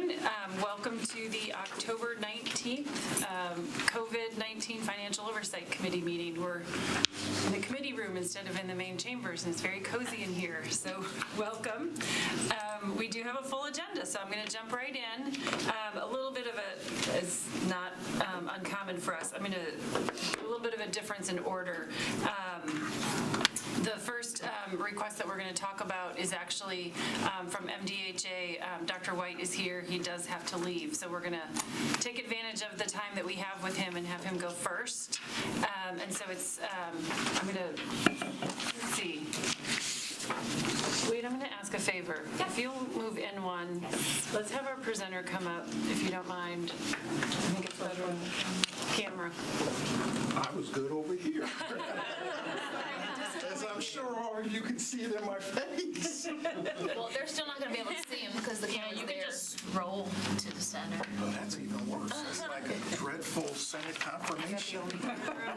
everyone. Welcome to the October 19th COVID-19 Financial Oversight Committee meeting. We're in the committee room instead of in the main chambers, and it's very cozy in here, so welcome. We do have a full agenda, so I'm going to jump right in. A little bit of it's not uncommon for us. A little bit of a difference in order. The first request that we're going to talk about is actually from MDHA. Dr. White is here. He does have to leave, so we're going to take advantage of the time that we have with him and have him go first. And so it's, I'm going to, let's see. Wait, I'm going to ask a favor. Yeah. If you'll move in one, let's have our presenter come up, if you don't mind. I think it's better on camera. I was good over here. As I'm sure all of you can see it in my face. Well, they're still not going to be able to see him because the camera's there. You can just roll to the center. Well, that's even worse. It's like a dreadful Senate confirmation.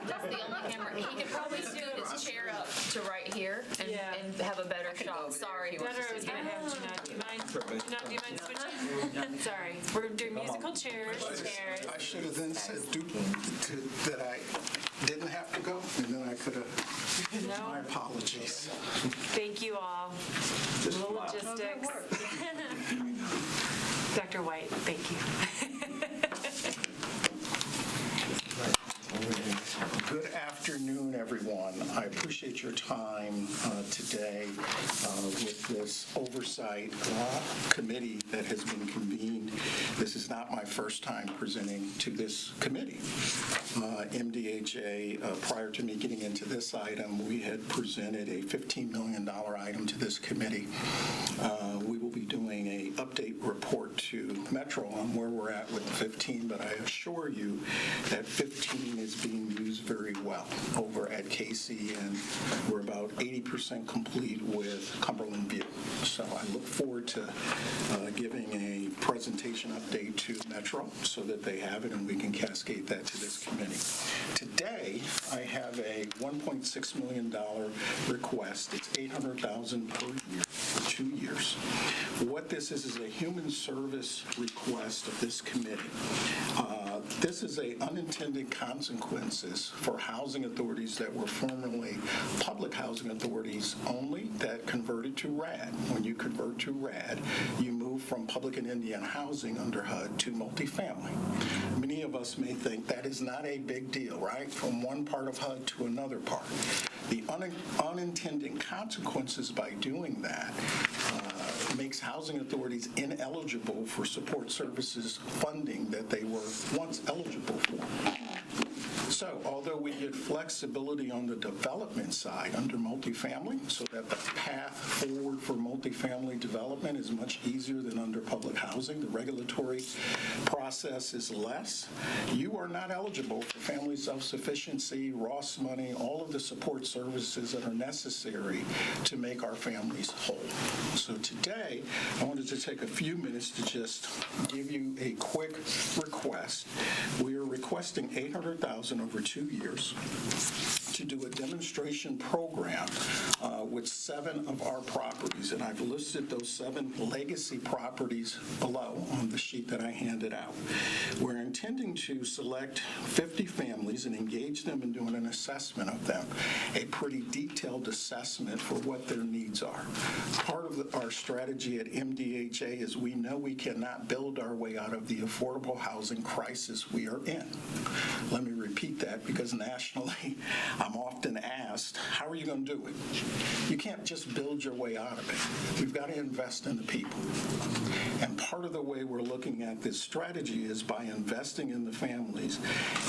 That's the only camera. He could probably scoot his chair up to right here and have a better shot. Sorry. Better, I was going to have Jeanette. Do you mind switching? Sorry. We're doing musical chairs. I should have then said that I didn't have to go, and then I could have. No. My apologies. Thank you all. Little logistics. Dr. White, thank you. Good afternoon, everyone. I appreciate your time today with this oversight committee that has been convened. This is not my first time presenting to this committee. MDHA, prior to me getting into this item, we had presented a $15 million item to this committee. We will be doing an update report to Metro on where we're at with the 15, but I assure you that 15 is being used very well over at Casey, and we're about 80% complete with Cumberland View. So I look forward to giving a presentation update to Metro so that they have it and we can cascade that to this committee. Today, I have a $1.6 million request. It's $800,000 per year for 2 years. What this is a human service request of this committee. This is a unintended consequences for housing authorities that were formerly public housing authorities only that converted to RAD. When you convert to RAD, you move from public and Indian housing under HUD to multifamily. Many of us may think that is not a big deal, right? From one part of HUD to another part. The unintended consequences by doing that makes housing authorities ineligible for support services funding that they were once eligible for. So, although we get flexibility on the development side under multifamily, so that the path forward for multifamily development is much easier than under public housing, the regulatory process is less, you are not eligible for family self-sufficiency, ROS money, all of the support services that are necessary to make our families whole. So today, I wanted to take a few minutes to just give you a quick request. We are requesting $800,000 over 2 years to do a demonstration program with 7 of our properties, and I've listed those 7 legacy properties below on the sheet that I handed out. We're intending to select 50 families and engage them in doing an assessment of them, a pretty detailed assessment for what their needs are. Part of our strategy at MDHA is we know we cannot build our way out of the affordable housing crisis we are in. Let me repeat that because nationally I'm often asked, how are you going to do it? You can't just build your way out of it. We've got to invest in the people. And part of the way we're looking at this strategy is by investing in the families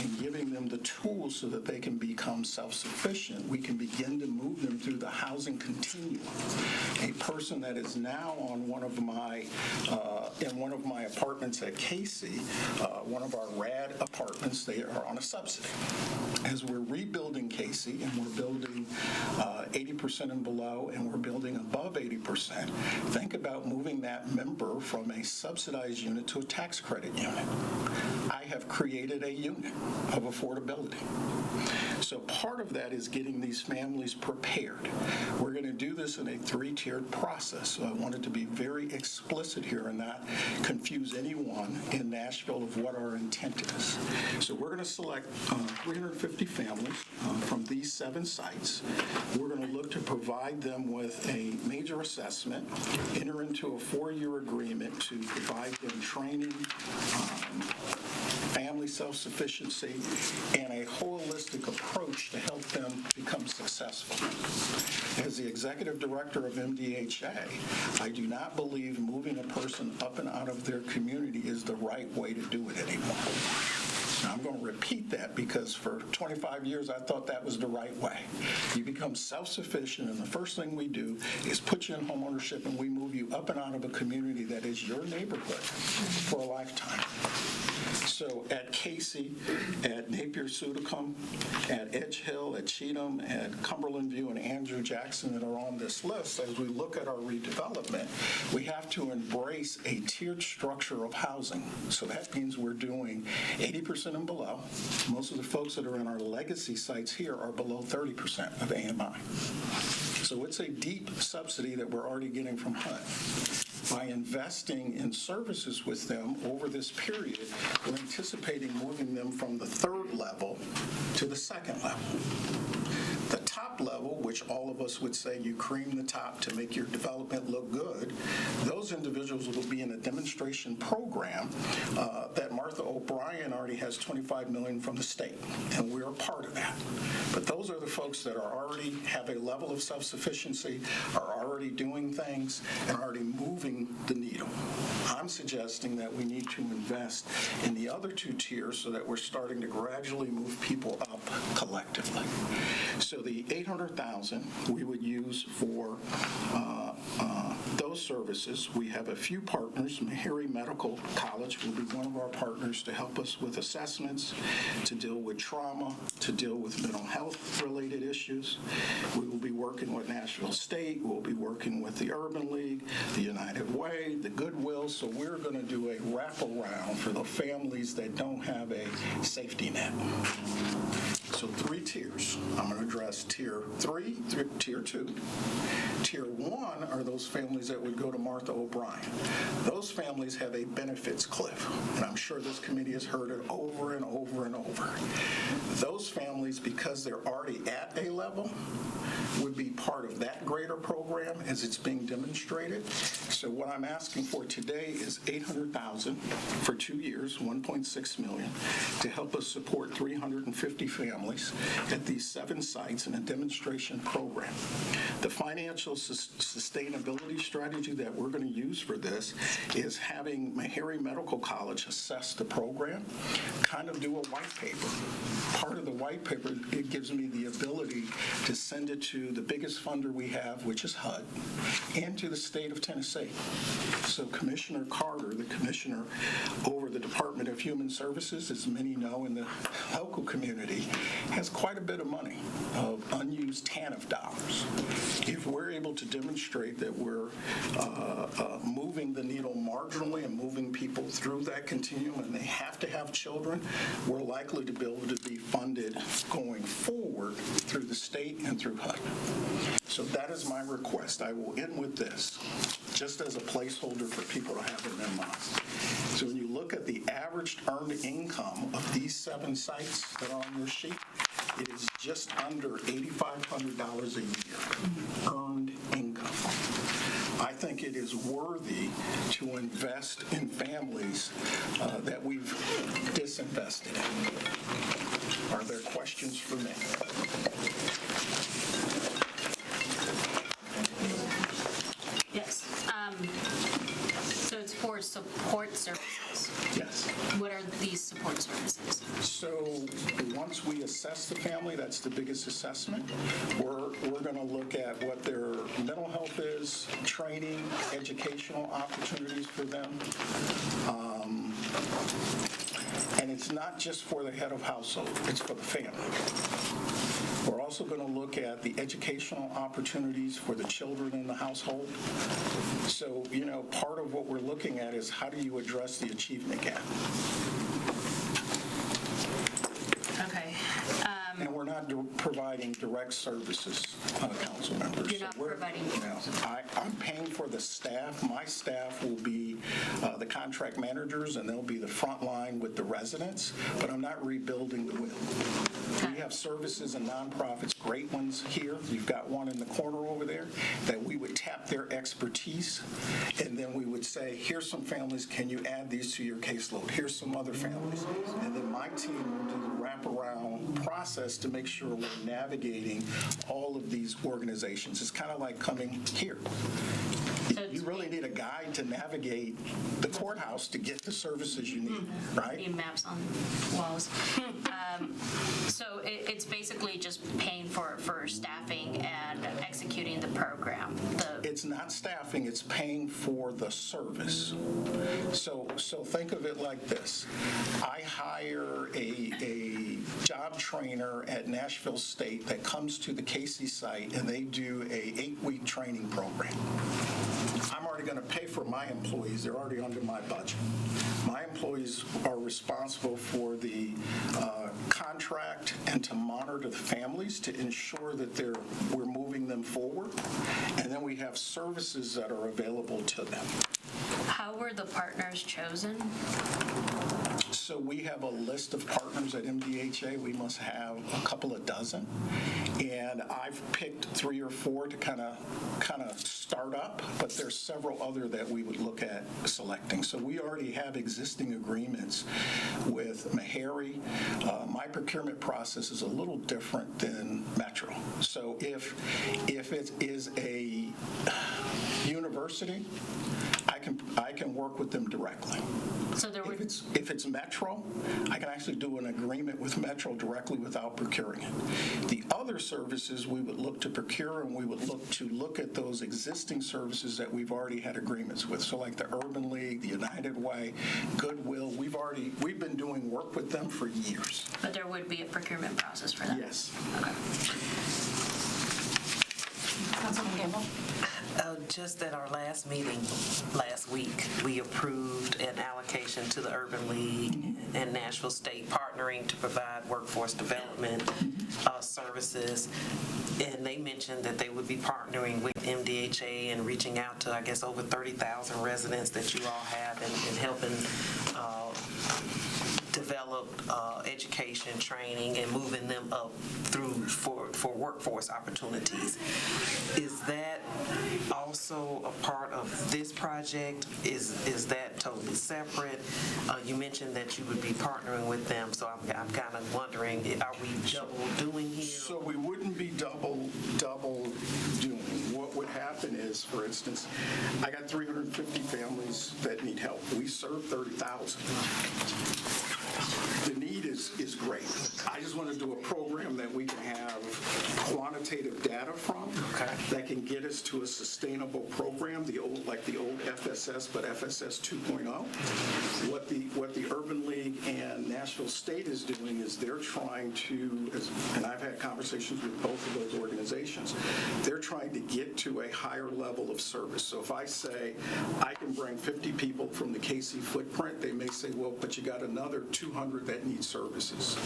and giving them the tools so that they can become self-sufficient. We can begin to move them through the housing continuum. A person that is now on one of my apartments at Casey, one of our RAD apartments, they are on a subsidy. As we're rebuilding Casey and we're building 80% and below and we're building above 80%, think about moving that member from a subsidized unit to a tax credit unit. I have created a unit of affordability. So part of that is getting these families prepared. We're going to do this in a 3-tiered process. So I wanted to be very explicit here in that confuse anyone in Nashville of what our intent is. So we're going to select 350 families from these 7 sites. We're going to look to provide them with a major assessment, enter into a 4-year agreement to provide them training, family self-sufficiency, and a holistic approach to help them become successful. As the executive director of MDHA, I do not believe moving a person up and out of their community is the right way to do it anymore. Now, I'm going to repeat that because for 25 years I thought that was the right way. You become self-sufficient, and the first thing we do is put you in home ownership, and we move you up and out of a community that is your neighborhood for a lifetime. So at Casey, at Napier-Suticum, at Edge Hill, at Cheatham, at Cumberland View, and Andrew Jackson that are on this list, as we look at our redevelopment, we have to embrace a tiered structure of housing. So that means we're doing 80% and below. Most of the folks that are in our legacy sites here are below 30% of AMI. So it's a deep subsidy that we're already getting from HUD. By investing in services with them over this period, we're anticipating moving them from the 3rd level to the 2nd level. The top level, which all of us would say you cream the top to make your development look good, those individuals will be in a demonstration program that Martha O'Brien already has $25 million from the state, and we're a part of that. But those are the folks that are already have a level of self-sufficiency, are already doing things, and are already moving the needle. I'm suggesting that we need to invest in the other 2 tiers so that we're starting to gradually move people up collectively. So the $800,000 we would use for those services. We have a few partners. Meharry Medical College will be one of our partners to help us with assessments, to deal with trauma, to deal with mental health related issues. We will be working with Nashville State. We'll be working with the Urban League, the United Way, the Goodwill. So we're going to do a wraparound for the families that don't have a safety net. So 3 tiers. I'm going to address tier 3, tier 2. Tier 1 are those families that would go to Martha O'Brien. Those families have a benefits cliff, and I'm sure this committee has heard it over and over and over. Those families, because they're already at a level, would be part of that greater program as it's being demonstrated. So what I'm asking for today is $800,000 for 2 years, $1.6 million, to help us support 350 families at these 7 sites in a demonstration program. The financial sustainability strategy that we're going to use for this is having Meharry Medical College assess the program, kind of do a white paper. Part of the white paper, it gives me the ability to send it to the biggest funder we have, which is HUD, and to the state of Tennessee. So Commissioner Carter, the commissioner over the Department of Human Services, as many know in the local community, has quite a bit of money, of unused TANF dollars. If we're able to demonstrate that we're moving the needle marginally and moving people through that continuum, and they have to have children, we're likely to be able to be funded going forward through the state and through HUD. So that is my request. I will end with this, just as a placeholder for people to have in their minds. So when you look at the average earned income of these 7 sites that are on your sheet, it is just under $8,500 a year earned income. I think it is worthy to invest in families that we've disinvested in. Are there questions for me? Yes. So it's for support services. Yes. What are these support services? So once we assess the family, that's the biggest assessment. We're going to look at what their mental health is, training, educational opportunities for them. And it's not just for the head of household, it's for the family. We're also going to look at the educational opportunities for the children in the household. So, part of what we're looking at is how do you address the achievement gap? Okay. And we're not providing direct services, council members. You're not providing I'm paying for the staff. My staff will be the contract managers, and they'll be the front line with the residents, but I'm not rebuilding the wheel. We have services and nonprofits, great ones here. You've got one in the corner over there, that we would tap their expertise, and then we would say, here's some families, can you add these to your caseload? Here's some other families. And then my team will do the wraparound process to make sure we're navigating all of these organizations. It's kind of like coming here. You really need a guide to navigate the courthouse to get the services you need, right? Need maps on walls. So it's basically just paying for staffing and executing the program. It's not staffing, it's paying for the service. So think of it like this. I hire a job trainer at Nashville State that comes to the Casey site, and they do a 8-week training program. I'm already going to pay for my employees. They're already under my budget. My employees are responsible for the contract and to monitor the families to ensure that we're moving them forward. And then we have services that are available to them. How were the partners chosen? So we have a list of partners at MDHA. We must have a couple of dozen. And I've picked 3 or 4 to kind of start up, but there's several other that we would look at selecting. So we already have existing agreements with Meharry. My procurement process is a little different than Metro. So if it is a university, I can work with them directly. So there would... If it's Metro, I can actually do an agreement with Metro directly without procuring it. The other services we would look to procure, and we would look at those existing services that we've already had agreements with. So like the Urban League, the United Way, Goodwill, we've been doing work with them for years. But there would be a procurement process for that? Yes. Okay. Councilman Gamble? Just at our last meeting last week, we approved an allocation to the Urban League and Nashville State partnering to provide workforce development services. And they mentioned that they would be partnering with MDHA and reaching out to, I guess, over 30,000 residents that you all have and helping develop education, training, and moving them up through for workforce opportunities. Is that also a part of this project? Is that totally separate? You mentioned that you would be partnering with them, so I'm kind of wondering, are we double doing here? So we wouldn't be double doing. What would happen is, for instance, I got 350 families that need help. We serve 30,000. The need is great. I just want to do a program that we can have quantitative data from that can get us to a sustainable program, like the old FSS, but FSS 2.0. What the Urban League and Nashville State is doing is they're trying to, and I've had conversations with both of those organizations, they're trying to get to a higher level of service. So if I say I can bring 50 people from the KC footprint, they may say, well, but you got another 200 that need services.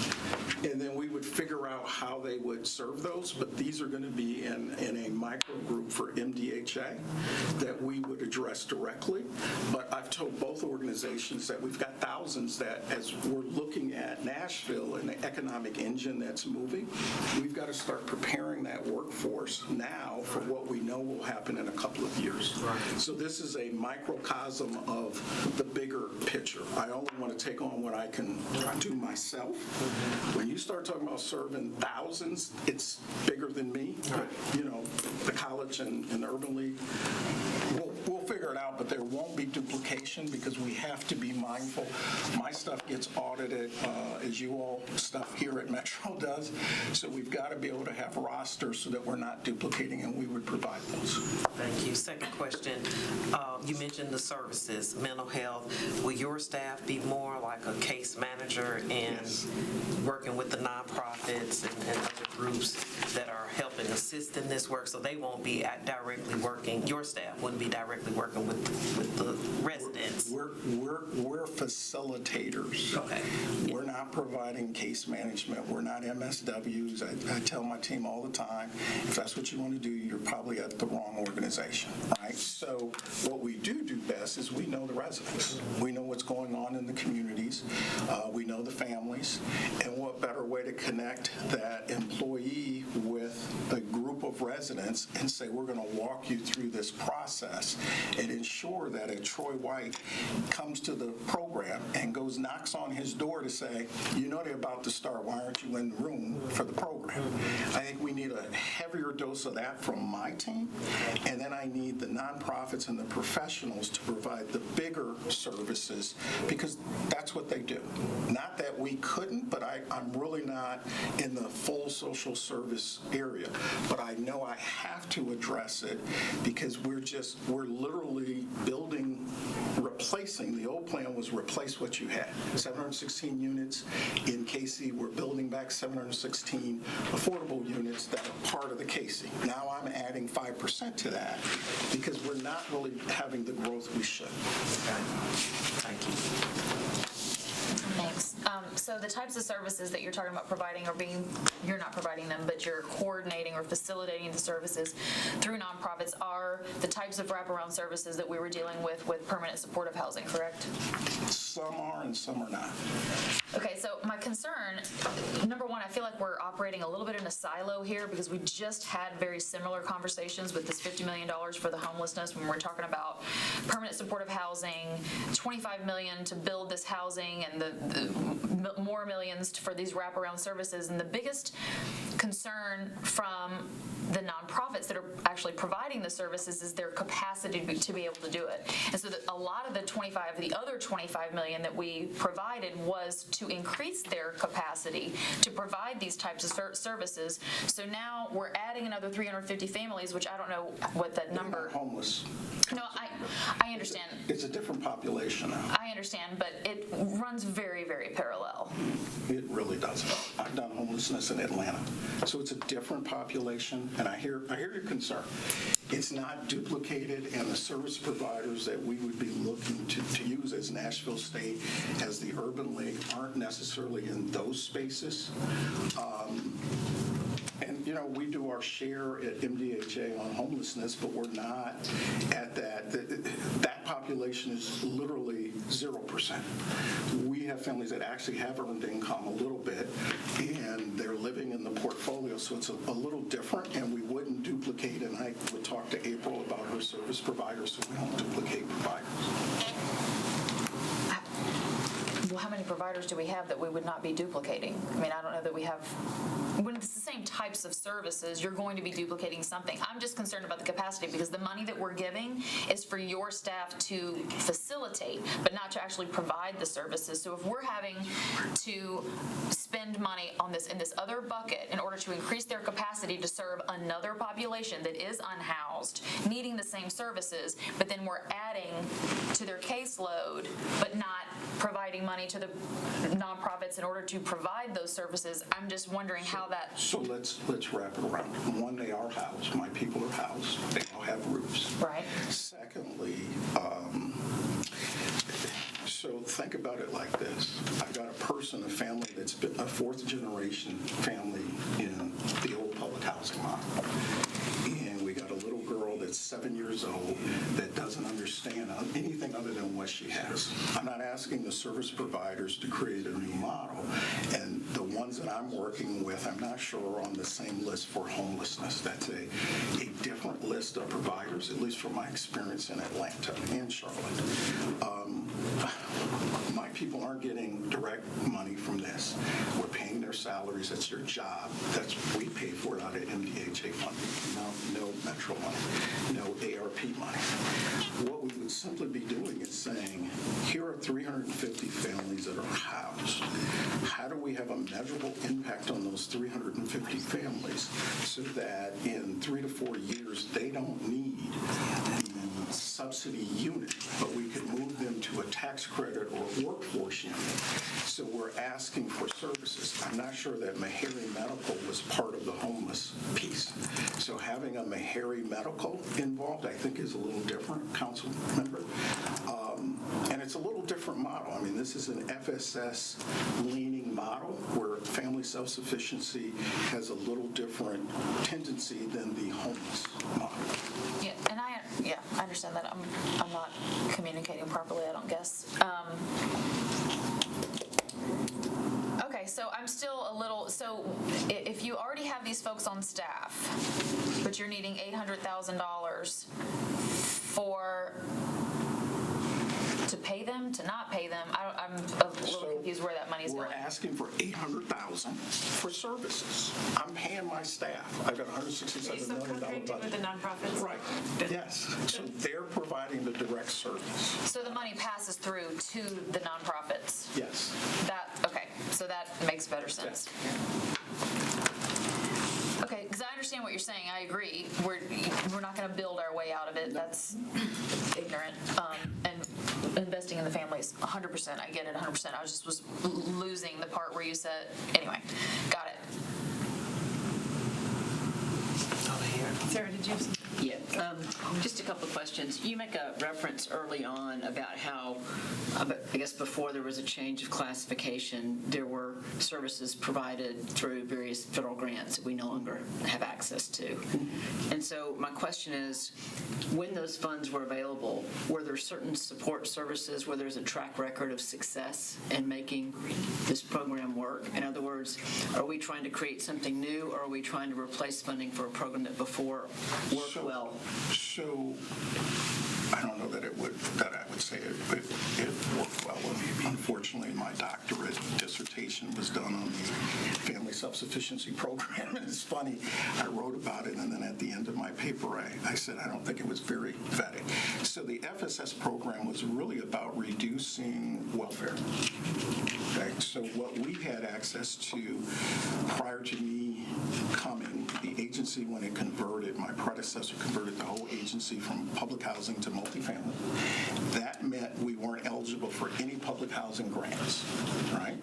And then we would figure out how they would serve those, but these are going to be in a micro group for MDHA that we would address directly. But I've told both organizations that we've got thousands that, as we're looking at Nashville and the economic engine that's moving, we've got to start preparing that workforce now for what we know will happen in a couple of years. So this is a microcosm of the bigger picture. I only want to take on what I can do myself. When you start talking about serving thousands, it's bigger than me. But, the college and the Urban League, we'll figure it out, but there won't be duplication because we have to be mindful. My stuff gets audited, as you all stuff here at Metro does. So we've got to be able to have rosters so that we're not duplicating, and we would provide those. Thank you. Second question. You mentioned the services, mental health. Will your staff be more like a case manager and working with the nonprofits and other groups that are helping and assist in this work, so they won't be directly working, your staff wouldn't be directly working with the residents. We're facilitators. Okay. We're not providing case management. We're not MSWs. I tell my team all the time, if that's what you want to do, you're probably at the wrong organization, right? So what we do best is we know the residents. We know what's going on in the communities. We know the families. And what better way to connect that employee with a group of residents and say, we're going to walk you through this process and ensure that a Troy White comes to the program and knocks on his door to say, you know they're about to start, why aren't you in the room for the program? I think we need a heavier dose of that from my team, and then I need the nonprofits and the professionals to provide the bigger services, because that's what they do. Not that we couldn't, but I'm really not in the full social service area, but I know I have to address it because we're literally replacing. The old plan was replace what you had. 716 units in Casey. We're building back 716 affordable units that are part of the Casey. Now I'm adding 5% to that because we're not really having the growth we should. Thank you. Thanks. So the types of services that you're talking about providing you're not providing them, but you're coordinating or facilitating the services through nonprofits are the types of wraparound services that we were dealing with permanent supportive housing, correct? Some are and some are not. Okay, so my concern, number one, I feel like we're operating a little bit in a silo here because we just had very similar conversations with this $50 million for the homelessness when we're talking about permanent supportive housing, $25 million to build this housing, and the more millions for these wraparound services. And the biggest concern from the nonprofits that are actually providing the services is their capacity to be able to do it. And so a lot of the other $25 million that we provided was to increase their capacity to provide these types of services. So now we're adding another 350 families, which I don't know what that number. They're not homeless. No, I understand. It's a different population now. I understand, but it runs very, very parallel. It really doesn't. I've done homelessness in Atlanta, so it's a different population, and I hear your concern. It's not duplicated, and the service providers that we would be looking to use as Nashville State, as the Urban League, aren't necessarily in those spaces. And, we do our share at MDHA on homelessness, but we're not at that. That population is literally 0%. We have families that actually have earned income a little bit, and they're living in the portfolio, so it's a little different, and we wouldn't duplicate, and I would talk to April about her service providers, so we don't duplicate providers. Well, how many providers do we have that we would not be duplicating? I mean, I don't know that we have. When it's the same types of services, you're going to be duplicating something. I'm just concerned about the capacity because the money that we're giving is for your staff to facilitate, but not to actually provide the services. So if we're having to spend money on this in this other bucket in order to increase their capacity to serve another population that is unhoused, needing the same services, but then we're adding to their caseload, but not providing money to the nonprofits in order to provide those services, I'm just wondering how that. So let's wrap it around. One, they are housed. My people are housed. They all have roofs. Right. Secondly, so think about it like this. I've got a family that's been a fourth generation family in the old public housing model. And we got a little girl that's 7 years old that doesn't understand anything other than what she has. I'm not asking the service providers to create a new model. And the ones that I'm working with, I'm not sure are on the same list for homelessness. That's a different list of providers, at least from my experience in Atlanta and Charlotte. My people aren't getting direct money from this. We're paying their salaries. That's their job. We pay for it out of MDHA funding. No Metro money, no ARP money. What we would simply be doing is saying, here are 350 families that are housed. How do we have a measurable impact on those 350 families so that in 3 to 4 years they don't need subsidy unit, but we could move them to a tax credit or workforce unit. So we're asking for services. I'm not sure that Meharry Medical was part of the homeless piece. So having a Meharry Medical involved, I think, is a little different, council member. And it's a little different model. I mean, this is an FSS leaning model where family self-sufficiency has a little different tendency than the homeless model. Yeah, and I understand that. I'm not communicating properly, I don't guess. Okay, so I'm still a little, so if you already have these folks on staff, but you're needing $800,000 to pay them, to not pay them, I'm a little confused where that money's going. We're asking for $800,000 for services. I'm paying my staff. I've got $167 Is million subcontracted budget. with the nonprofits? Right, yes. So they're providing the direct service. So the money passes through to the nonprofits? Yes. Okay, so that makes better sense. Okay, because I understand what you're saying. I agree. We're not going to build our way out of it. That's ignorant. And investing in the families, 100%. I get it, 100%. I was losing the part where you said, anyway, got it. Over here. Sarah, did you have something? Yeah, just a couple of questions. You make a reference early on about how, I guess before there was a change of classification, there were services provided through various federal grants that we no longer have access to. And so my question is, when those funds were available, were there certain support services where there's a track record of success in making this program work? In other words, are we trying to create something new, or are we trying to replace funding for a program that before worked well? So I don't know that I would say it worked well. Unfortunately, my doctorate dissertation was done on the family self-sufficiency program. And it's funny, I wrote about it, and then at the end of my paper, I said I don't think it was very vetted. So the FSS program was really about reducing welfare. Okay, so what we had access to prior to me coming, the agency, when it converted, my predecessor converted the whole agency from public housing to multifamily. That meant we weren't eligible for any public housing grants, right?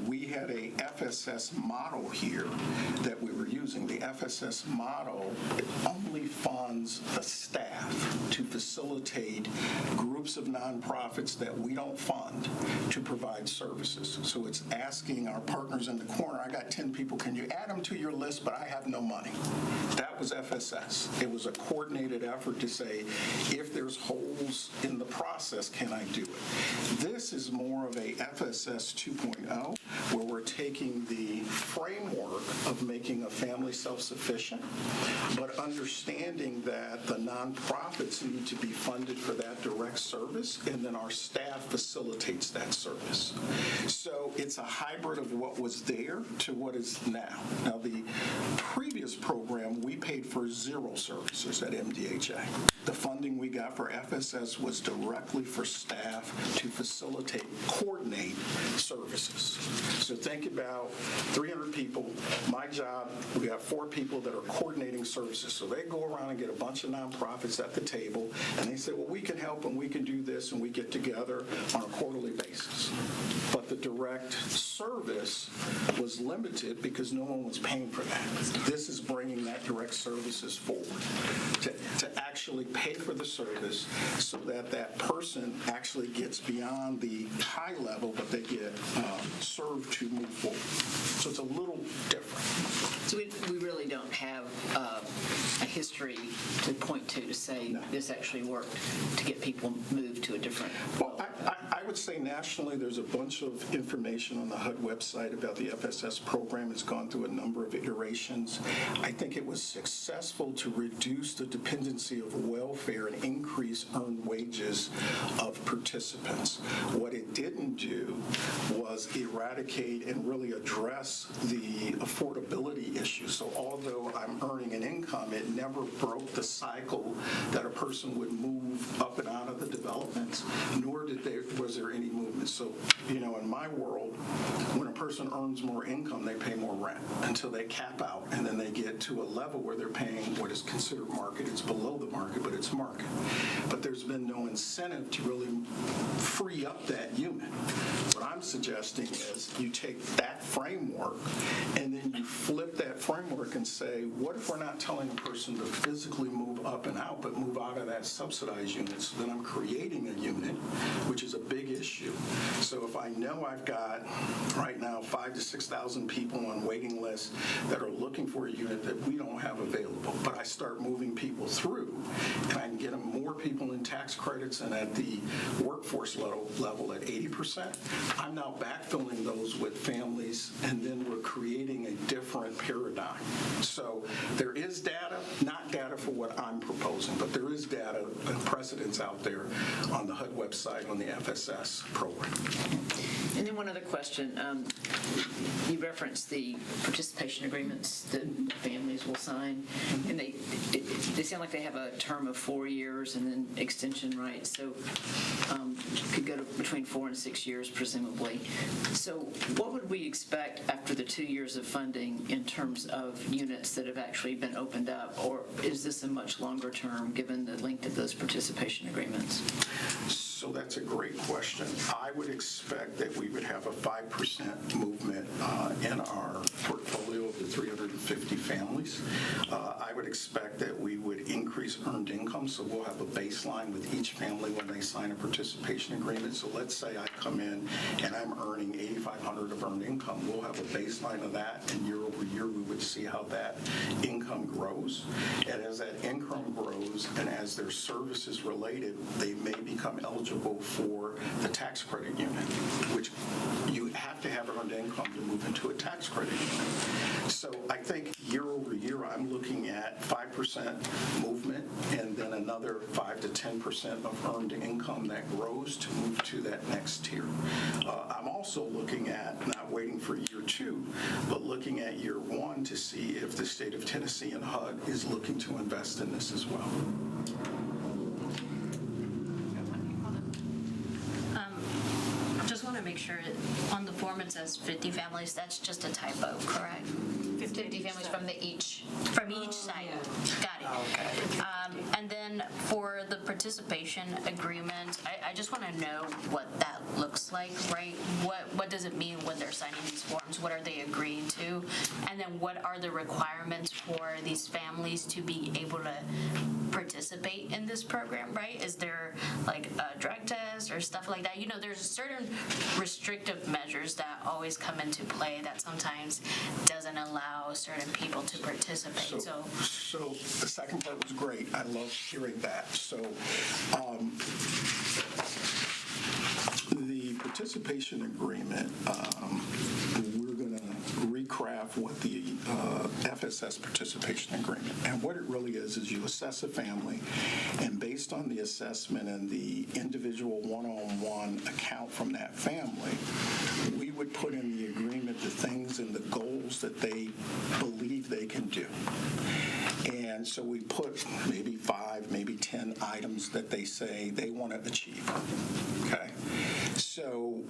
We had a FSS model here that we were using. The FSS model only funds the staff to facilitate groups of nonprofits that we don't fund to provide services. So it's asking our partners in the corner, I got 10 people, can you add them to your list, but I have no money. That was FSS. It was a coordinated effort to say, if there's holes in the process, can I do it? This is more of a FSS 2.0, where we're taking the framework of making a family self-sufficient, but understanding that the nonprofits need to be funded for that direct service, and then our staff facilitates that service. So it's a hybrid of what was there to what is now. Now, the previous program, we paid for 0 services at MDHA. The funding we got for FSS was directly for staff to facilitate, coordinate services. So think about 300 people. My job, we got 4 people that are coordinating services. So they go around and get a bunch of nonprofits at the table, and they say, well, we can help and we can do this, and we get together on a quarterly basis. But the direct service was limited because no one was paying for that. This is bringing that direct services forward to actually pay for the service so that that person actually gets beyond the high level, but they get served to move forward. So it's a little different. So we really don't have a history to point to say this actually worked to get people moved to a different. Well, I would say nationally there's a bunch of information on the HUD website about the FSS program. It's gone through a number of iterations. I think it was successful to reduce the dependency of welfare and increase earned wages of participants. What it didn't do was eradicate and really address the affordability issue. So although I'm earning an income, it never broke the cycle that a person would move up and out of the developments, nor was there any movement. So, in my world, when a person earns more income, they pay more rent until they cap out, and then they get to a level where they're paying what is considered market. It's below the market, but it's market. But there's been no incentive to really free up that unit. What I'm suggesting is you take that framework and then you flip that framework and say, what if we're not telling a person to physically move up and out, but move out of that subsidized unit? So then I'm creating a unit, which is a big issue. So if I know I've got right now 5,000 to 6,000 people on waiting lists that are looking for a unit that we don't have available, but I start moving people through and I can get them more people in tax credits and at the workforce level at 80%, I'm now backfilling those with families, and then we're creating a different paradigm. So there is data, not data for what I'm proposing, but there is data and precedents out there on the HUD website on the FSS program. And then one other question. You referenced the participation agreements that families will sign, and they sound like they have a term of 4 years and then extension rights, so could go to between 4 and 6 years, presumably. So what would we expect after the 2 years of funding in terms of units that have actually been opened up, or is this a much longer term given the length of those participation agreements? So that's a great question. I would expect that we would have a 5% movement in our portfolio of the 350 families. I would expect that we would increase earned income, so we'll have a baseline with each family when they sign a participation agreement. So let's say I come in and I'm earning $8,500 of earned income. We'll have a baseline of that, and year over year we would see how that income grows. And as that income grows and as their services related, they may become eligible for the tax credit unit, which you have to have earned income to move into a tax credit unit. So I think year over year, I'm looking at 5% movement and then another 5 to 10% of earned income that grows to move to that next tier. I'm also looking at, not waiting for year 2, but looking at year 1 to see if the state of Tennessee and HUD is looking to invest in this as well. Just want to make sure on the form it says 50 families. That's just a typo, correct? 50 families from each. From each site. Got it. And then for the participation agreement, I just want to know what that looks like, right? What does it mean when they're signing these forms? What are they agreeing to? And then what are the requirements for these families to be able to participate in this program, right? Is there like a drug test or stuff like that? There's certain restrictive measures that always come into play that sometimes doesn't allow certain people to participate. So the second part was great. I love hearing that. So the participation agreement, we're going to recraft what the FSS participation agreement. And what it really is you assess a family, and based on the assessment and the individual one-on-one account from that family, we would put in the agreement the things and the goals that they believe they can do. And so we put maybe 5, maybe 10 items that they say they want to achieve. Okay? So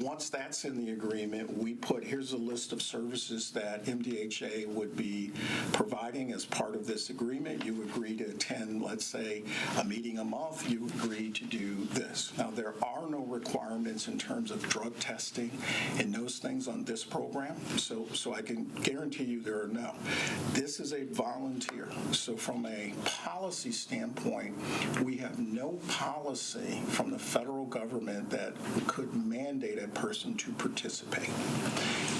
once that's in the agreement, we put, here's a list of services that MDHA would be providing as part of this agreement. You agree to attend, let's say, a meeting a month. You agree to do this. Now, there are no requirements in terms of drug testing and those things on this program. So I can guarantee you there are no. This is a volunteer. So from a policy standpoint, we have no policy from the federal government that could mandate a person to participate.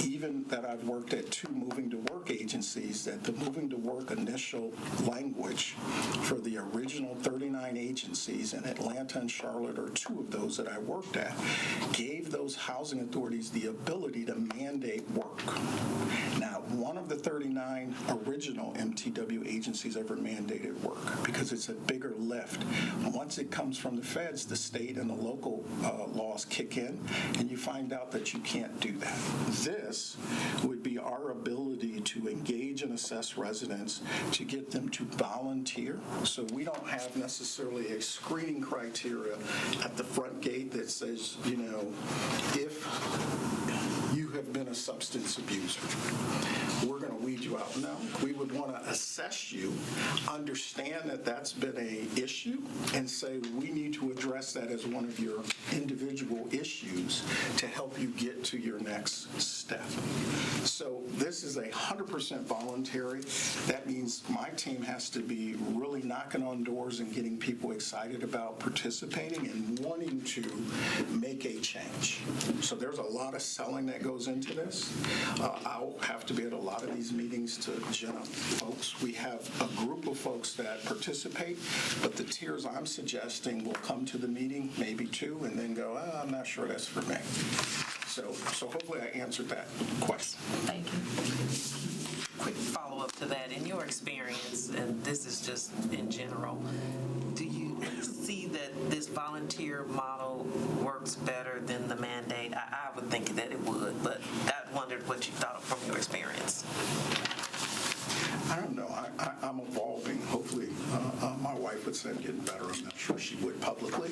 Even that I've worked at 2 moving to work agencies, that the moving to work initial language for the original 39 agencies in Atlanta and Charlotte, or 2 of those that I worked at, gave those housing authorities the ability to mandate work. Now, one of the 39 original MTW agencies ever mandated work because it's a bigger lift. Once it comes from the feds, the state and the local laws kick in, and you find out that you can't do that. This would be our ability to engage and assess residents to get them to volunteer. So we don't have necessarily a screening criteria at the front gate that says, substance abuser. We're going to weed you out. No, we would want to assess you, understand that that's been an issue, and say we need to address that as one of your individual issues to help you get to your next step. So this is 100% voluntary. That means my team has to be really knocking on doors and getting people excited about participating and wanting to make a change. So there's a lot of selling that goes into this. I'll have to be at a lot of these meetings to gin up folks. We have a group of folks that participate, but the tiers I'm suggesting will come to the meeting, maybe two, and then go, I'm not sure that's for me. So hopefully I answered that question. Thank you. Quick follow-up to that. In your experience, and this is just in general, do you see that this volunteer model works better than the mandate? I would think that it would, but I wondered what you thought from your experience. I don't know. I'm evolving. Hopefully, my wife would say I'm getting better. I'm not sure she would publicly.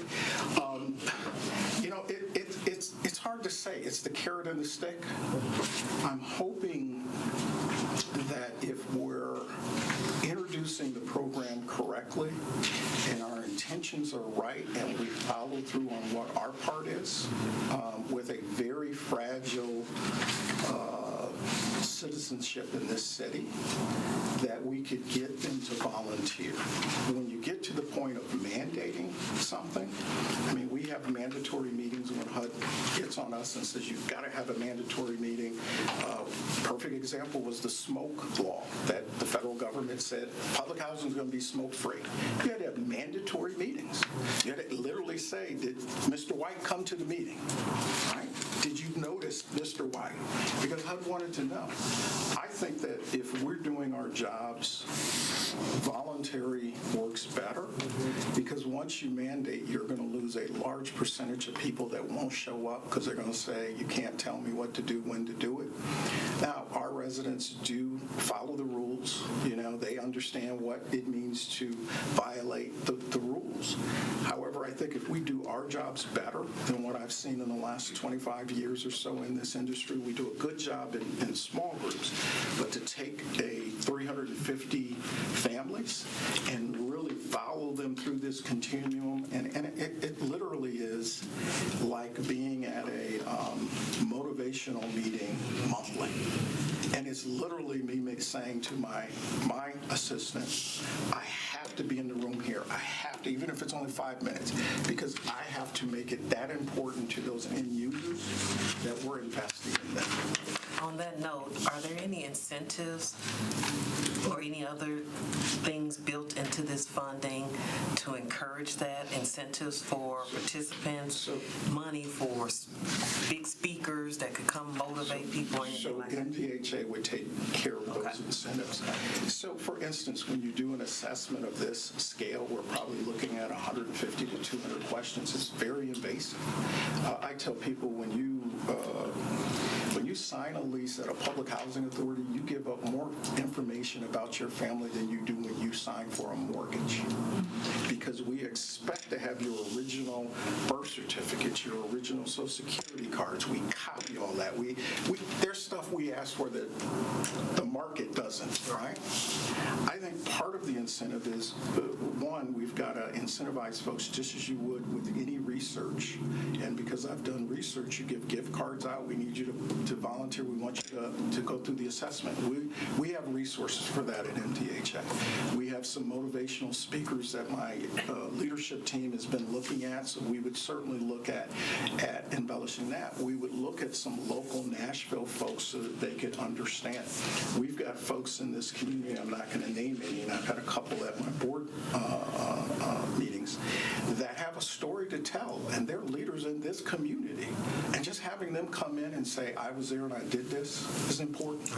It's hard to say. It's the carrot and the stick. I'm hoping that if we're introducing the program correctly and our intentions are right and we follow through on what our part is, with a very fragile citizenship in this city, that we could get them to volunteer. When you get to the point of mandating something, I mean, we have mandatory meetings when HUD gets on us and says, you've got to have a mandatory meeting. Perfect example was the smoke law that the federal government said public housing is going to be smoke-free. You had to have mandatory meetings. You had to literally say, did Mr. White come to the meeting? Right? Did you notice Mr. White? Because HUD wanted to know. I think that if we're doing our jobs, voluntary works better, because once you mandate, you're going to lose a large percentage of people that won't show up because they're going to say, you can't tell me what to do, when to do it. Now, our residents do follow the rules. They understand what it means to violate the rules. However, I think if we do our jobs better than what I've seen in the last 25 years or so in this industry, we do a good job in small groups, but to take 350 families and really follow them through this continuum, and it literally is like being at a motivational meeting monthly. And it's literally me saying to my assistant, I have to be in the room here. I have to, even if it's only 5 minutes, because I have to make it that important to those end users that we're investing in them. On that note, are there any incentives or any other things built into this funding to encourage that? Incentives for participants, money for big speakers that could come motivate people? So MDHA would take care of those incentives. So for instance, when you do an assessment of this scale, we're probably looking at 150 to 200 questions. It's very invasive. I tell people when you sign a lease at a public housing authority, you give up more information about your family than you do when you sign for a mortgage. Because we expect to have your original birth certificate, your original Social Security cards. We copy all that. There's stuff we ask for that the market doesn't, right? I think part of the incentive is, one, we've got to incentivize folks just as you would with any research. And because I've done research, you give gift cards out. We need you to volunteer. We want you to go through the assessment. We have resources for that at MDHA. We have some motivational speakers that my leadership team has been looking at, so we would certainly look at embellishing that. We would look at some local Nashville folks so that they could understand. We've got folks in this community, I'm not going to name any, and I've had a couple at my board meetings, that have a story to tell, and they're leaders in this community. And just having them come in and say, I was there and I did this, is important.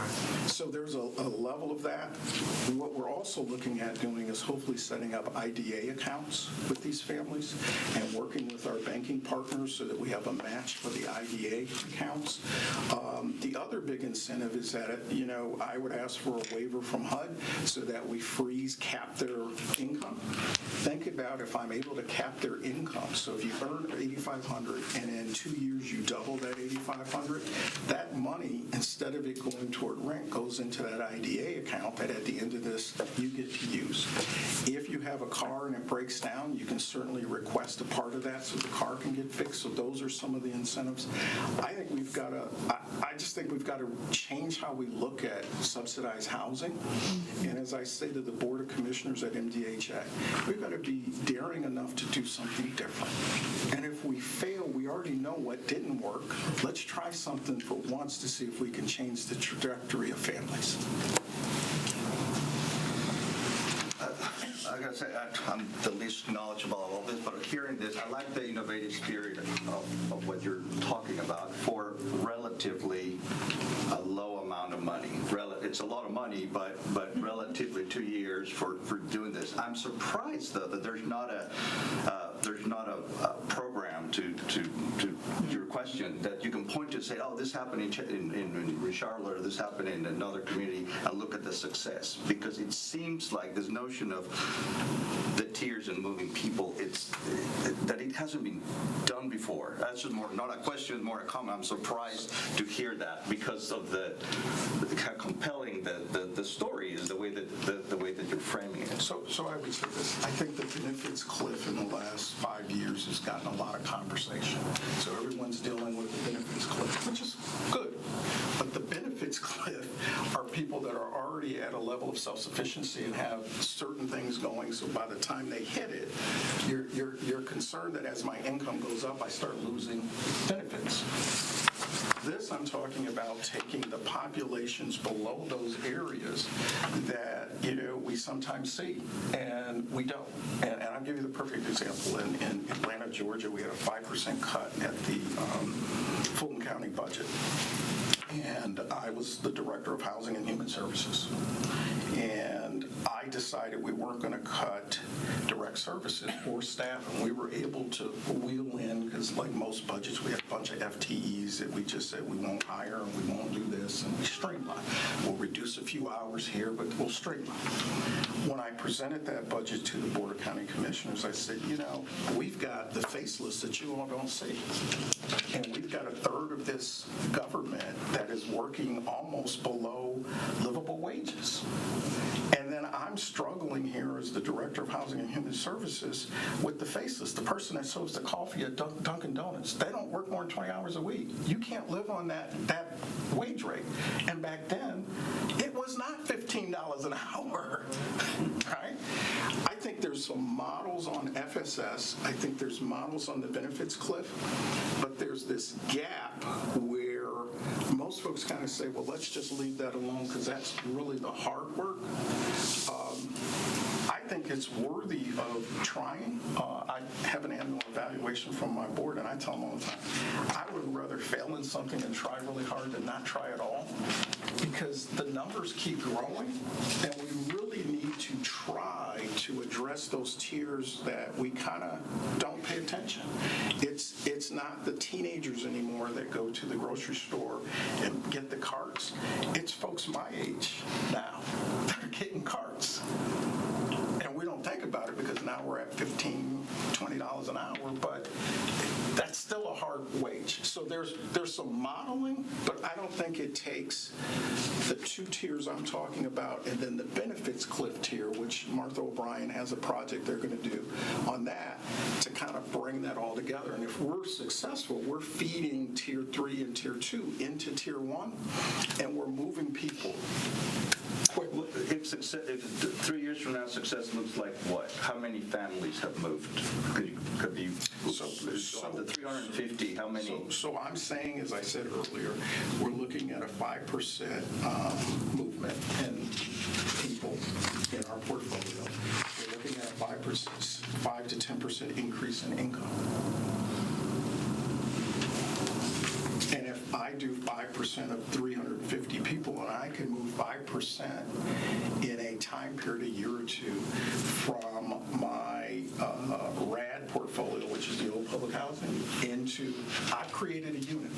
So there's a level of that. What we're also looking at doing is hopefully setting up IDA accounts with these families and working with our banking partners so that we have a match for the IDA accounts. The other big incentive is that, I would ask for a waiver from HUD so that we cap their income. Think about if I'm able to cap their income. So if you earn $8,500 and in 2 years you double that $8,500, $2,500, that money, instead of it going toward rent, goes into that IDA account that at the end of this, you get to use. If you have a car and it breaks down, you can certainly request a part of that so the car can get fixed. So those are some of the incentives. I just think we've got to change how we look at subsidized housing. And as I say to the Board of Commissioners at MDHA, we've got to be daring enough to do something different. And if we fail, we already know what didn't work. Let's try something for once to see if we can change the trajectory of families. I gotta say, I'm the least knowledgeable of all this, but hearing this, I like the innovative spirit of what you're talking about for relatively a low amount of money. It's a lot of money, but relatively 2 years for doing this. I'm surprised though that there's not a program to your question that you can point to and say, oh, this happened in Charlotte, or this happened in another community, and look at the success, because it seems like this notion of the tiers and moving people, that it hasn't been done before. That's just more, not a question, more a comment. I'm surprised to hear that because of how compelling the story is, the way that you're framing it. So I would say this. I think the benefits cliff in the last 5 years has gotten a lot of conversation. So everyone's dealing with the benefits cliff, which is good. But the benefits cliff are people that are already at a level of self-sufficiency and have certain things going. So by the time they hit it, you're concerned that as my income goes up, I start losing benefits. This, I'm talking about taking the populations below those areas that, we sometimes see, and we don't. And I'll give you the perfect example. In Atlanta, Georgia, we had a 5% cut at the Fulton County budget. And I was the director of Housing and Human Services. And I decided we weren't going to cut direct services or staff, and we were able to wheel in, because like most budgets, we had a bunch of FTEs that we just said we won't hire and we won't do this, and we streamline. We'll reduce a few hours here, but we'll streamline. When I presented that budget to the Board of County Commissioners, I said, we've got the faceless that you all don't see. And we've got a third of this government that is working almost below livable wages. And then I'm struggling here as the Director of Housing and Human Services with the faceless, the person that serves the coffee at Dunkin' Donuts. They don't work more than 20 hours a week. You can't live on that wage rate. And back then, it was not $15 an hour, right? I think there's some models on FSS. I think there's models on the benefits cliff. But there's this gap where most folks kind of say, well, let's just leave that alone because that's really the hard work. I think it's worthy of trying. I have an annual evaluation from my board, and I tell them all the time, I would rather fail in something and try really hard than not try at all, because the numbers keep growing, and we really need to try to address those tiers that we kind of don't pay attention. It's not the teenagers anymore that go to the grocery store and get the carts. It's folks my age now that are getting carts. And we don't think about it because now we're at $15, $20 an hour, but that's still a hard wage. So there's some modeling, but I don't think it takes the two tiers I'm talking about and then the benefits cliff tier, which Martha O'Brien has a project they're going to do on that to kind of bring that all together. And if we're successful, we're feeding tier 3 and tier 2 into tier 1, and we're moving people. If 3 years from now success looks like what? How many families have moved? Could you So the 350, how many? So I'm saying, as I said earlier, we're looking at a 5% movement in people in our portfolio. We're looking at a 5 to 10% increase in income. And if I do 5% of 350 people, and I can move 5% in a time period, a year or two, from my RAD portfolio, which is the old public housing, into, I've created a unit.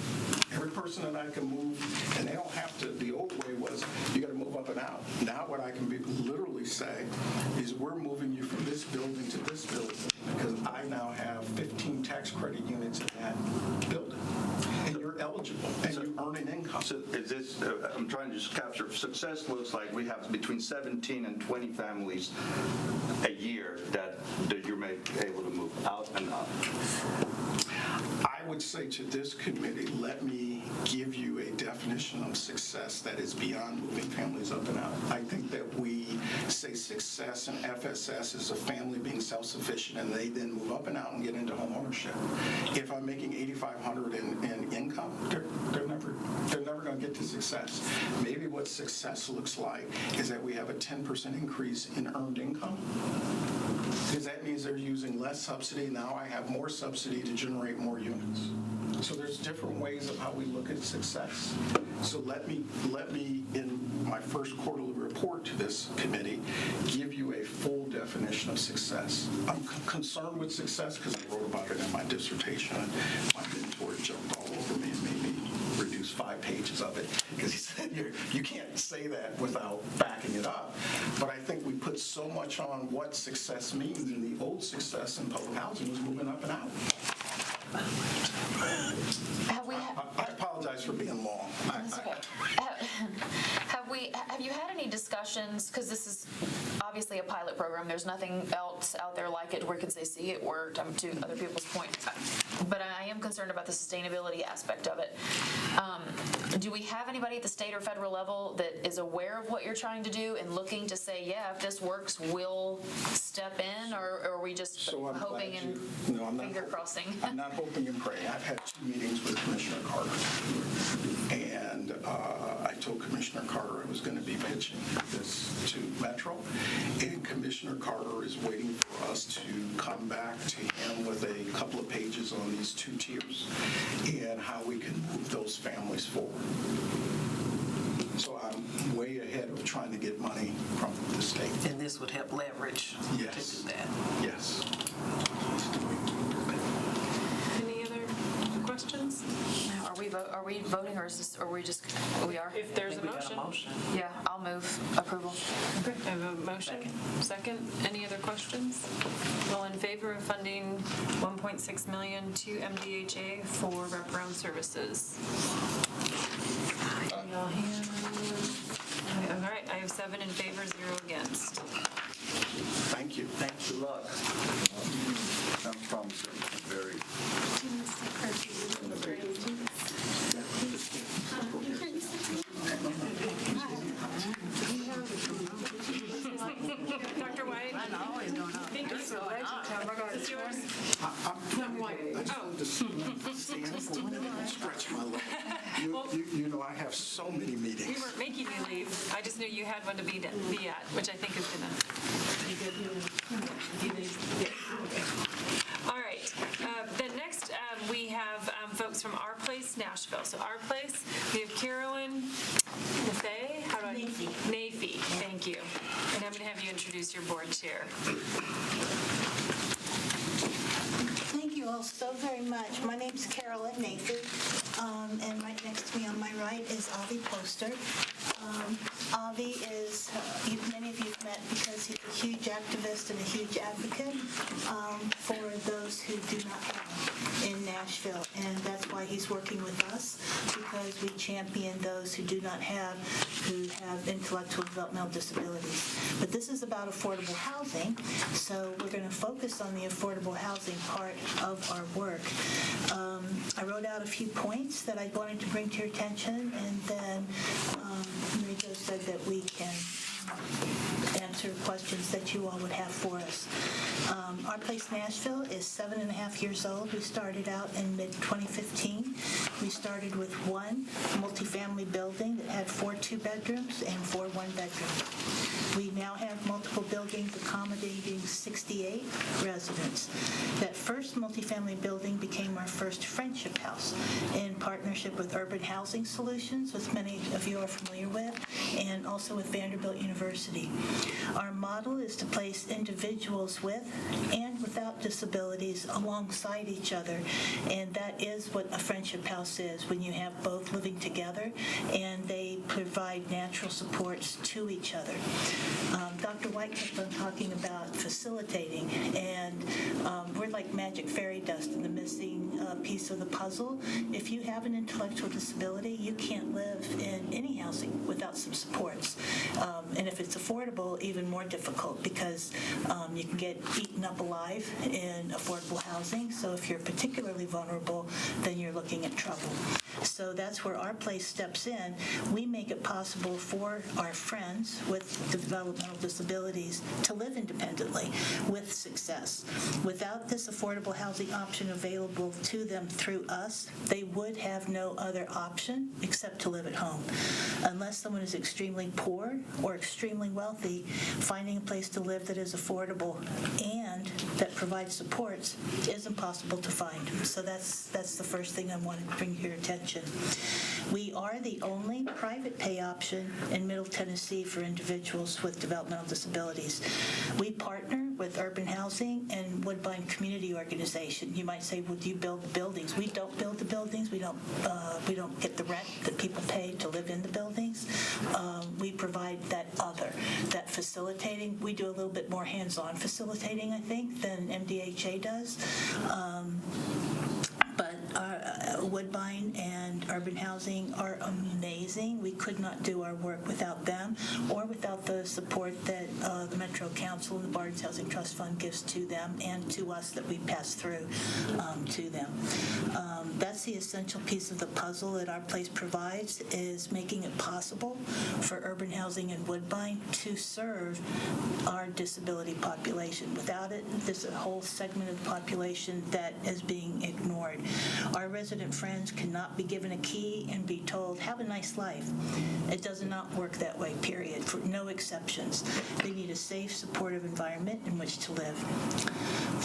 Every person that I can move, and they don't have to, the old way was, you got to move up and out. Now what I can literally say is, we're moving you from this building to this building, because I now have 15 tax credit units in that building. And you're eligible eligible, and you earn an income. So is this, I'm trying to just capture, success looks like we have between 17 and 20 families a year that you're able to move out and up. I would say to this committee, let me give you a definition of success that is beyond moving families up and out. I think that we say success in FSS is a family being self-sufficient and they then move up and out and get into home ownership. If I'm making $8,500 in income, they're never going to get to success. Maybe what success looks like is that we have a 10% increase in earned income. Because that means they're using less subsidy. Now I have more subsidy to generate more units. So there's different ways of how we look at success. So let me, in my first quarterly report to this committee, give you a full definition of success. I'm concerned with success because I wrote about it in my dissertation. My mentor jumped all over me and made me reduce 5 pages of it because he said you can't say that without backing it up. But I think we put so much on what success means, and the old success in public housing was moving up and out. I apologize for being long. Have you had any discussions, because this is obviously a pilot program, there's nothing else out there like it where we can say, see, it worked, to other people's point, but I am concerned about the sustainability aspect of it. Do we have anybody at the state or federal level that is aware of what you're trying to do and looking to say, yeah, if this works, we'll step in, or are we just So I'm hoping glad and I'm not finger crossing? I'm not hoping and praying. I've had 2 meetings with Commissioner Carter, and I told Commissioner Carter I was going to be pitching this to Metro, and Commissioner Carter is waiting for us to come back to him with a couple of pages on these 2 tiers and how we can move those families forward. So I'm way ahead of trying to get money from the state. And this would help leverage Yes. to do that. Yes. Any other questions? Now, are we voting, or is this, or we just, we are? If there's a We got motion. Yeah, I'll move approval. Okay, I have a motion. Second. Any other questions? All in favor of funding $1.6 million to MDHA for wraparound services? All right, I have 7 in favor, 0 against. Thank you. Good luck. Sounds promising. Very. Dr. White? I'm always going up. Thank you so much. Is this yours? I just wanted to stand for a minute and stretch my leg. You know, I have so many We meetings. weren't making you leave. I just knew you had one to be at, which I think is gonna be good. All right. Then next, we have folks from Our Place, Nashville. So Our Place, we have Carolyn Nafay. How do I? Nafy. Thank you. And I'm gonna have you introduce your board chair. Thank you all so very much. My name's Carolyn Nathan, and right next to me on my right is Avi Poster. Avi is, many of you have met because he's a huge activist and a huge advocate for those who do not have in Nashville, and that's why he's working with us, because we champion those who do not have, who have intellectual and developmental disabilities. But this is about affordable housing, so we're going to focus on the affordable housing part of our work. I wrote out a few points that I wanted to bring to your attention, and then Rico said that we can answer questions that you all would have for us. Our Place Nashville is 7.5 years old. We started out in mid-2015. We started with one multifamily building that had 4 2-bedrooms and 4 1-bedrooms. We now have multiple buildings accommodating 68 residents. That first multifamily building became our first friendship house in partnership with Urban Housing Solutions, which many of you are familiar with, and also with Vanderbilt University. Our model is to place individuals with and without disabilities alongside each other, and that is what a friendship house is. is when you have both living together and they provide natural supports to each other. Dr. White kept on talking about facilitating, and we're like magic fairy dust in the missing piece of the puzzle. If you have an intellectual disability, you can't live in any housing without some supports. And if it's affordable, even more difficult, because you can get eaten up alive in affordable housing. So if you're particularly vulnerable, then you're looking at trouble. So that's where our place steps in. We make it possible for our friends with developmental disabilities to live independently with success. Without this affordable housing option available to them through us, they would have no other option except to live at home. Unless someone is extremely poor or extremely wealthy, finding a place to live that is affordable and that provides supports is impossible to find. So that's the first thing I wanted to bring to your attention. We are the only private pay option in Middle Tennessee for individuals with developmental disabilities. We partner with Urban Housing and Woodbine Community Organization. You might say, well, do you build the buildings? We don't build the buildings. We don't get the rent that people pay to live in the buildings. We provide that facilitating. We do a little bit more hands-on facilitating, I think, than MDHA does. But Woodbine and Urban Housing are amazing. We could not do our work without them or without the support that the Metro Council and the Barnes Housing Trust Fund gives to them and to us that we pass through to them. That's the essential piece of the puzzle that our place provides, is making it possible for Urban Housing and Woodbine to serve our disability population. Without it, there's a whole segment of the population that is being ignored. Our resident friends cannot be given a key and be told, have a nice life. It does not work that way, period, for no exceptions. They need a safe, supportive environment in which to live.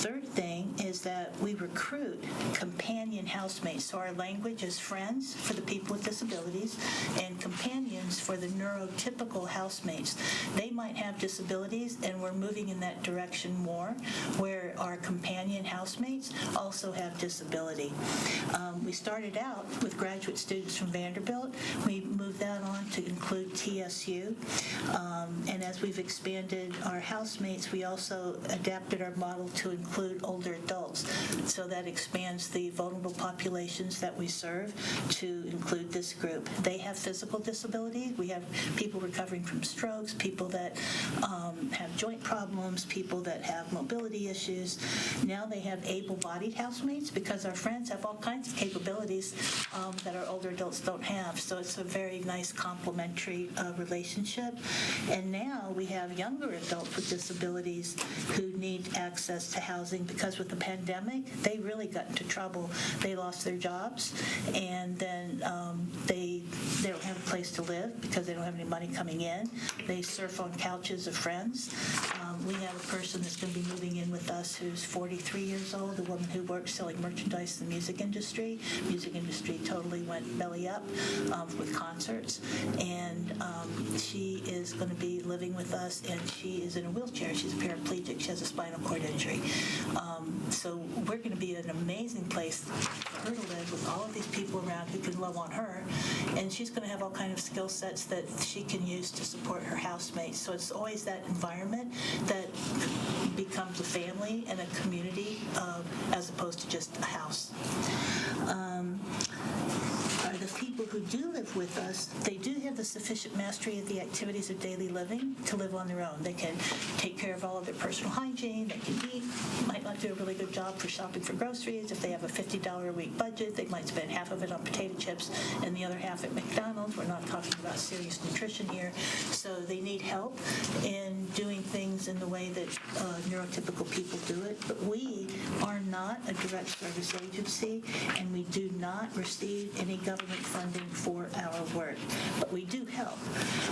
Third thing is that we recruit companion housemates. So our language is friends for the people with disabilities and companions for the neurotypical housemates. They might have disabilities, and we're moving in that direction more, where our companion housemates also have disability. We started out with graduate students from Vanderbilt. We moved that on to include TSU. And as we've expanded our housemates, we also adapted our model to include older adults. So that expands the vulnerable populations that we serve to include this group. They have physical disabilities. We have people recovering from strokes, people that have joint problems, people that have mobility issues. Now they have able-bodied housemates because our friends have all kinds of capabilities that our older adults don't have. So it's a very nice complementary relationship. And now we have younger adults with disabilities who need access to housing because with the pandemic, they really got into trouble. They lost their jobs, and then they don't have a place to live because they don't have any money coming in. They surf on couches of friends. We have a person that's going to be moving in with us who's 43 years old, a woman who works selling merchandise in the music industry. Music industry totally went belly up with concerts, and she is going to be living with us, and she is in a wheelchair. She's a paraplegic. She has a spinal cord injury. So we're going to be an amazing place for her to live with all of these people around who can love on her, and she's going to have all kinds of skill sets that she can use to support her housemates. So it's always that environment that becomes a family and a community as opposed to just a house. The people who do live with us, they do have the sufficient mastery of the activities of daily living to live on their own. They can take care of all of their personal hygiene, they can eat, might not do a really good job for shopping for groceries. If they have a $50 a week budget, they might spend half of it on potato chips and the other half at McDonald's. We're not talking about serious nutrition here. So they need help in doing things in the way that neurotypical people do it. But we are not a direct service agency, and we do not receive any government funding for our work, but we do help.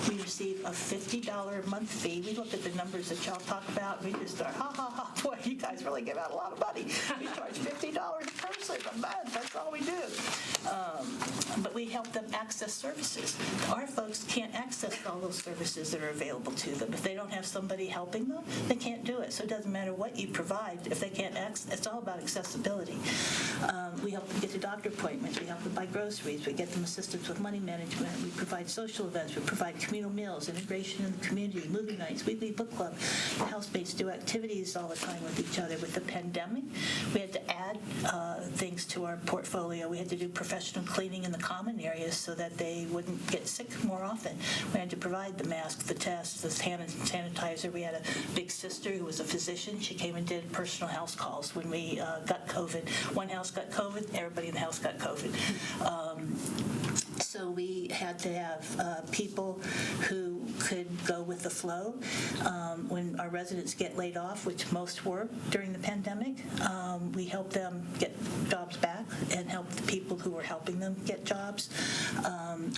We receive a $50 a month fee. We look at the numbers that y'all talk about, we just start, ha, ha, ha, boy, you guys really give out a lot of money. We charge $50 a person a month. That's all we do. But we help them access services. Our folks can't access all those services that are available to them. If they don't have somebody helping them, they can't do it. So it doesn't matter what you provide. If they can't access, it's all about accessibility. We help them get to doctor appointments. We help them buy groceries. We get them assistance with money management. We provide social events. We provide communal meals, integration in the community, movie nights, weekly book club. Housemates do activities all the time with each other. With the pandemic, we had to add things to our portfolio. We had to do professional cleaning in the common areas so that they wouldn't get sick more often. We had to provide the masks, the tests, the sanitizer. We had a big sister who was a physician. She came and did personal house calls when we got COVID. One house got COVID, everybody in the house got COVID. So we had to have people who could go with the flow. When our residents get laid off, which most were during the pandemic, we help them get jobs back and help the people who were helping them get jobs.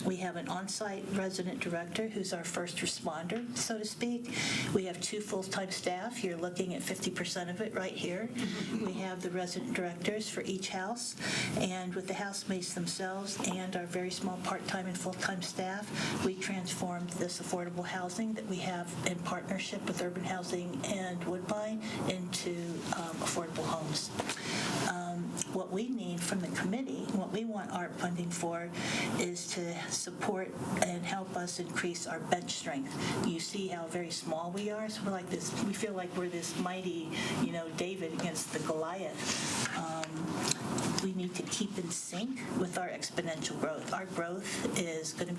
We have an on-site resident director who's our first responder, so to speak. We have 2 full-time staff. You're looking at 50% of it right here. We have the resident directors for each house, and with the housemates themselves and our very small part-time and full-time staff, we transformed this affordable housing that we have in partnership with Urban Housing and Woodbine into affordable homes. What we need from the committee, what we want ARP funding for, is to support and help us increase our bench strength. You see how very small we are, so we're like this. We feel like we're this mighty, David against the Goliath. We need to keep in sync with our exponential growth. Our growth is we're going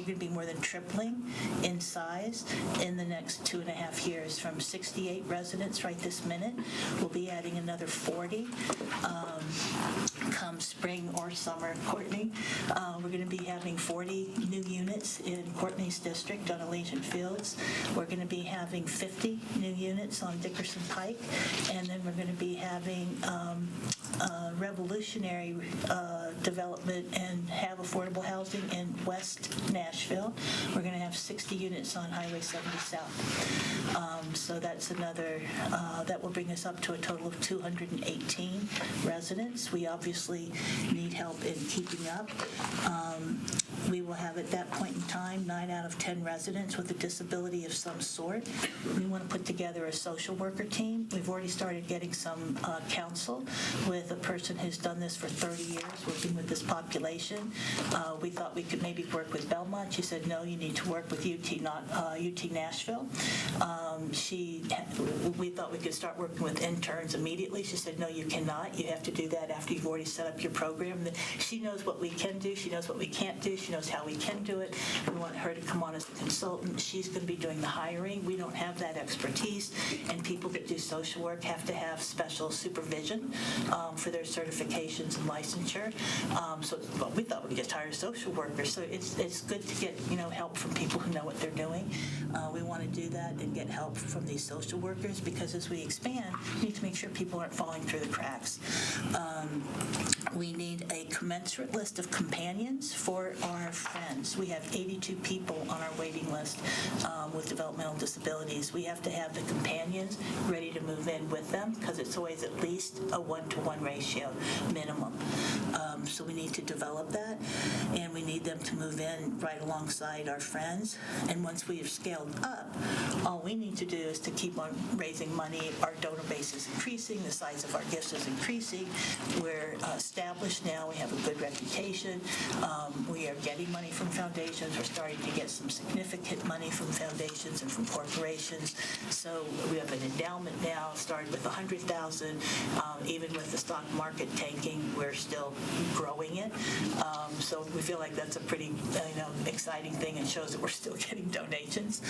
to be more than tripling in size in the next 2.5 years, from 68 residents right this minute. We'll be adding another 40 come spring or summer, Courtney. We're going to be having 40 new units in Courtney's district on Elysian Fields. We're going to be having 50 new units on Dickerson Pike, and then we're going to be having revolutionary development and have affordable housing in West Nashville. We're going to have 60 units on Highway 70 South. So that's another, that will bring us up to a total of 218 residents. We obviously need help in keeping up. We will have at that point in time 9 out of 10 residents with a disability of some sort. We want to put together a social worker team. We've already started getting some counsel with a person who's done this for 30 years, working with this population. We thought we could maybe work with Belmont. She said, no, you need to work with UT Nashville. We thought we could start working with interns immediately. She said, no, you cannot. You have to do that after you've already set up your program. She knows what we can do. She knows what we can't do. She knows how we can do it. We want her to come on as a consultant. She's going to be doing the hiring. We don't have that expertise, and people that do social work have to have special supervision for their certifications and licensure. We thought we could just hire social workers. So it's good to get help from people who know what they're doing. We want to do that and get help from these social workers, because as we expand, we need to make sure people aren't falling through the cracks. We need a commensurate list of companions for our friends. We have 82 people on our waiting list with developmental disabilities. We have to have the companions ready to move in with them, because it's always at least a 1-to-1 ratio minimum. So we need to develop that, and we need them to move in right alongside our friends. And once we have scaled up, all we need to do is to keep on raising money. Our donor base is increasing. The size of our gifts is increasing. We're established now. We have a good reputation. We are getting money from foundations. We're starting to get some significant money from foundations and from corporations. So we have an endowment now, started with $100,000. Even with the stock market tanking, we're still growing it. So we feel like that's a pretty exciting thing, and shows that we're still getting donations.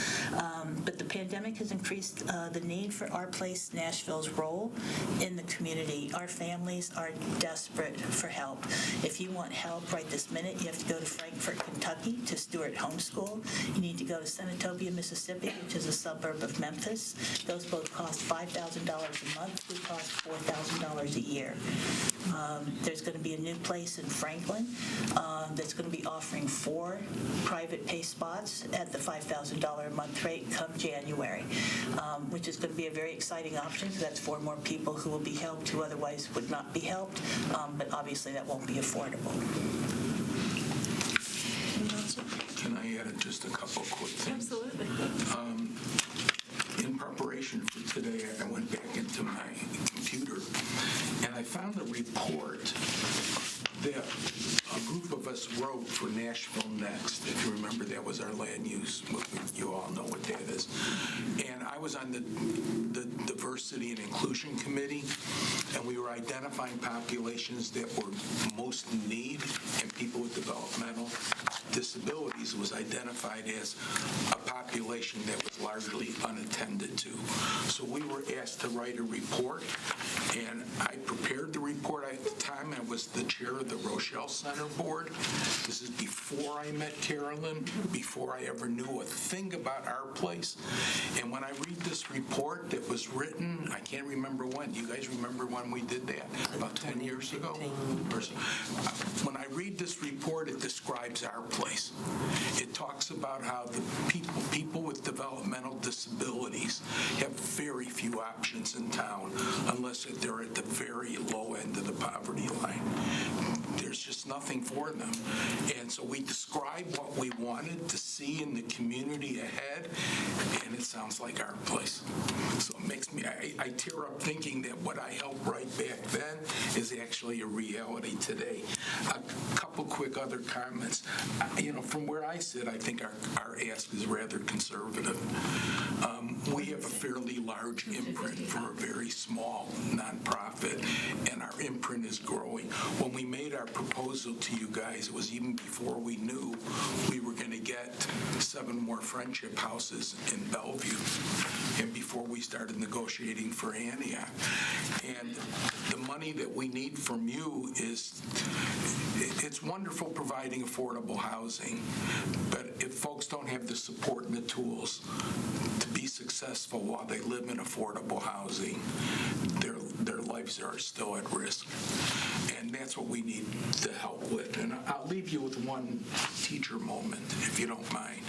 But the pandemic has increased the need for Our Place Nashville's role in the community. Our families are desperate for help. If you want help right this minute, you have to go to Frankfort, Kentucky to Stewart Homeschool. You need to go to Senatobia, Mississippi, which is a suburb of Memphis. Those both cost $5,000 a month. We cost $4,000 a year. There's going to be a new place in Franklin that's going to be offering 4 private pay spots at the $5,000 a month rate come January, which is going to be a very exciting option, because that's 4 more people who will be helped who otherwise would not be helped, but obviously that won't be affordable. for Nashville Next. If you remember, that was our land use. You all know what that is. And I was on the Diversity and Inclusion Committee, and we were identifying populations that were most in need, and people with developmental disabilities was identified as a population that was largely unattended to. So we were asked to write a report, and I prepared the report. At the time, I was the chair of the Rochelle Center Board. This is before I met Carolyn, before I ever knew a thing about our place. And when I read this report that was written, I can't remember when. Do you guys remember when we did that? About 10 years ago? Or so. When I read this report, it describes our place. It talks about how the people with developmental disabilities have very few options in town unless they're at the very low end of the poverty line. There's just nothing for them. And so we describe what we wanted to see in the community ahead, and it sounds like our place. So it makes me, I tear up thinking that what I helped write back then is actually a reality today. A couple quick other comments. From where I sit, I think our ask is rather conservative. We have a fairly large imprint for a very small nonprofit, and our imprint is growing. When we made our proposal to you guys, it was even before we knew we were going to get 7 more friendship houses in Bellevue, and before we started negotiating for Antioch. And the money that we need from you it's wonderful providing affordable housing, but if folks don't have the support and the tools to be successful while they live in affordable housing, their lives are still at risk. And that's what we need to help with. And I'll leave you with one teacher moment, if you don't mind.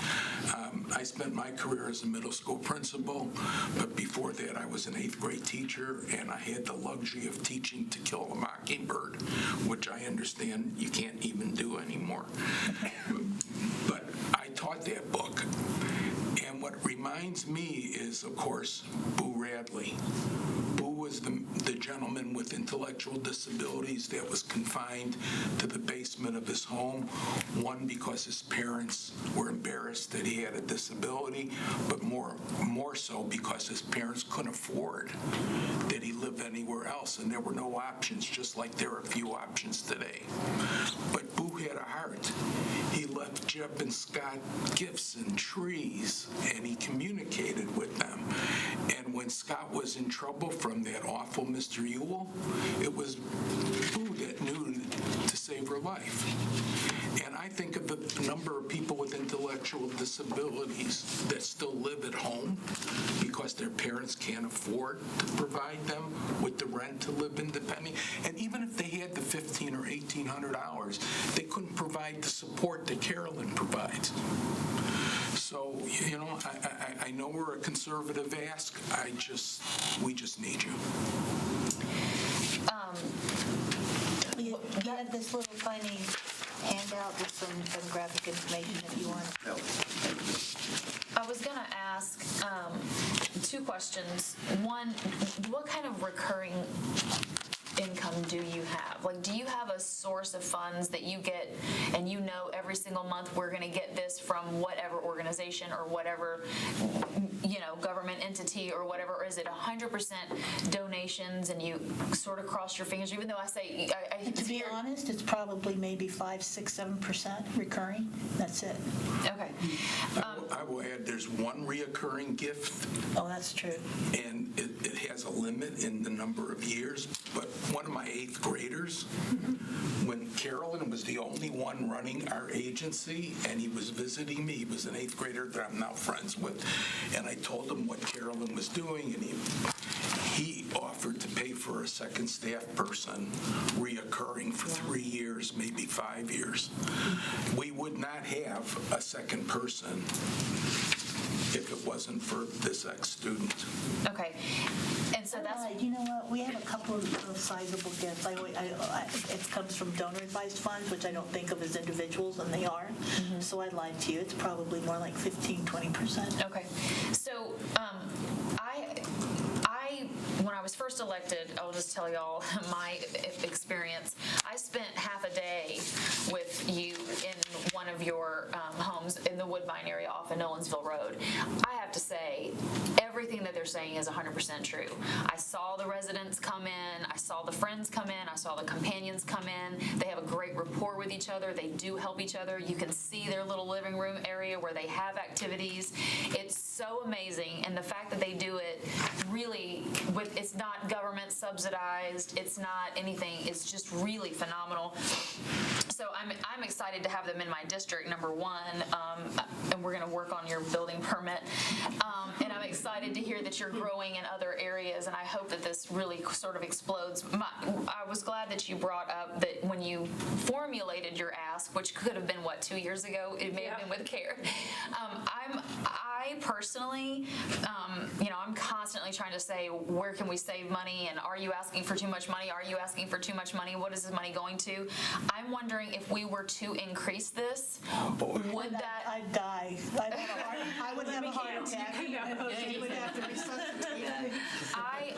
I spent my career as a middle school principal, but before that I was an 8th grade teacher, and I had the luxury of teaching To Kill a Mockingbird, which I understand you can't even do anymore. But I taught that book. And what reminds me is, of course, Boo Radley. Boo was the gentleman with intellectual disabilities that was confined to the basement of his home, one, because his parents were embarrassed that he had a disability, but more so because his parents couldn't afford that he live anywhere else, and there were no options, just like there are few options today. But Boo had a heart. He left Jeb and Scott gifts and trees, and he communicated with them. And when Scott was in trouble from that awful Mr. Ewell, it was Boo that knew to save her life. And I think of the number of people with intellectual disabilities that still live at home because their parents can't afford to provide them with the rent to live independently. And even if they had the $1,500 or $1,800, they couldn't provide the support that Carolyn provides. So, I know we're a conservative ask. We just need you. You have this little tiny handout with some demographic information if you want. I was going to ask 2 questions. One, what kind of recurring income do you have? Like, do you have a source of funds that you get and you know every single month we're going to get this from whatever organization or whatever, government entity or whatever, or is it 100% donations and you sort of cross your fingers, even though I say... To be honest, it's probably maybe 5, 6, 7% recurring. That's it. Okay. I will add, there's one reoccurring gift. Oh, that's true. And it has a limit in the number of years, but one of my 8th graders, when Carolyn was the only one running our agency, and he was visiting me, he was an 8th grader that I'm now friends with, and I told him what Carolyn was doing, and he offered to pay for a second staff person reoccurring for 3 years, maybe 5 years. We would not have a second person if it wasn't for this ex-student. Okay. And so that's... You know what? We have a couple of sizable gifts. It comes from donor-advised funds, which I don't think of as individuals, and they are. Mm-hmm. So I lied to you. It's probably more like 15, 20%. Okay. So I when I was first elected, I'll just tell y'all my experience. I spent half a day with you in one of your homes in the Woodbine area off of Nolensville Road. I have to say, everything that they're saying is 100% true. I saw the residents come in, I saw the friends come in, I saw the companions come in. They have a great rapport with each other. They do help each other. You can see their little living room area where they have activities. It's so amazing, and the fact that they do it really with, it's not government subsidized, it's not anything, it's just really phenomenal. So I'm excited to have them in my district, number one, and we're going to work on your building permit. And I'm excited to hear that you're growing in other areas, and I hope that this really sort of explodes. I was glad that you brought up that when you formulated your ask, which could have been, 2 years ago? It may have been with CARE. I personally, I'm constantly trying to say, where can we save money? And are you asking for too much money? Are you asking for too much money? What is this money going to? I'm wondering if we were to increase this, would that... I'd die. I would have a heart attack. You would have to resuscitate me. I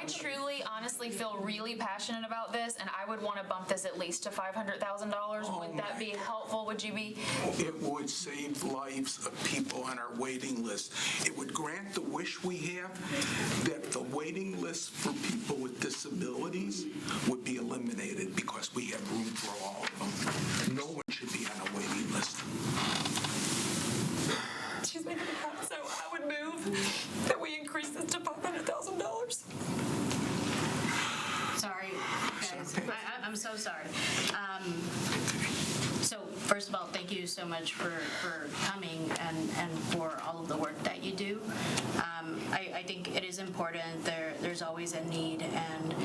truly, honestly feel really passionate about this, and I would want to bump this at least to $500,000. Would that be helpful? Would you be? It would save lives of people on our waiting list. It would grant the wish we have that the waiting list for people with disabilities would be eliminated because we have room for all of them. No one should be on a waiting list. She's making me cry, so I would move that we increase this to $500,000. Sorry, guys. I'm so sorry. So first of all, thank you so much for coming and for all of the work that you do. I think it is important. There's always a need, and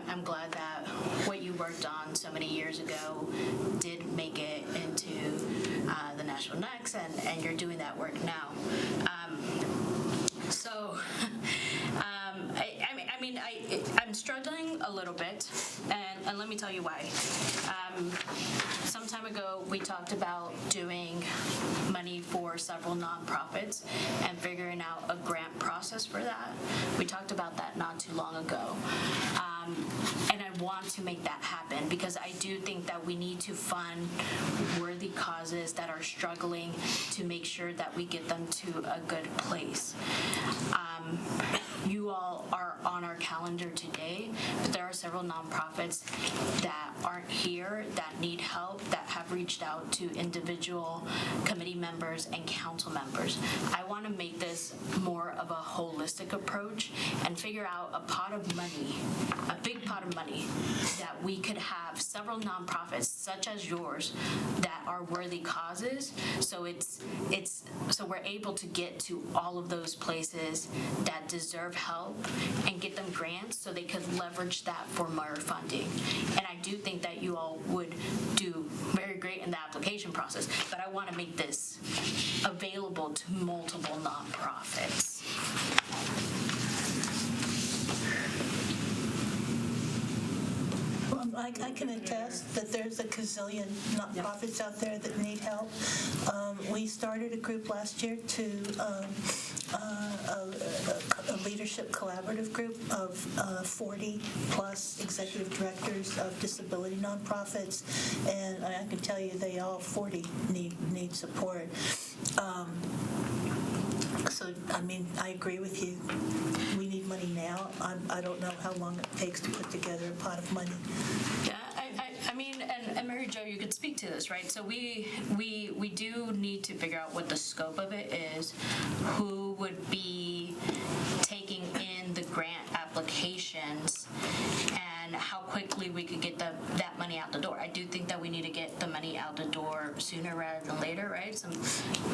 I'm glad that what you worked on so many years ago did make it into the Nashville Next, and you're doing that work now. I'm struggling a little bit, and let me tell you why. Some time ago, we talked about doing money for several nonprofits and figuring out a grant process for that. We talked about that not too long ago. And I want to make that happen because I do think that we need to fund worthy causes that are struggling to make sure that we get them to a good place. You all are on our calendar today, but there are several nonprofits that aren't here, that need help, that have reached out to individual committee members and council members. I want to make this more of a holistic approach and figure out a pot of money, a big pot of money, that we could have several nonprofits such as yours that are worthy causes, so so we're able to get to all of those places that deserve help and get them grants so they could leverage that for more funding. And I do think that you all would do very great in the application process, but I want to make this available to multiple nonprofits. I can attest that there's a gazillion nonprofits out there that need help. We started a group last year a leadership collaborative group of 40 plus executive directors of disability nonprofits, and I can tell you they all 40 need support. So, I agree with you. We need money now. I don't know how long it takes to put together a pot of money. Yeah, and Mary Jo, you could speak to this, right? So we do need to figure out what the scope of it is, who would be taking in the grant applications, and how quickly we could get that money out the door. I do think that we need to get the money out the door sooner rather than later, right?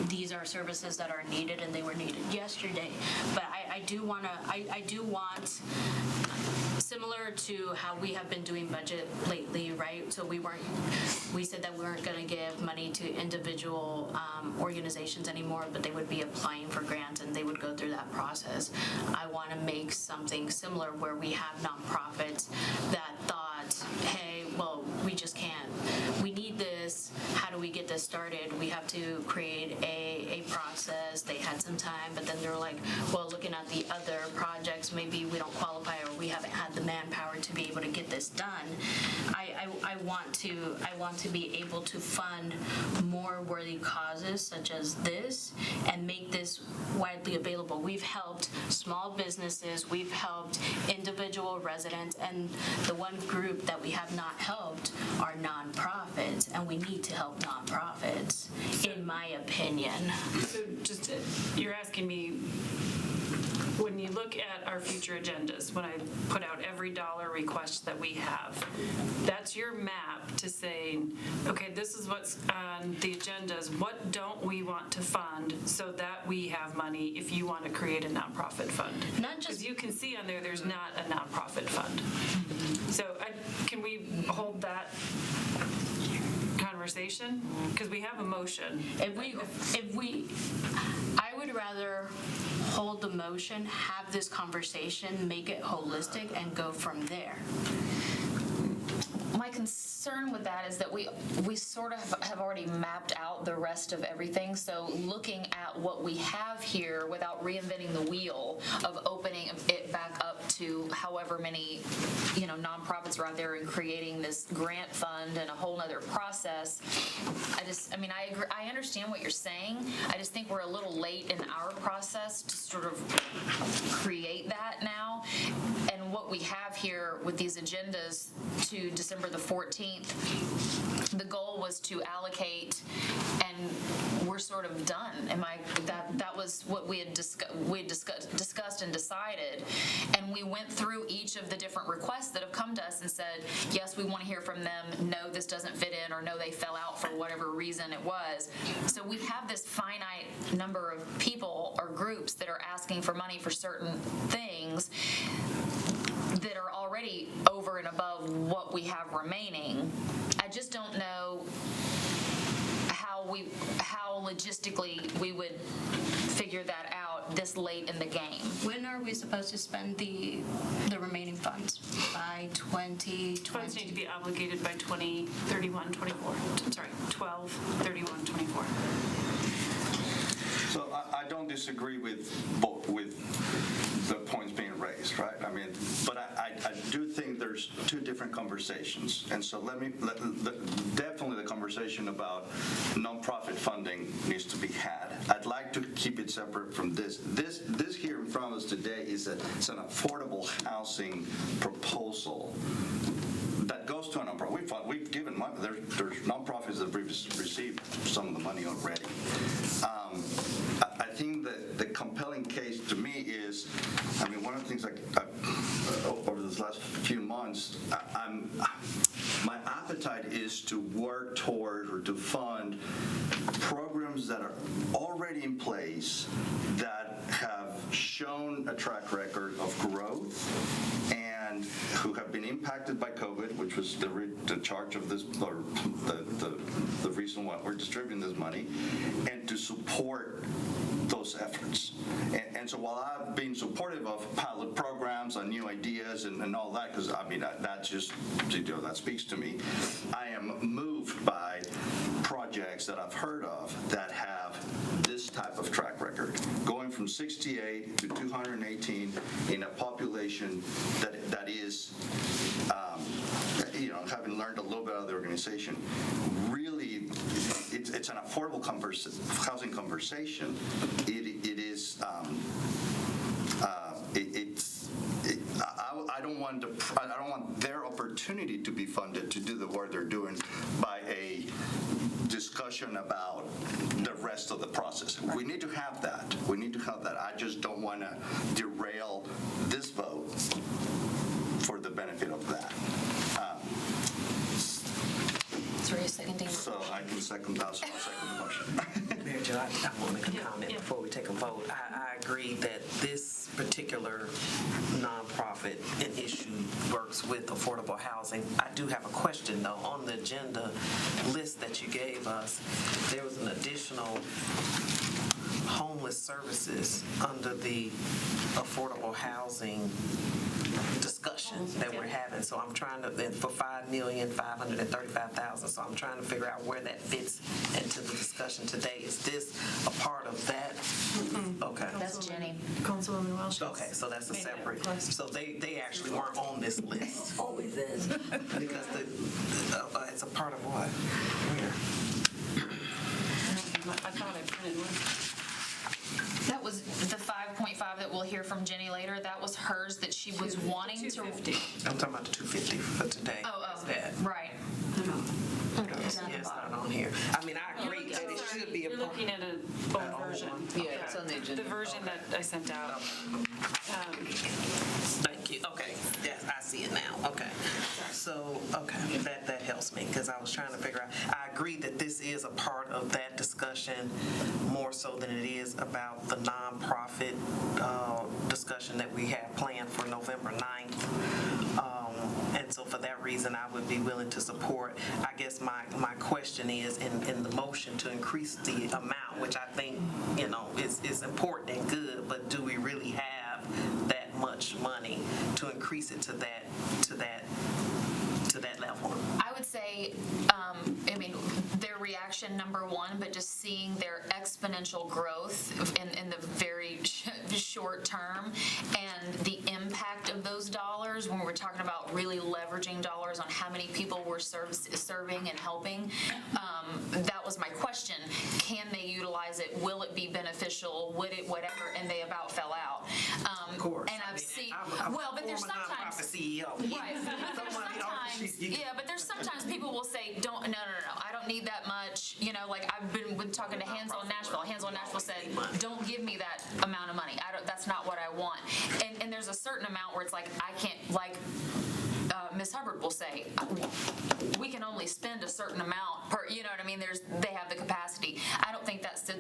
These are services that are needed, and they were needed yesterday. But I do want, similar to how we have been doing budget lately, right? So we said that we weren't going to give money to individual organizations anymore, but they would be applying for grants and they would go through that process. I want to make something similar where we have nonprofits that thought, hey, well, we just can't. We need this. How do we get this this started, we have to create a process. They had some time, but then they were like, well, looking at the other projects, maybe we don't qualify or we haven't had the manpower to be able to get this done. I want to be able to fund more worthy causes such as this and make this widely available. We've helped small businesses, we've helped individual residents, and the one group that we have not helped are nonprofits, and we need to help nonprofits, in my opinion. So just, you're asking me, when you look at our future agendas, when I put out every dollar request that we have, that's your map to saying, okay, this is what's on the agendas. What don't we want to fund so that we have money if you want to create a nonprofit fund? Not just- Because you can see on there's not a nonprofit fund. So can we hold that conversation? Because we have a motion. I would rather hold the motion, have this conversation, make it holistic, and go from there. My concern with that is that we sort of have already mapped out the rest of everything. So looking at what we have here without reinventing the wheel of opening it back up to however many, nonprofits are out there and creating this grant fund and a whole nother process. I agree. I understand what you're saying. I just think we're a little late in our process to sort of create that now. And what we have here with these agendas to December the 14th, the goal was to allocate, and we're sort of done. That was what we had discussed and decided, and we went through each of the different requests that have come to us and said, yes, we want to hear from them. No, this doesn't fit in, or no, they fell out for whatever reason it was. So we have this finite number of people or groups that are asking for money for certain things that are already over and above what we have remaining. I just don't know how logistically we would figure that out this late in the game. When are we supposed to spend the remaining funds? By 2020? Funds need to be obligated by 12/31/24. I'm sorry, 12/31/24. So I don't disagree with the points being raised, right? But I do think there's two different conversations. And so definitely the conversation about nonprofit funding needs to be had. I'd like to keep it separate from this. This here in front of us today it's an affordable housing proposal that goes to a nonprofit. We've given money. There's nonprofits that have received some of the money already. I think that the compelling case to me is, one of the things over this last few months, my appetite is to work toward or to fund programs that are already in place that have shown a track record of growth and who have been impacted by COVID, which was the charge of this, or the reason why we're distributing this money, and to support those efforts. And so while I've been supportive of pilot programs and new ideas and all that, because that's just, that speaks to me, I am moved by projects that I've heard of that have this type of track record, going from 68 to 218 in a population that is, having learned a little bit of the organization, really, it's an affordable housing conversation. I don't want their opportunity to be funded to do the work they're doing by a discussion about the rest of the process. We need to have that. I just don't want to derail this vote for the benefit of that. So I can second the motion. Mayor Joe, I want to make a comment before we take a vote. I agree that this particular nonprofit and issue works with affordable housing. I do have a question, though. On the agenda list that you gave us, there was an additional homeless services under the affordable housing discussion discussion that we're having. So I'm trying to, for $5,535,000, so I'm trying to figure out where that fits into the discussion today. Is this a part of that? Okay. That's Jenny. Councilwoman Welsh. Okay, so that's a separate, so they actually weren't on this list. Always is. Because it's a part of what? Where? I thought I printed one. That was the 5.5 that we'll hear from Jenny later. That was hers that she was wanting to. 250. I'm talking about the 250 for today. Oh, Is that? right. It's not on here. I mean, I agree that it should be a You're part. looking at an old version. Yeah, it's on the agenda. The version that I sent out. Thank you. Okay, yes, I see it now. Okay. So, okay, that helps me because I was trying to figure out. I agree that this is a part of that discussion more so than it is about the nonprofit discussion that we have planned for November 9th. And so for that reason, I would be willing to support. I guess my question is in the motion to increase the amount, which I think, is important and good, but do we really have that much money to increase it to that level? I would say, their reaction, number one, but just seeing their exponential growth in the very short term and the impact of those dollars when we're talking about really leveraging dollars on how many people we're serving and helping. That was my question. Can they utilize it? Will it be beneficial? Would it, whatever? And they about fell out. Of course. And I've seen, I'm but there's former sometimes. nonprofit CEO. Right. But there's sometimes people will say, no, I don't need that much. I've been talking to Hands on Nashville. Hands on Nashville said, don't give me that amount of money. That's not what I want. And there's a certain amount where it's like, I can't, Ms. Hubbard will say, we can only spend a certain amount per, you know what I mean? They have the capacity. I don't think that's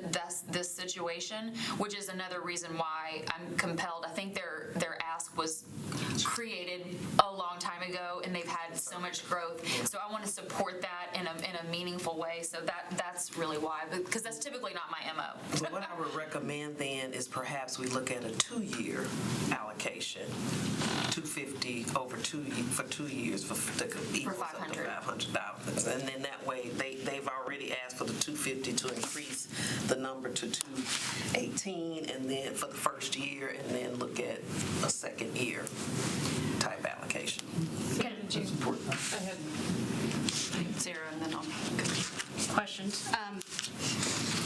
this situation, which is another reason why I'm compelled. I think their ask was created a long time ago, and they've had so much growth. So I want to support that in a meaningful way. So that's really why, because that's typically not my MO. So what I would recommend then is perhaps we look at a 2-year allocation, 250 over for 2 years for equals up to $500. And then that way they've already asked for the 250 to increase the number to 218, and then for the first year, and then look at a second year type allocation. I had Sarah and then I'll. Questions?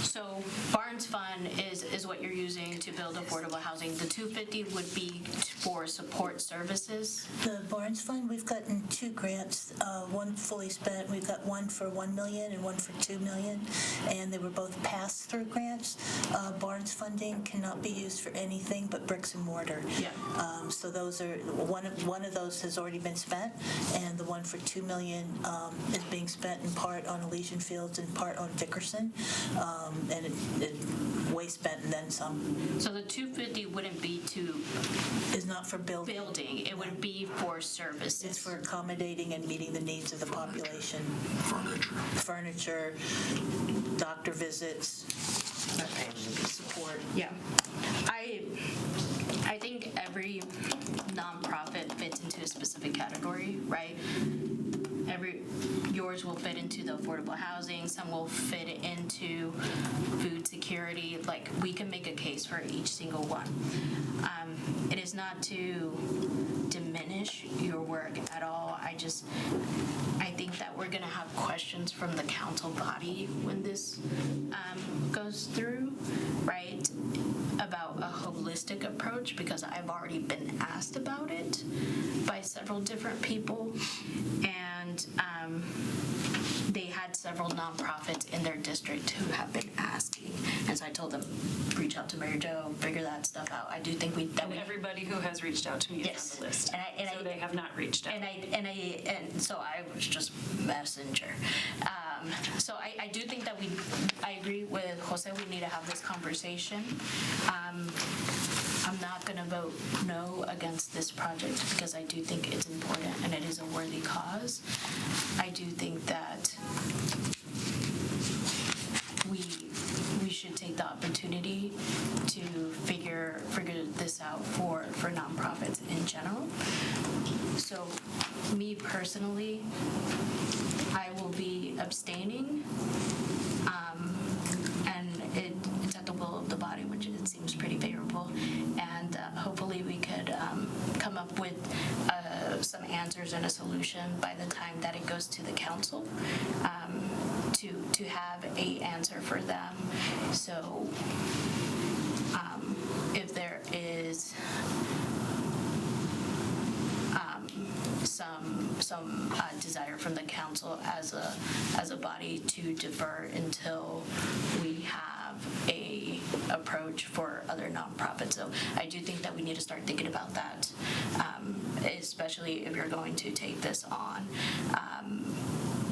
So Barnes Fund is what you're using to build affordable housing. The 250 would be for support services. The Barnes Fund, we've gotten 2 grants, one fully spent. We've got one for $1 million and one for $2 million, and they were both pass-through grants. Barnes funding cannot be used for anything but bricks and mortar. Yeah. So those are one of those has already been spent, and the one for $2 million is being spent in part on Elysian Fields and part on Dickerson, and it way spent and then some. So the 250 wouldn't be to Is not for building. it would be for services. It's for accommodating and meeting the needs of the population. Furniture, doctor visits, support. Yeah. I think every nonprofit fits into a specific category, right? Yours will fit into the affordable housing, some will fit into food security. Like, we can make a case for each single one. It is not to diminish your work at all. I think that we're gonna have questions from the council body when this goes through, right? About a holistic approach, because I've already been asked about it by several different people, and they had several nonprofits in their district who have been asking, and so I told them, reach out to Mary Jo, figure that stuff out. I do think Everybody who has reached out to me is on the list. So they have not reached out. And so I was just messenger. So I do think that I agree with Jose, we need to have this conversation. I'm not going to vote no against this project because I do think it's important and it is a worthy cause. I do think that we should take the opportunity to figure this out for nonprofits in general. personally, I will be abstaining. And it's at the will of the body, which it seems pretty favorable. And hopefully we could come up with some answers and a solution by the time that it goes to the council, to have a answer for them. So if there is some desire from the council as a body to defer until we have a approach for other nonprofits. So I do think that we need to start thinking about that, especially if you're going to take this on.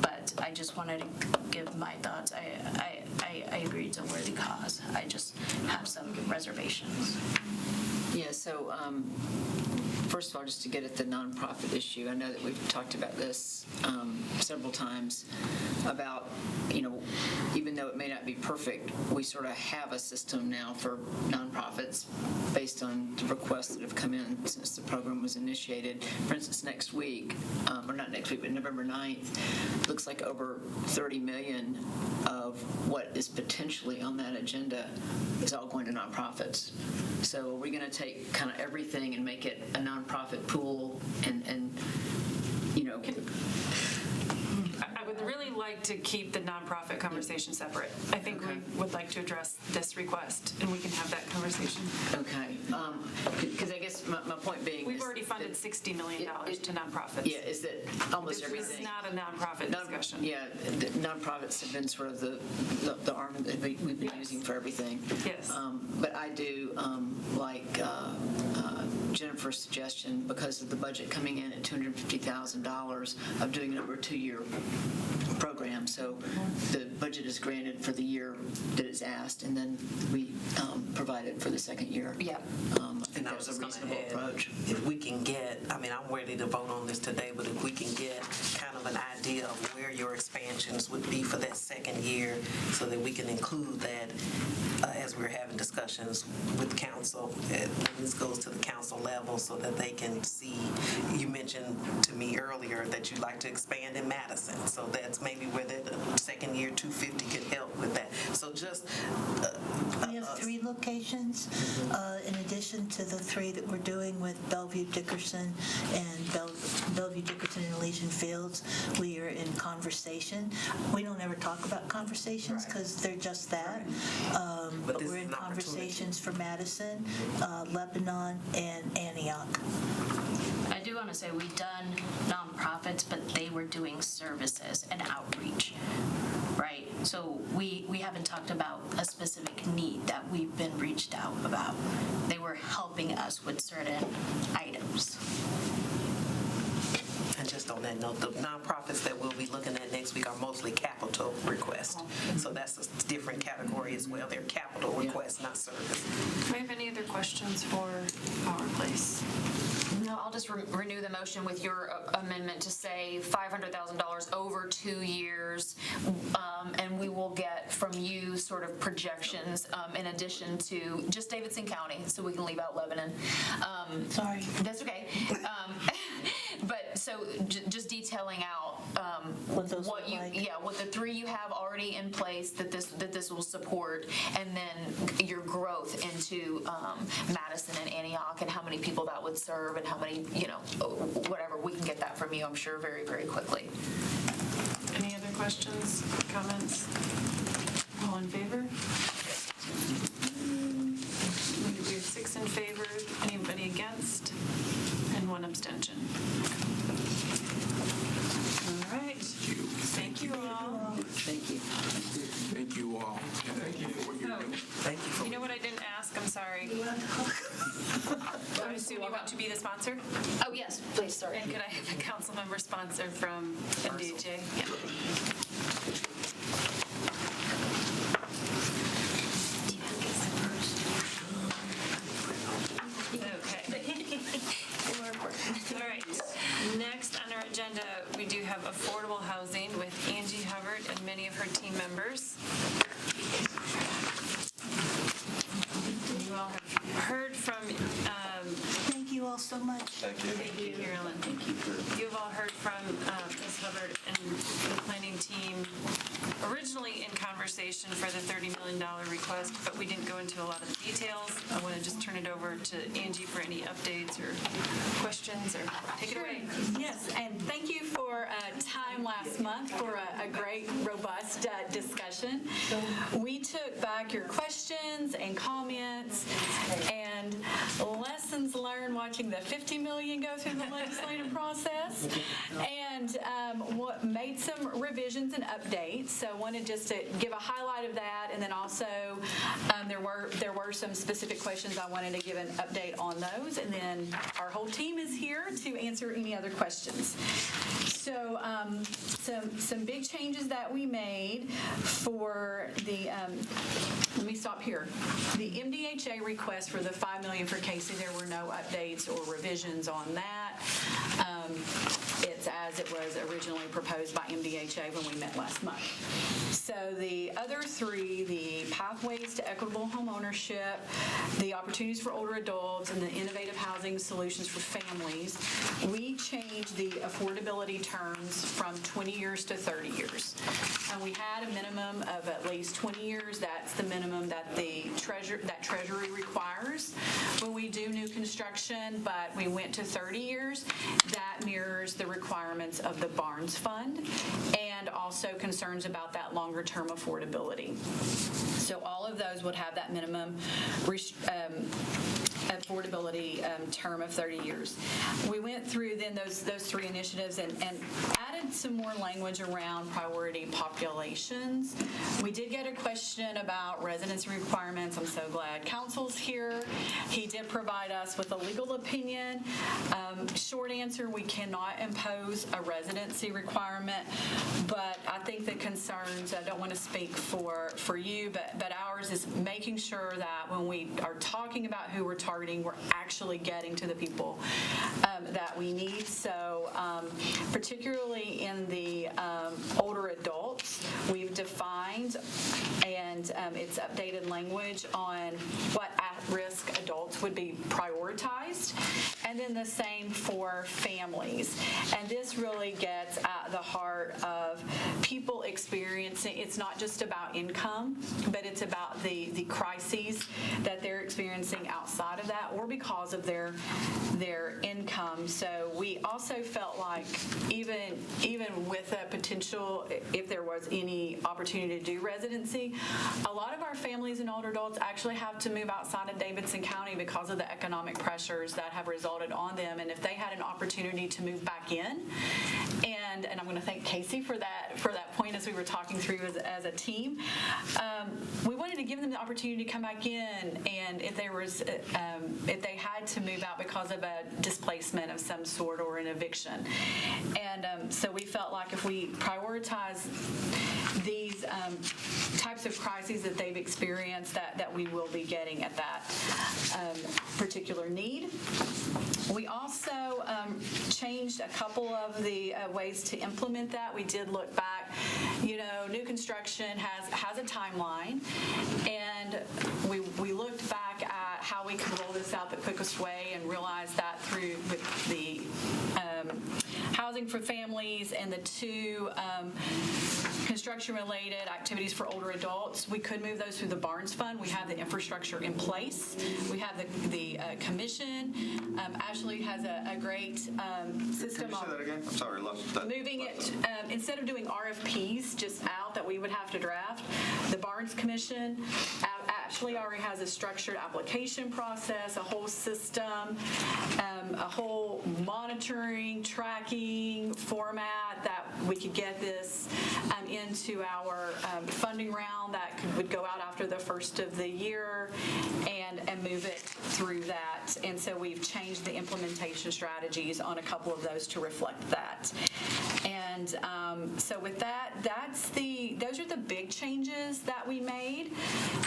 But I just wanted to give my thoughts. I agree it's a worthy cause. I just have some reservations. Yeah, so first of all, just to get at the nonprofit issue, I know that we've talked about this several times about, even though it may not be perfect, we sort of have a system now for nonprofits based on the requests that have come in since the program was initiated. For instance, next week, or not next week, but November 9th, looks like over 30 million of what is potentially on that agenda is all going to nonprofits. So we're going to take kind of everything and make it a nonprofit pool and I would really like to keep the nonprofit conversation separate. I think we would like to address this request, and we can have that conversation. Okay. Because I guess my point being We've is already funded $60 million to nonprofits. Yeah, is that almost This everything. is not a nonprofit discussion. Yeah, the nonprofits have been sort of the arm that we've been using for everything. Yes. But I do like Jennifer's suggestion, because of the budget coming in at $250,000 of doing it over a 2-year program. So the budget is granted for the year that it's asked, and then we provide it for the second year. Yeah. I think I that's was a just gonna reasonable add, approach. if we can get, I'm ready to vote on this today, but if we can get kind of an idea of where your expansions would be for that second year, so that we can include that as we're having discussions with council, when this goes to the council level, so that they can see. You mentioned to me earlier that you'd like to expand in Madison, so that's maybe where the second year 250 could help with that. So just We have 3 locations, in addition to the 3 that we're doing with Bellevue Dickerson and Bellevue Dickerson and Elysian Fields. We are in conversation. We don't ever talk about conversations because they're just that. But this we're is in an opportunity. conversations for Madison, Lebanon, and Antioch. I do want to say we've done nonprofits, but they were doing services and outreach, right? So we haven't talked about a specific need that we've been reached out about. They were helping us with certain items. And just on that note, the nonprofits that we'll be looking at next week are mostly capital requests. So that's a different category as well. They're capital requests, not service. Do we have any other questions for Our Place? No, I'll just renew the motion with your amendment to say $500,000 over 2 years, and we will get from you sort of projections in addition to just Davidson County, so we can leave out Lebanon. Sorry. That's okay. But so just detailing out What those what look you, like. yeah, what the 3 you have already in place that this will support, and then your growth into Madison and Antioch, and how many people that would serve, and how many, whatever. We can get that from you, I'm sure, very, very quickly. Any other questions, comments? All in favor? We have 6 in favor, anybody against, and 1 abstention. All right. Thank you all. Thank you. Thank you all. And thank you for what you're doing. Thank you for You know what I didn't ask? I'm sorry. I assume you want to be the sponsor? Oh, yes, please, sorry. And could I have a council member sponsor from MDHA? All right. Next on our agenda, we do have affordable housing with Angie Hubbard and many of her team members. You all have heard from, Thank you all so much. thank you, Carolyn. You've all heard from team originally in conversation for the $30 million request, but we didn't go into a lot of the details. I want to just turn it over to Angie for any updates or questions, or take it away. Yes, and thank you for time last month for a great, robust discussion. We took back your questions and comments and lessons learned watching the $50 million go through the legislative process, and what made some revisions and updates. So I wanted just to give a highlight of that, and then also there were some specific questions I wanted to give an update on those, and then our whole team is here to answer any other questions. So some big changes that we made for the, let me stop here. The MDHA request for the $5 million for Casey, there were no updates or revisions on that. It's as it was originally proposed by MDHA when we met last month. So the other three, the pathways to equitable home ownership, the opportunities for older adults, and the innovative housing solutions for families, we changed the affordability terms from 20 years to 30 years. And we had a minimum of at least 20 years. That's the minimum that the Treasury requires when we do new construction, but we went to 30 years. That mirrors the requirements of the Barnes Fund and also concerns about that longer-term affordability. So all of those would have that minimum affordability term of 30 years. We went through then those three initiatives and added some more language around priority populations. We did get a question about residency requirements. I'm so glad Counsel's here. He did provide us with a legal opinion. Short answer, we cannot impose a residency requirement, but I think the concerns, I don't want to speak for you, but ours is making sure that when we are talking about who we're targeting, we're actually getting to the people that we need. So particularly in the older adults, we've defined and it's updated language on what at-risk adults would be prioritized, and then the same for families. And this really gets at the heart of people experiencing, it's not just about income, but it's about the crises that they're experiencing outside of that or because of their income. So we also felt like even with a potential, if there was any opportunity to do residency, a lot of our families and older adults actually have to move outside of Davidson County because of the economic pressures that have resulted on them. And if they had an opportunity to move back in, and I'm going to thank Casey for that point as we were talking through as a team, we wanted to give them the opportunity to come back in, and if they had to move out because of a displacement of some sort or an eviction. And so we felt like if we prioritize these types of crises that they've experienced, that we will be getting at that particular need. We also changed a couple of the ways to implement that. We did look back. New construction has a timeline, and we looked back at how we could roll this out the quickest way and realized that through with the housing for families and the two construction-related activities for older adults, we could move those through the Barnes Fund. We have the infrastructure in place. We have the commission. Ashley has a great system. Can you say that again? I'm sorry, I lost that. Moving it, instead of doing RFPs just out that we would have to draft, the Barnes Commission, Ashley already has a structured application process, a whole system, a whole monitoring, tracking format that we could get this into our funding round that would go out after the first of the year and move it through that. And so we've changed the implementation strategies on a couple of those to reflect that. And so with that, those are the big changes that we made.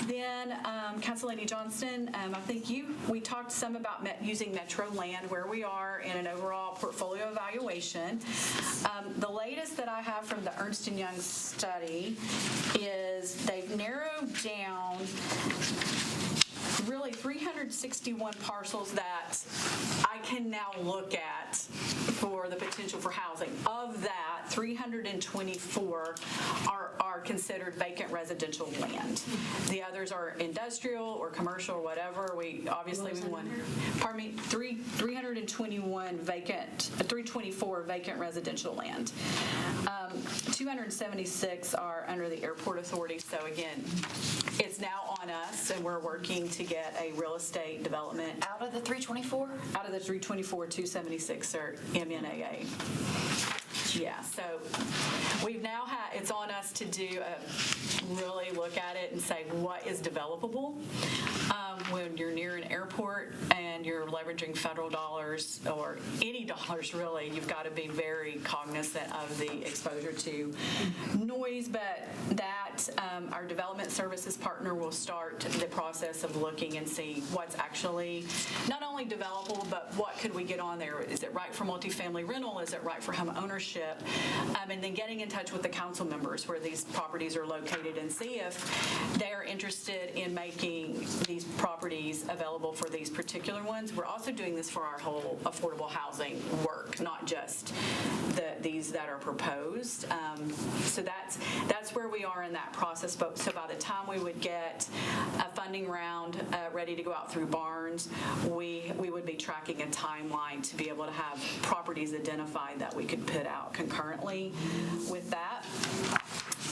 Then, Council Lady Johnston, I think we talked some about using Metro land where we are in an overall portfolio evaluation. The latest that I have from the Ernst & Young study is they've narrowed down really 361 parcels that I can now look at for the potential for housing. Of that, 324 are considered vacant residential land. The others are industrial or commercial or whatever. We want, 324 vacant residential land. 276 are under the airport authority. So again, it's now on us, and we're working to get a real estate development. Out of the 324? Out of the 324, 276 are MNAA. Yeah, so we've now it's on us to really look at it and say what is developable. When you're near an airport and you're leveraging federal dollars or any dollars really, you've got to be very cognizant of the exposure to noise, but that our development services partner will start the process of looking and see what's actually not only developable, but what could we get on there? Is it right for multifamily rental? Is it right for home ownership? And then getting in touch with the council members where these properties are located and see if they're interested in making these properties available for these particular ones. We're also doing this for our whole affordable housing work, not just these that are proposed. So that's where we are in that process. But so by the time we would get a funding round ready to go out through Barnes, we would be tracking a timeline to be able to have properties identified that we could put out concurrently with that.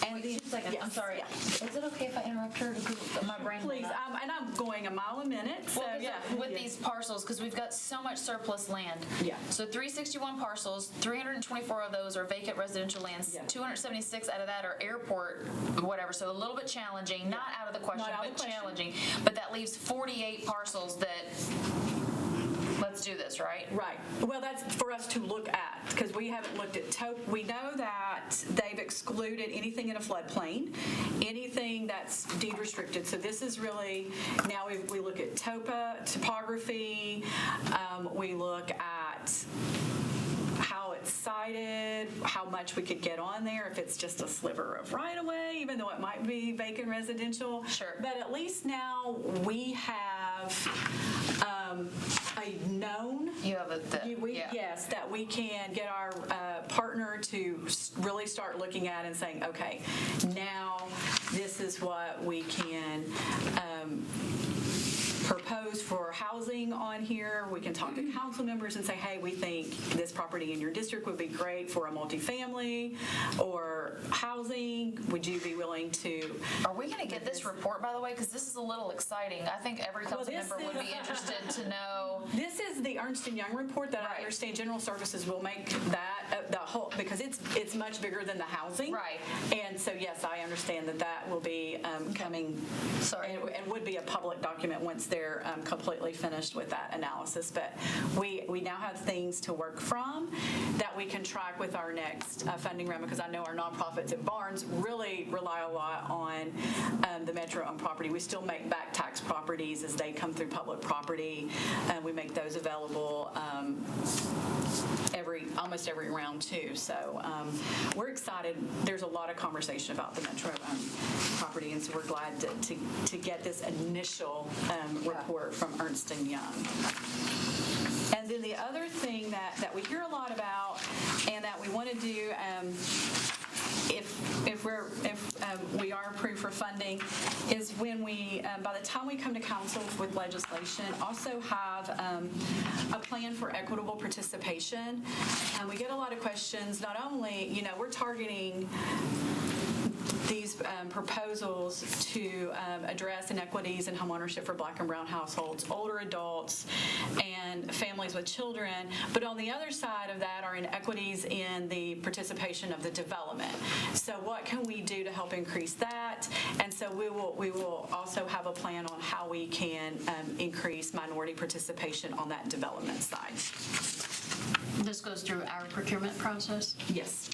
And Wait, 2 seconds. yes, I'm sorry. yeah. Is it okay if I interrupt her? Because my brain. Please, and I'm going a mile a minute, so Well, yeah. with these parcels, because we've got so much surplus land. Yeah. So 361 parcels, 324 of those are vacant residential lands. Yeah. 276 out of that are airport, whatever. So a little bit challenging, not out of the question, Not out of but the question. challenging. But that leaves 48 parcels that. Let's do this, right? Right. Well, that's for us to look at, because we haven't looked at we know that they've excluded anything in a floodplain, anything that's deed restricted. So this is really, now we look at topography, we look at how it's sited, how much we could get on there, if it's just a sliver of right-of-way, even though it might be vacant residential. Sure. But at least now we have a known. You have yeah. Yes, that we can get our partner to really start looking at and saying, okay, now this is what we can propose for housing on here. We can talk to council members and say, hey, we think this property in your district would be great for a multifamily or housing. Would you be willing to? Are we going to get this report, by the way? Because this is a little exciting. I think every council member would be interested to know. This is the Ernst & Young report that I understand General Services will make that the whole, because it's much bigger than the housing. Right. And so, yes, I understand that will be coming. Sorry. And would be a public document once they're completely finished with that analysis. But we now have things to work from that we can track with our next funding round, because I know our nonprofits at Barnes really rely a lot on the Metro-owned property. We still make back tax properties as they come through public property, and we make those available almost every round too. So we're excited. There's a lot of conversation about the Metro property, and so we're glad to get this initial report from Ernst & Young. And then the other thing that we hear a lot about and that we want to do if we are approved for funding is when we, by the time we come to council with legislation, also have a plan for equitable participation. And we get a lot of questions, not only, we're targeting these proposals to address inequities in homeownership for Black and brown households, older adults, and families with children. But on the other side of that are inequities in the participation of the development. So what can we do to help increase that? And so we will also have a plan on how we can increase minority participation on that development side. This goes through our procurement process? Yes.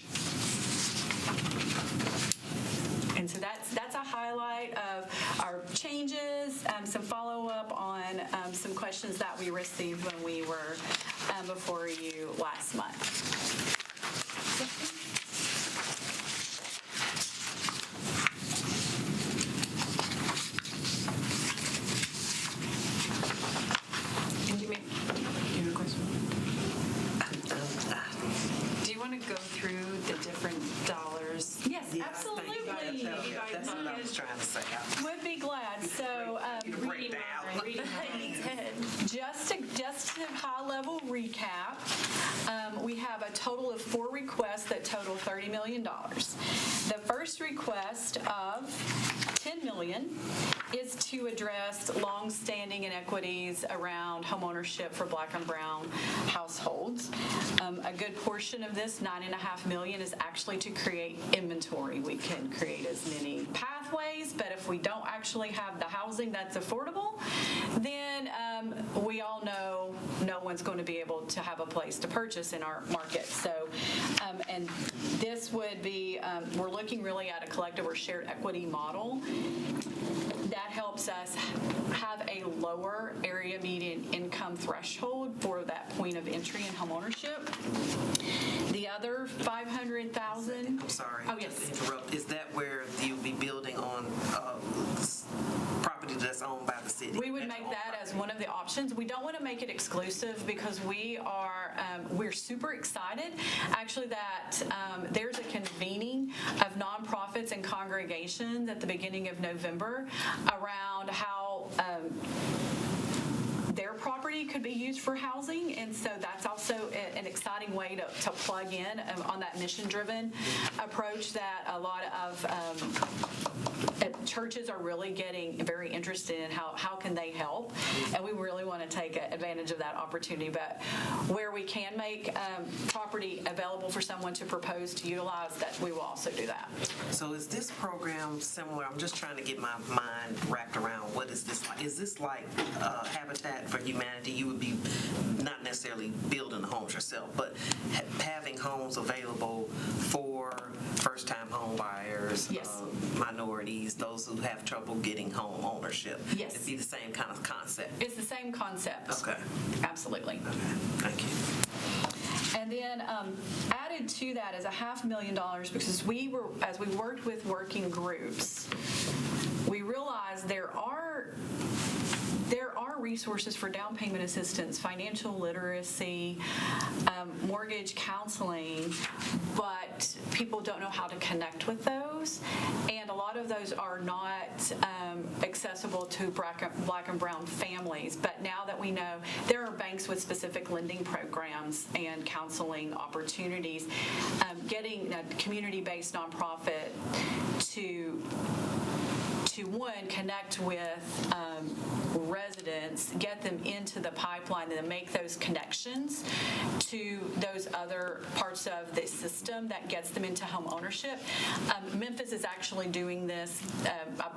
And so that's a highlight of our changes, some follow-up on some questions that we received when we were before you last month. That's what I was trying to say. Would be glad. So, Break down. just a high-level recap, we have a total of 4 requests that total $30 million. The first request of $10 million is to address long-standing inequities around homeownership for Black and brown households. A good portion of this, $9.5 million, is actually to create inventory. We can create as many pathways, but if we don't actually have the housing that's affordable, then we all know no one's going to be able to have a place to purchase in our market. So, and this would be, we're looking really at a collective or shared equity model that helps us have a lower area median income threshold for that point of entry in homeownership. The other 500,000. I'm sorry. Oh, yes. To interrupt. Is that where you'll be building on property that's owned by the city? We would make that as one of the options. We don't want to make it exclusive because we're super excited actually that there's a convening of nonprofits and congregations at the beginning of November around how their property could be used for housing, and so that's also an exciting way to plug in on that mission-driven approach that a lot of churches are really getting very interested in how can they help, and we really want to take advantage of that opportunity. But where we can make property available for someone to propose to utilize, that we will also do that. So is this program similar? I'm just trying to get my mind wrapped around what is this like? Is this like Habitat for Humanity? You would be not necessarily building the homes yourself, but having homes available for first-time home buyers, Yes. Minorities, those who have trouble getting home ownership. Yes. It'd be the same kind of concept. It's the same concept. Okay. Absolutely. Okay. Thank you. And then added to that is $500,000 because as we worked with working groups, we realized there are resources for down payment assistance, financial literacy, mortgage counseling, but people don't know how to connect with those. And a lot of those are not accessible to Black and brown families. But now that we know there are banks with specific lending programs and counseling opportunities, getting a community-based nonprofit to one, connect with residents, get them into the pipeline, and then make those connections to those other parts of the system that gets them into home ownership. Memphis is actually doing this. I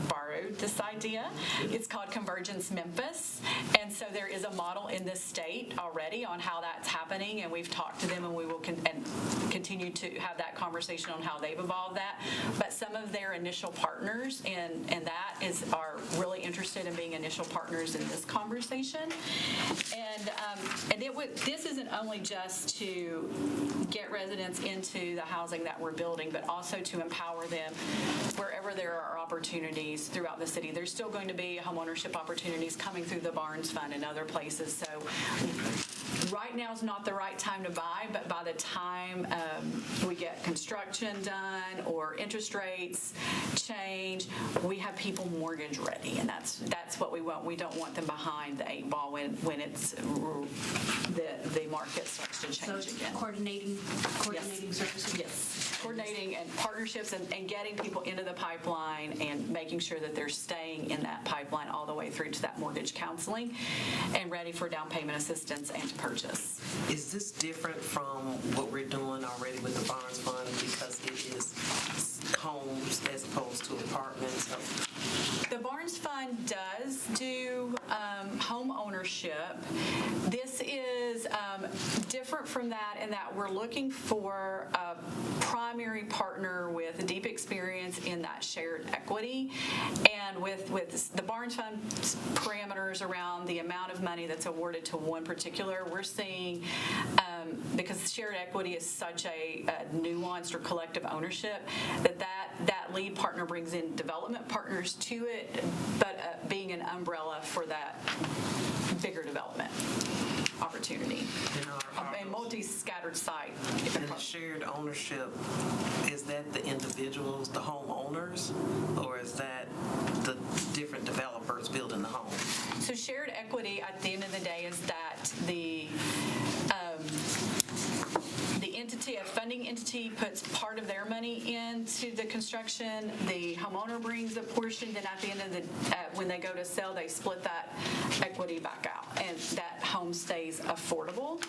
borrowed this idea. It's called Convergence Memphis. And so there is a model in this state already on how that's happening, and we've talked to them, and we will continue to have that conversation on how they've evolved that. But some of their initial partners and that are really interested in being initial partners in this conversation. And this isn't only just to get residents into the housing that we're building, but also to empower them wherever there are opportunities throughout the city. There's still going to be homeownership opportunities coming through the Barnes Fund and other places. So right now is not the right time to buy, but by the time we get construction done or interest rates change, we have people mortgage ready, and that's what we want. We don't want them behind the 8 ball when it's the market starts to change So again. coordinating services? Yes, coordinating and partnerships and getting people into the pipeline and making sure that they're staying in that pipeline all the way through to that mortgage counseling and ready for down payment assistance and to purchase. Is this different from what we're doing already with the Barnes Fund because it is homes as opposed to apartments? The Barnes Fund does do home ownership. This is different from that in that we're looking for a primary partner with a deep experience in that shared equity. And with the Barnes Fund parameters around the amount of money that's awarded to one particular, we're seeing, because shared equity is such a nuanced or collective ownership, that lead partner brings in development partners to it, but being an umbrella for that bigger development. opportunity. And A multi-scattered site. And the shared ownership, is that the individuals, the homeowners, or is that the different developers building the home? So shared equity at the end of the day is that the entity, a funding entity, puts part of their money into the construction. The homeowner brings a portion. Then at the end of the, when they go to sell, they split that equity back out, and that home stays affordable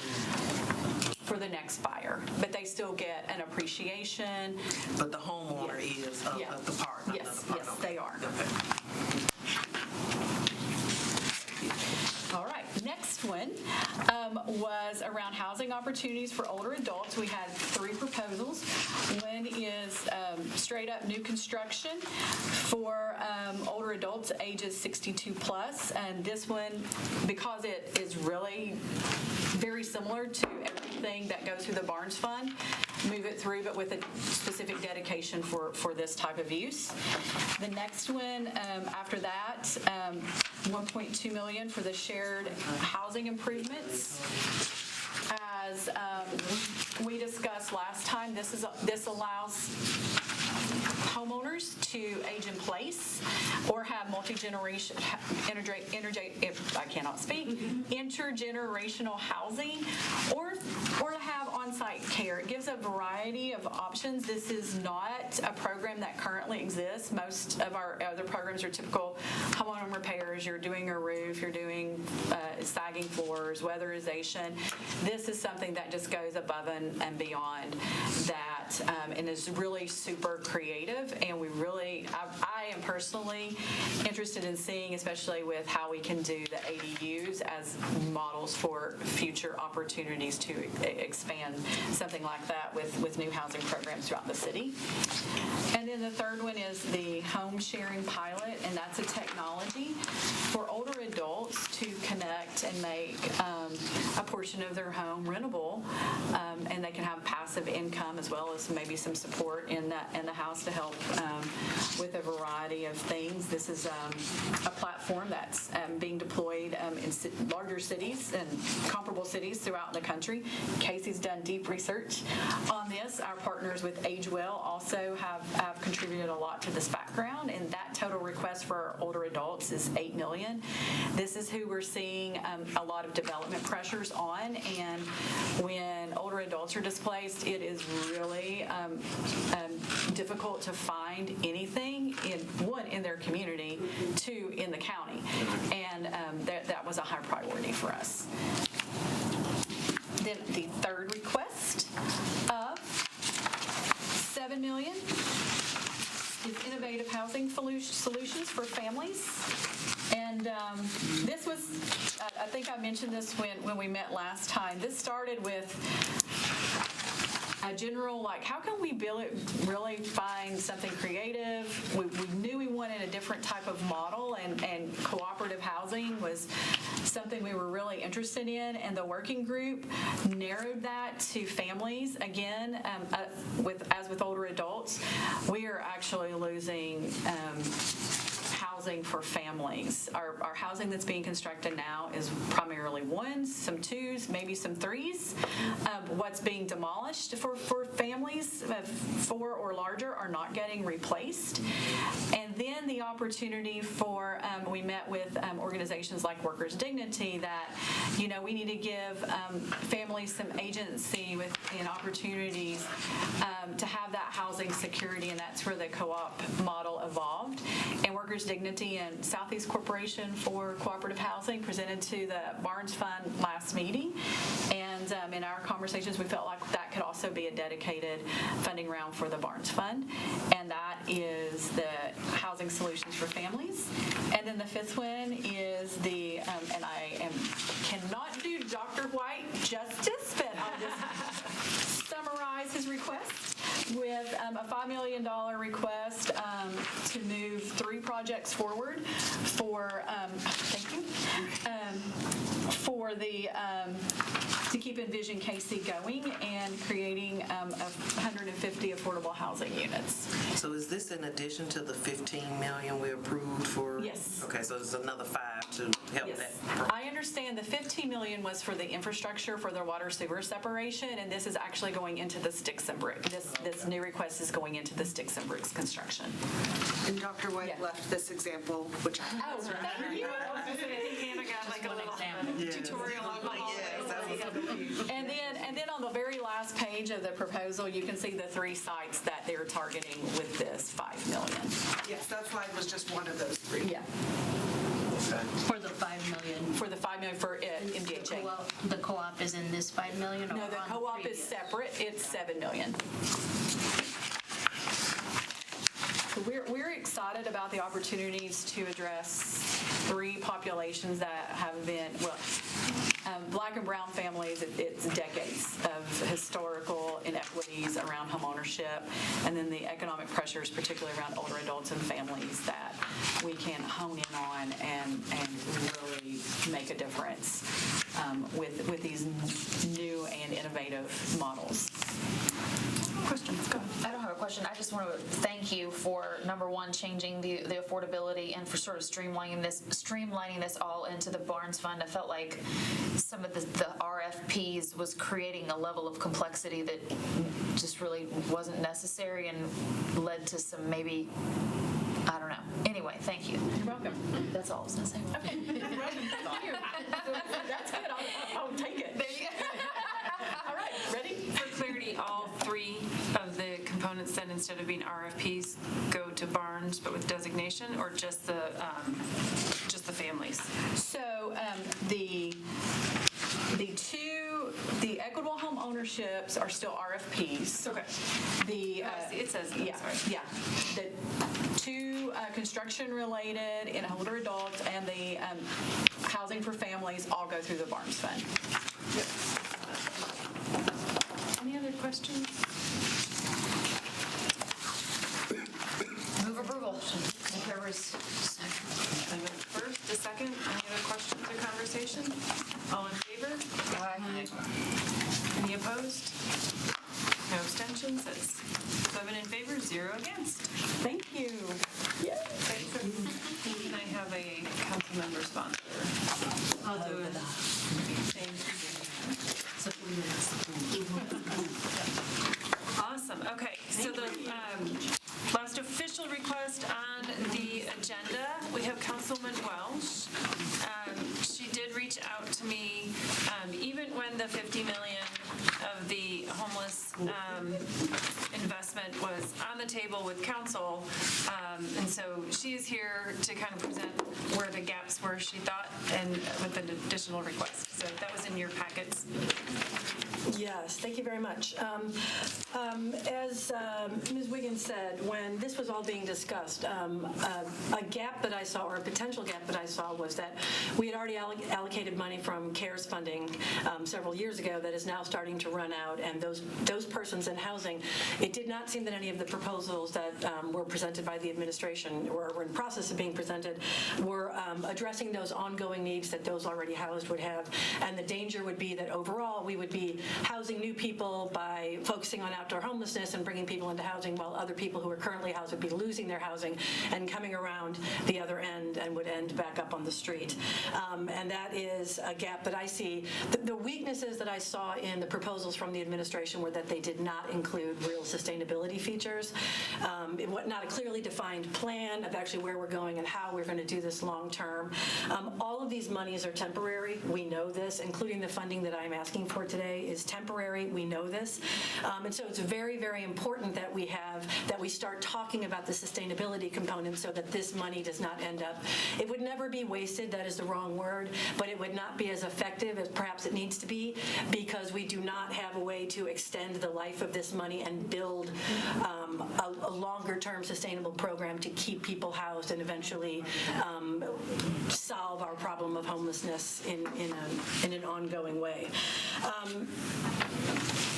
for the next buyer. But they still get an appreciation. But the homeowner is of the part. Yes, yes, they are. Okay. All right, next one was around housing opportunities for older adults. We had 3 proposals. One is straight up new construction for older adults ages 62 plus. And this one, because it is really very similar to everything that goes through the Barnes Fund, move it through, but with a specific dedication for this type of use. The next one after that, $1.2 million for the shared housing improvements. As we discussed last time, this allows homeowners to age in place or have multi-generation, intergenerational housing, or to have on-site care. It gives a variety of options. This is not a program that currently exists. Most of our other programs are typical home repairs. You're doing a roof, you're doing sagging floors, weatherization. This is something that just goes above and beyond that, and is really super creative. And I am personally interested in seeing, especially with how we can do the ADUs as models for future opportunities to expand something like that with new housing programs throughout the city. And then the third one is the home sharing pilot, and that's a technology for older adults to connect and make a portion of their home rentable, and they can have passive income as well as maybe some support in the house to help with a variety of things. This is a platform that's being deployed in larger cities and comparable cities throughout the country. Casey's done deep research on this. Our partners with AgeWell also have contributed a lot to this background, and that total request for our older adults is $8 million. This is who we're seeing a lot of development pressures on, and when older adults are displaced, it is really difficult to find anything in their community, 2 in the county, and that was a high priority for us. Then the third request of $7 million is innovative housing solutions for families. And this was, I think I mentioned this when we met last time. This started with a general, how can we really find something creative? We knew we wanted a different type of model, and cooperative housing was something we were really interested in, and the working group narrowed that to families. Again, as with older adults, we are actually losing housing for families. Our housing that's being constructed now is primarily 1s, some 2s, maybe some 3s. What's being demolished for families, 4 or larger, are not getting replaced. And then the opportunity for, we met with organizations like Workers' Dignity that, we need to give families some agency and opportunities to have that housing security, and that's where the co-op model evolved. And Workers' Dignity and Southeast Corporation for Cooperative Housing presented to the Barnes Fund last meeting, and in our conversations we felt like that could also be a dedicated funding round for the Barnes Fund, and that is the Housing Solutions for Families. And then the 5th one is the, and I cannot do Dr. White justice, but I'll just summarize his request with a $5 million request to move 3 projects forward for, thank you, for the, to keep keeping Vision KC going and creating 150 affordable housing units. So is this in addition to the 15 million we approved for? Yes. Okay, so there's another 5 to help Yes. that. I understand the 15 million was for the infrastructure for their water sewer separation, and this is actually going into the sticks and bricks. This new request is going into the sticks and bricks construction. And Dr. White Yeah. left this example, which I Oh, thank you. I think Hannah got like a little tutorial on the hallway. And then on the very last page of the proposal, you can see the 3 sites that they're targeting with this 5 million. yes, that slide was just one of those 3. Yeah, For the 5 million. for the 5 million for MDHA. The co-op is in this 5 million? or No, the on co-op is previous? separate. It's 7 million. So we're excited about the opportunities to address 3 populations that have been, Black and brown families, it's decades of historical inequities around homeownership, and then the economic pressures, particularly around older adults and families, that we can hone in on and really make a difference with these new and innovative models. Questions? Go ahead. I don't have a question. I just want to thank you for, number one, changing the affordability and for sort of streamlining this all into the Barnes Fund. I felt like some of the RFPs was creating a level of complexity that just really wasn't necessary and led to some maybe, I don't know. Anyway, thank you. You're welcome. That's all I was going to say. Okay. Thank you. That's good. I'll take it. There you go. All right, ready? For clarity, all 3 of the components then, instead of being RFPs, go to Barnes, but with designation, or just the families? So the equitable home ownerships are still RFPs. Okay. It says that, Yeah, sorry. yeah. The 2 construction-related and older adults and the housing for families all go through the Barnes Fund. Any other questions? Move approval. Whoever's second. First, a second, any other questions or conversation? All in favor? Aye. Any opposed? No abstentions? That's 7 in favor, 0 against. Thank you. Can I have a council member sponsor? I'll do it. Awesome, okay, so the last official request on the agenda, we have Councilman Welsh. She did reach out to me, even when the 50 million of the homeless investment was on the table with council, and so she is here to kind of present where the gaps were, she thought, and with an additional request. So that was in your packets. Yes, thank you very much. As Ms. Wiggins said, when this was all being discussed, a gap that I saw, or a potential gap that I saw, was that we had already allocated money from CARES funding several years ago that is now starting to run out, and those persons in housing, it did not seem that any of the proposals that were presented by the administration or were in process of being presented were addressing those ongoing needs that those already housed would have, and the danger would be that overall we would be housing new people by focusing on outdoor homelessness and bringing people into housing, while other people who are currently housed would be losing their housing and coming around the other end and would end back up on the street. And that is a gap that I see. The weaknesses that I saw in the proposals from the administration were that they did not include real sustainability features. Not a clearly defined plan of actually where we're going and how we're going to do this long term. All of these monies are temporary. We know this, including the funding that I'm asking for today is temporary. We know this. And so it's very, very important that we start talking about the sustainability component so that this money does not end up, it would never be wasted, that is the wrong word, but it would not be as effective as perhaps it needs to be, because we do not have a way to extend the life of this money and build a longer-term sustainable program to keep people housed and eventually solve our problem of homelessness in in an ongoing way.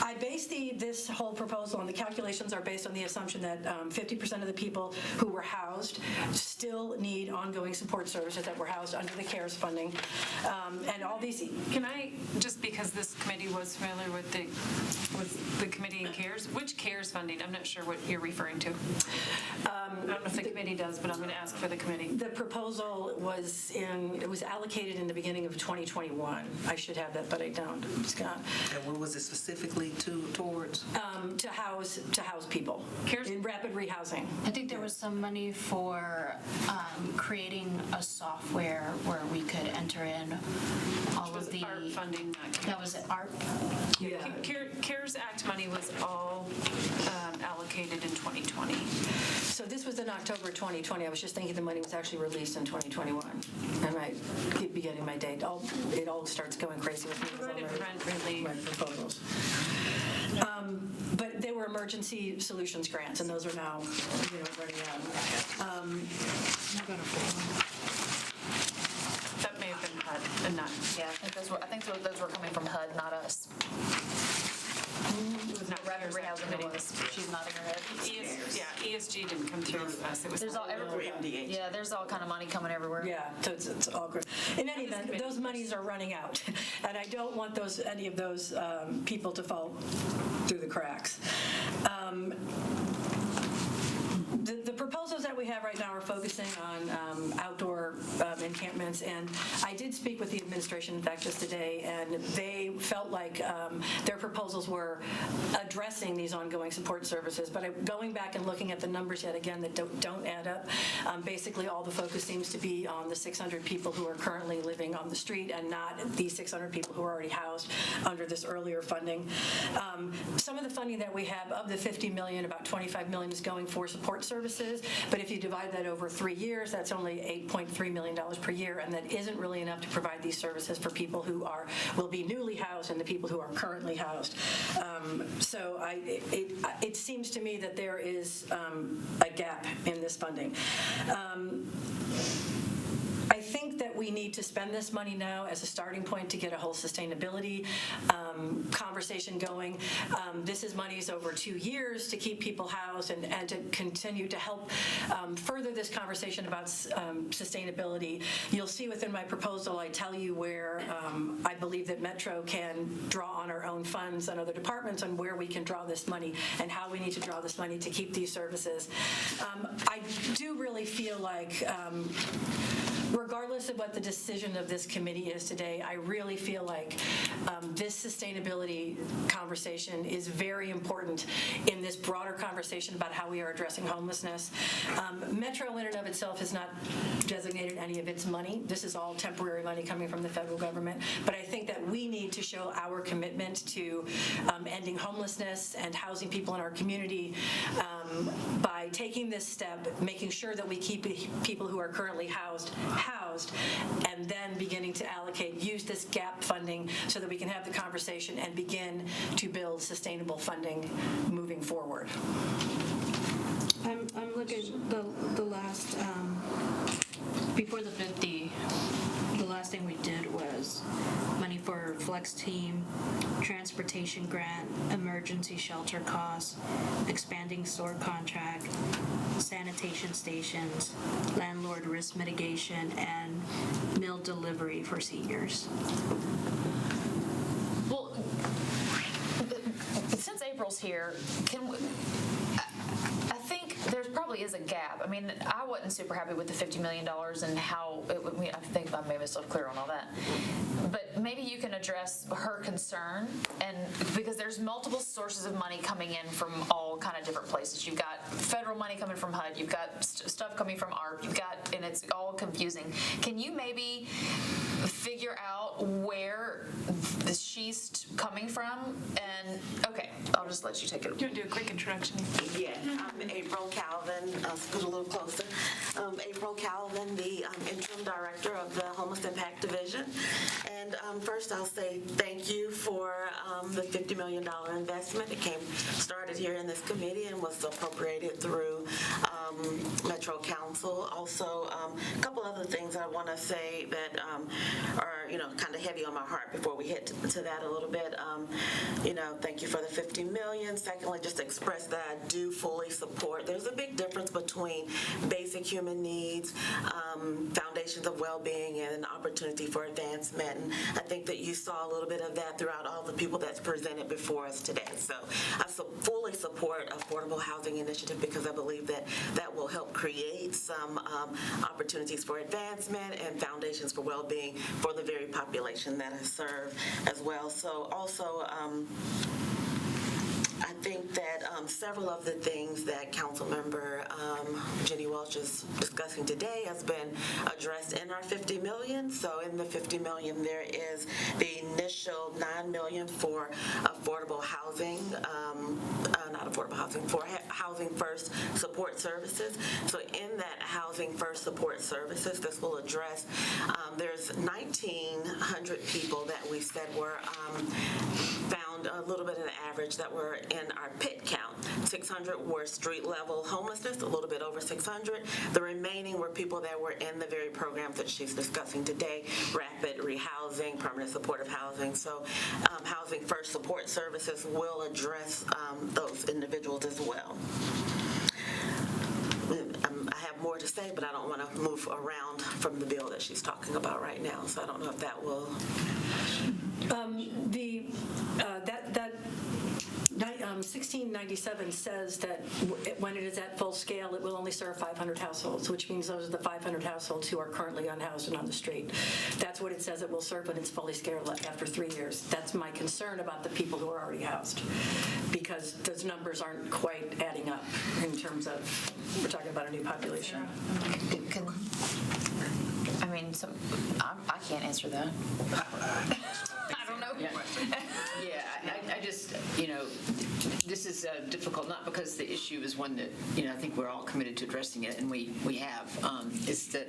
I base this whole proposal, and the calculations are based on the assumption that 50% of the people who were housed still need ongoing support services that were housed under the CARES funding. And all these... Can I, just because this committee was familiar with the committee in CARES, which CARES funding? I'm not sure what you're referring to. I don't know if the committee does, but I'm going to ask for the committee. The proposal was allocated in the beginning of 2021. I should have that, but I don't. It's gone. And what was it specifically towards? To house people in rapid rehousing. I think there was some money for creating a software where we could enter in all of the ARP funding. That was it, ARP? Yeah. CARES Act money was all allocated in 2020. So this was in October 2020. I was just thinking the money was actually released in 2021. I might be getting my date. It all starts going crazy with me. My proposals. But they were emergency solutions grants, and those are now running out. That may have been HUD and not. Yeah, I think those were coming from HUD, not us. It was not Rapid rehousing it was. She's nodding her head. ESG didn't come through us. It was There's there's all kind of money coming everywhere. Yeah, so it's all good. In any event, those monies are running out, and I don't want any of those people to fall through the cracks. The proposals that we have right now are focusing on outdoor encampments, and I did speak with the administration, in fact, just today, and they felt like their proposals were addressing these ongoing support services, but going back and looking at the numbers yet again that don't add up, basically all the focus seems to be on the 600 people who are currently living on the street and not the 600 people who are already housed under this earlier funding. Some of the funding that we have, of the $50 million, about $25 million is going for support services, but if you divide that over 3 years, that's only $8.3 million per year, and that isn't really enough to provide these services for people who will be newly housed and the people who are currently housed. So it seems to me that there is a gap in this funding. I think that we need to spend this money now as a starting point to get a whole sustainability conversation going. This is monies over 2 years to keep people housed and to continue to help further this conversation about sustainability. You'll see within my proposal, I tell you where I believe that Metro can draw on our own funds and other departments on where we can draw this money and how we need to draw this money to keep these services. I do really feel like regardless of what the decision of this committee is today, I really feel like this sustainability conversation is very important in this broader conversation about how we are addressing homelessness. Metro in and of itself has not designated any of its money. This is all temporary money coming from the federal government. But I think that we need to show our commitment to ending homelessness and housing people in our community by taking this step, making sure that we keep people who are currently housed, and then beginning to use this gap funding so that we can have the conversation and begin to build sustainable funding moving forward. I'm looking the last Before the 50, the last thing we did was money for flex team, transportation grant, emergency shelter costs, expanding store contract, sanitation stations, landlord risk mitigation, and meal delivery for seniors. Well, since April's here, I think there probably is a gap. I mean, I wasn't super happy with the $50 million and how I think I made myself clear on all that. But maybe you can address her concern, and because there's multiple sources of money coming in from all kind of different places. You've got federal money coming from HUD, you've got stuff coming from ARP, and it's all confusing. Can you maybe figure out where she's coming from? And okay, I'll just let you take it. Do you want to do a quick introduction? Yeah, I'm April Calvin. I'll scoot a little closer. April Calvin, the interim director of the Homeless Impact Division. And first, I'll say thank you for the $50 million investment. It started here in this committee and was appropriated through Metro Council. Also, a couple other things I want to say that are, kind of heavy on my heart before we hit to that a little bit. Thank you for the $50 million. Secondly, just express that I do fully support. There's a big difference between basic human needs, foundations of well-being, and an opportunity for advancement. And I think that you saw a little bit of that throughout all the people that's presented before us today. So I fully support Affordable Housing Initiative because I believe that that will help create some opportunities for advancement and foundations for well-being for the very population that I serve as well. So also, I think that several of the things that Councilmember Jenny Welch is discussing today has been addressed in our $50 million. So in the $50 million, there is the initial $9 million for affordable housing, not affordable housing, for Housing First support services. So in that Housing First support services, this will address, there's 1,900 people that we said were found a little bit of an average that were in our PIT count. 600 were street level homelessness, a little bit over 600. The remaining were people that were in the very programs that she's discussing today, rapid rehousing, permanent supportive housing. So Housing First support services will address those individuals as well. I have more to say, but I don't want to move around from the bill that she's talking about right now. So I don't know if that will. 1697 says that when it is at full scale, it will only serve 500 households, which means those are the 500 households who are currently unhoused and on the street. That's what it says it will serve when it's fully scaled after 3 years. That's my concern about the people who are already housed, because those numbers aren't quite adding up in terms of, we're talking about a new population. I can't answer that. I don't know. I just, this is difficult, not because the issue is one that, I think we're all committed to addressing it, and we have. Is that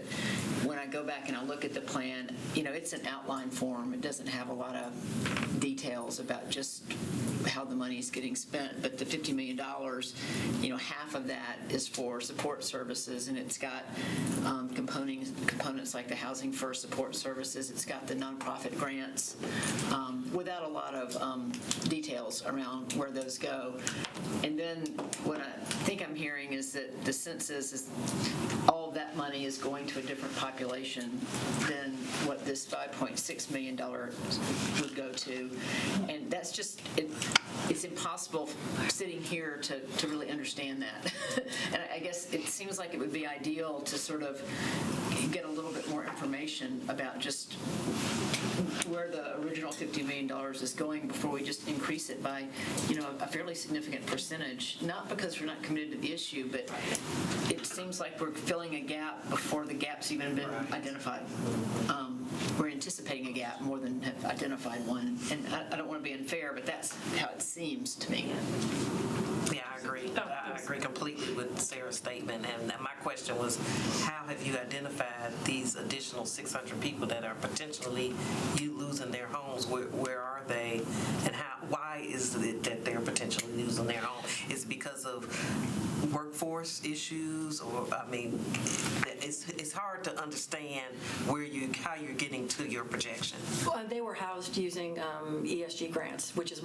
when I go back and I look at the plan, it's an outline form. It doesn't have a lot of details about just how the money is getting spent, but the $50 million, half of that is for support services, and it's got components like the Housing First support services. It's got the nonprofit grants, without a lot of details around where those go. And then what I think I'm hearing is that the sense is all of that money is going to a different population than what this $5.6 million would go to. And that's just, it's impossible sitting here to really understand that. And I guess it seems like it would be ideal to sort of get a little bit more information about just where the original $50 million is going before we just increase it by, a fairly significant percentage. Not because we're not committed to the issue, but it seems like we're filling a gap before the gap's even been identified. We're anticipating a gap more than have identified one. And I don't want to be unfair, but that's how it seems to me. Yeah, I agree. I agree completely with Sarah's statement. And my question was, how have you identified these additional 600 people that are potentially losing their homes? Where are they? And why is it that they're potentially losing their home? Is it because of workforce issues? Or, it's hard to understand how you're getting to your projection. They were housed using ESG grants, which is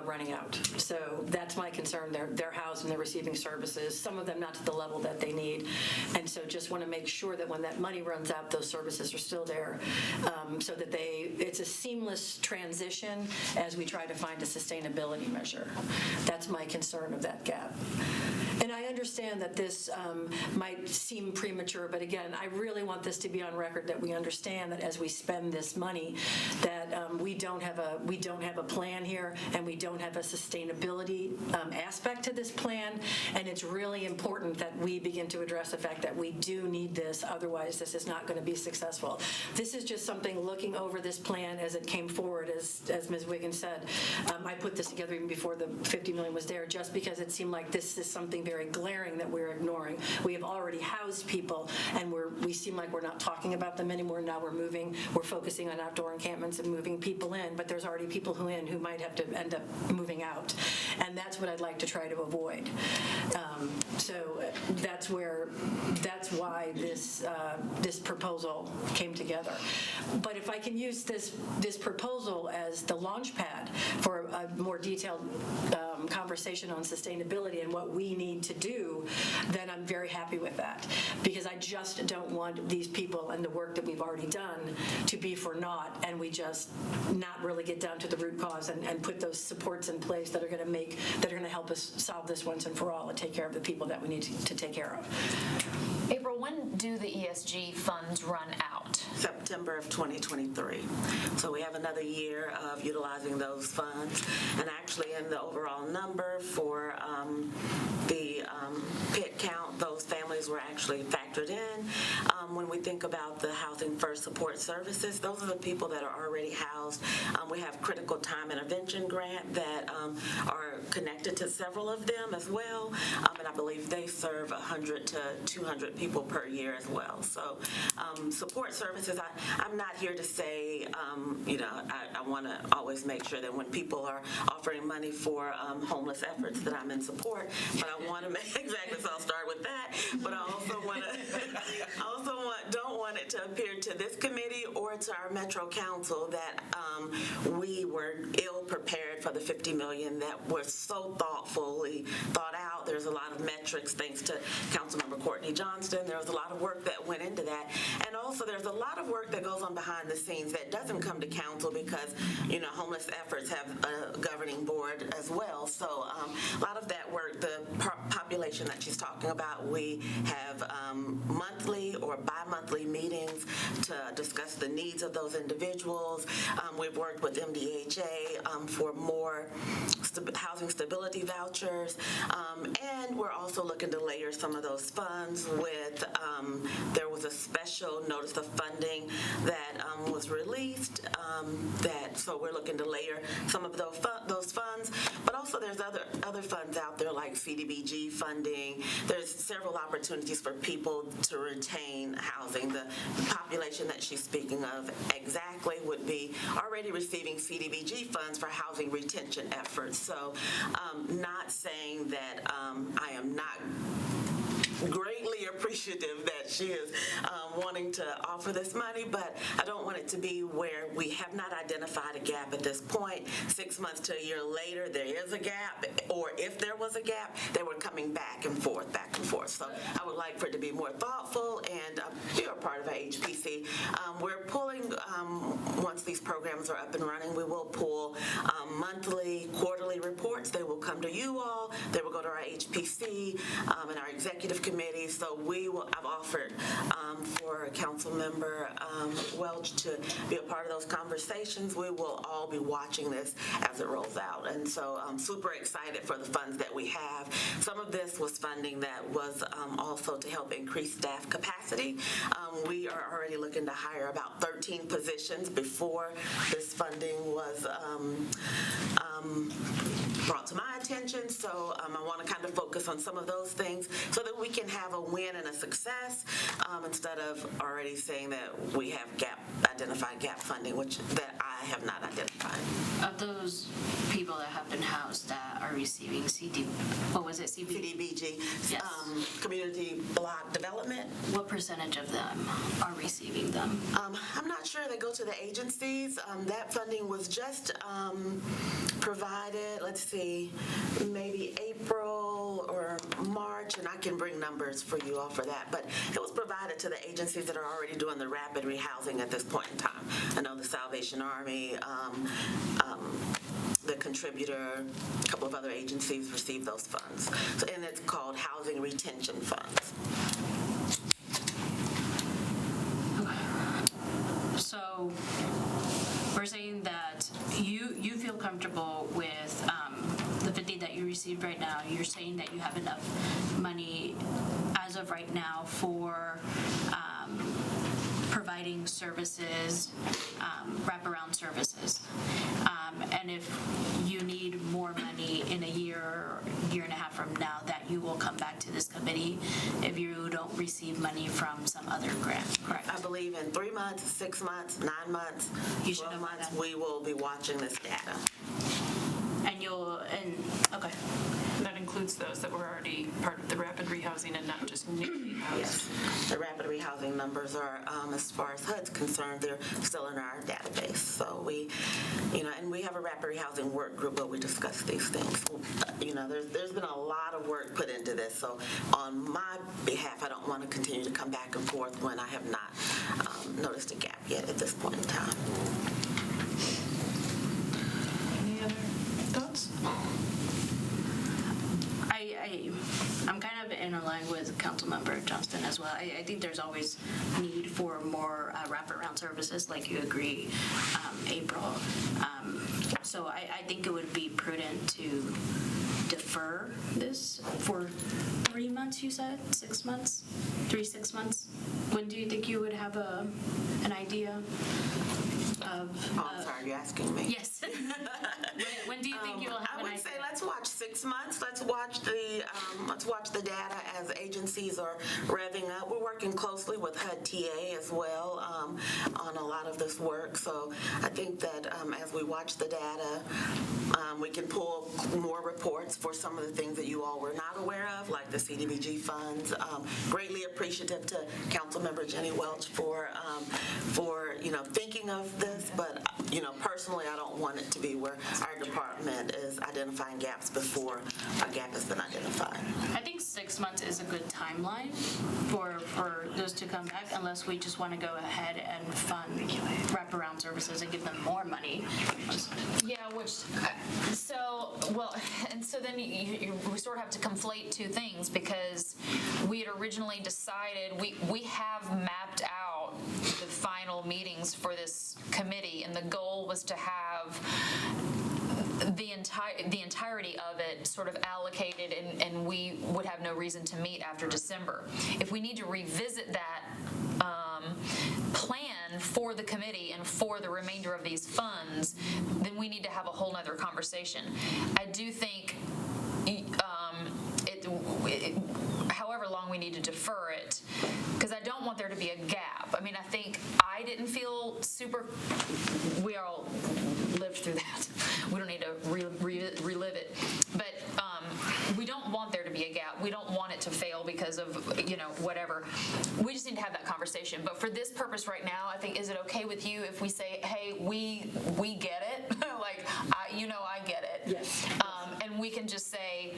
running out. So that's my concern. They're housed and they're receiving services, some of them not to the level that they need. And so just want to make sure that when that money runs out, those services are still there, so that it's a seamless transition as we try to find a sustainability measure. That's my concern of that gap. And I understand that this might seem premature, but again, I really want this to be on record that we understand that as we spend this money, that we don't have a plan here, and we don't have a sustainability aspect to this plan. And it's really important that we begin to address the fact that we do need this. Otherwise, this is not going to be successful. This is just something looking over this plan as it came forward, as Ms. Wiggins said. I put this together even before the $50 million was there, just because it seemed like this is something very glaring that we're ignoring. We have already housed people, and we seem like we're not talking about them anymore. Now we're focusing on outdoor encampments and moving people in, but there's already people who might have to end up moving out. And that's what I'd like to try to avoid. So that's why this proposal came together. But if I can use this proposal as the launch pad for a more detailed conversation on sustainability and what we need to do, then I'm very happy with that, because I just don't want these people and the work that we've already done to be for naught, and we just not really get down to the root cause and put those supports in place that are going to help us solve this once and for all and take care of the people that we need to take care of. April, when do the ESG funds run out? September of 2023. So we have another year of utilizing those funds. And actually in the overall number for the pit count, those families were actually factored in. When we think about the Housing First Support Services, those are the people that are already housed. We have critical time intervention grant that are connected to several of them as well. And I believe they serve 100 to 200 people per year as well. So support services, I'm not here to say, I want to always make sure that when people are offering money for homeless efforts that I'm in support, but I want to make, exactly, so I'll start with that, but I also want to, don't want it to appear to this committee or to our Metro Council that we were ill prepared for the $50 million that was so thoughtfully thought out. There's a lot of metrics, thanks to Councilmember Courtney Johnston. There was a lot of work that went into that. And also there's a lot of work that goes on behind the scenes that doesn't come to council because, homeless efforts have a governing board as well. So a lot of that work, the population that she's talking about, we have monthly or bi-monthly meetings to discuss the needs of those individuals. We've worked with MDHA for more housing stability vouchers. And we're also looking to layer some of those funds with, there was a special notice of funding that was released, so we're looking to layer some of those funds, but also there's other funds out there like CDBG funding. There's several opportunities for people to retain housing. The population that she's speaking of exactly would be already receiving CDBG funds for housing retention efforts. So not saying that I am not greatly appreciative that she is wanting to offer this money, but I don't want it to be where we have not identified a gap at this point. 6 months to a year later, there is a gap, or if there was a gap, they were coming back and forth. So I would like for it to be more thoughtful, and we are part of HPC. We're pulling, once these programs are up and running, we will pull monthly, quarterly reports. They will come to you all. They will go to our HPC and our executive committee. So I've offered for Council Member Welch to be a part of those conversations. We will all be watching this as it rolls out. And so I'm super excited for the funds that we have. Some of this was funding that was also to help increase staff capacity. We are already looking to hire about 13 positions before this funding was brought to my attention. So I want to kind of focus on some of those things so that we can have a win and a success instead of already saying that we have identified gap funding, that I have not identified. Of those people that have been housed that are receiving CDBG, yes. Community block development. What percentage of them are receiving them? I'm not sure. They go to the agencies. That funding was just provided, let's see, maybe April or March, and I can bring numbers for you all for that, but it was provided to the agencies that are already doing the rapid rehousing at this point in time. I know the Salvation Army, the Contributor, a couple of other agencies received those funds. And it's called Housing Retention Funds. So we're saying that you feel comfortable with the 50 that you received right now. You're saying that you have enough money as of right now for providing providing services, wraparound services. And if you need more money in a year and a half from now, that you will come back to this committee if you don't receive money from some other grant, correct? I believe in 3 months, 6 months, 9 months, You should 12 know months, that. we will be watching this data. Okay. That includes those that were already part of the rapid rehousing and not just newly housed. Yes, the rapid rehousing numbers are, as far as HUD's concerned, they're still in our database. So we, and we have a rapid rehousing work group where we discuss these things. There's been a lot of work put into this. So on my behalf, I don't want to continue to come back and forth when I have not noticed a gap yet at this point in time. Any other thoughts? I'm kind of in line with Councilmember Johnston as well. I think there's always need for more wraparound services, like you agree, April. So I think it would be prudent to defer this for 3 months, you said? 6 months? 6 months? When do you think you would have an idea of... Oh, I'm sorry, you're asking me? Yes. When do you think you'll have I an would idea? say let's watch 6 months. Let's watch the data as agencies are revving up. We're working closely with HUD TA as well on a lot of this work. So I think that as we watch the data, we can pull more reports for some of the things that you all were not aware of, like the CDBG funds. Greatly appreciative to Councilmember Jenny Welch for thinking of this, but personally, I don't want it to be where our department is identifying gaps before a gap has been identified. I think 6 months is a good timeline for those to come back, unless we just want to go ahead and fund wraparound services and give them more money. Yeah, so then we sort of have to conflate two things, because we had originally decided, we have mapped out the final meetings for this committee, and the goal was to have the entirety of it sort of allocated, and we would have no reason to meet after December. If we need to revisit that plan for the committee and for the remainder of these funds, then we need to have a whole nother conversation. I do think however long we need to defer it, because I don't want there to be a gap. I mean, I think I didn't feel we all lived through that. We don't need to relive it. But we don't want there to be a gap. We don't want it to fail because of, whatever. We just need to have that conversation. But for this purpose right now, I think, is it okay with you if we say, hey, we get it? Like, I get it. Yes. And we can just say,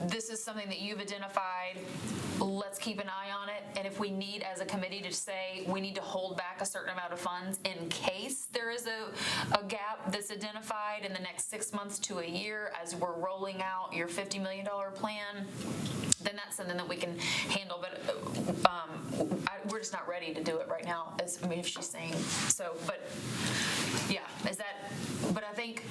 this is something that you've identified. Let's keep an eye on it. And if we need, as a committee, to say we need to hold back a certain amount of funds in case there is a gap that's identified in the next 6 months to a year as we're rolling out your $50 million plan, then that's something that we can handle. But we're just not ready to do it right now, if she's saying so. But yeah, but I think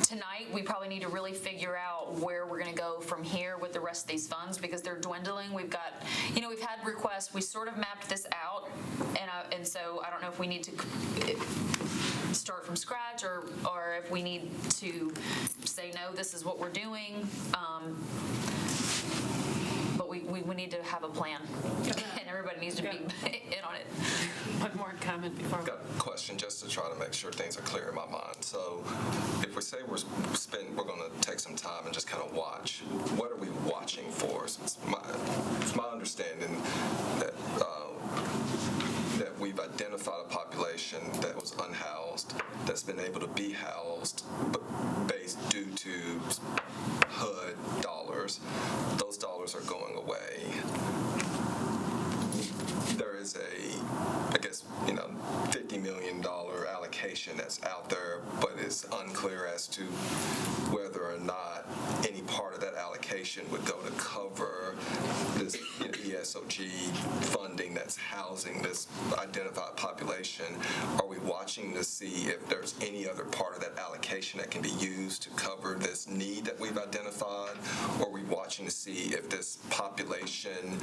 tonight we probably need to really figure out where we're going to go from here with the rest of these funds, because they're dwindling. We've got, we've had requests. We sort of mapped this out, and so I don't know if we need to start from scratch or if we need to say, no, this is what we're doing. But we need to have a plan, and everybody needs to be in on it. One more comment before. I've got a question just to try to make sure things are clear in my mind. So if we say we're going to take some time and just kind of watch, what are we watching for? So it's my understanding that we've identified a population that was unhoused, that's been able to be housed, but based due to HUD dollars. Those dollars are going away. There is $50 million allocation that's out there, but it's unclear as to whether or not any part of that allocation would go to cover this ESOG funding that grants housing this identified population, are we watching to see if there's any other part of that allocation that can be used to cover this need that we've identified? Or are we watching to see if this population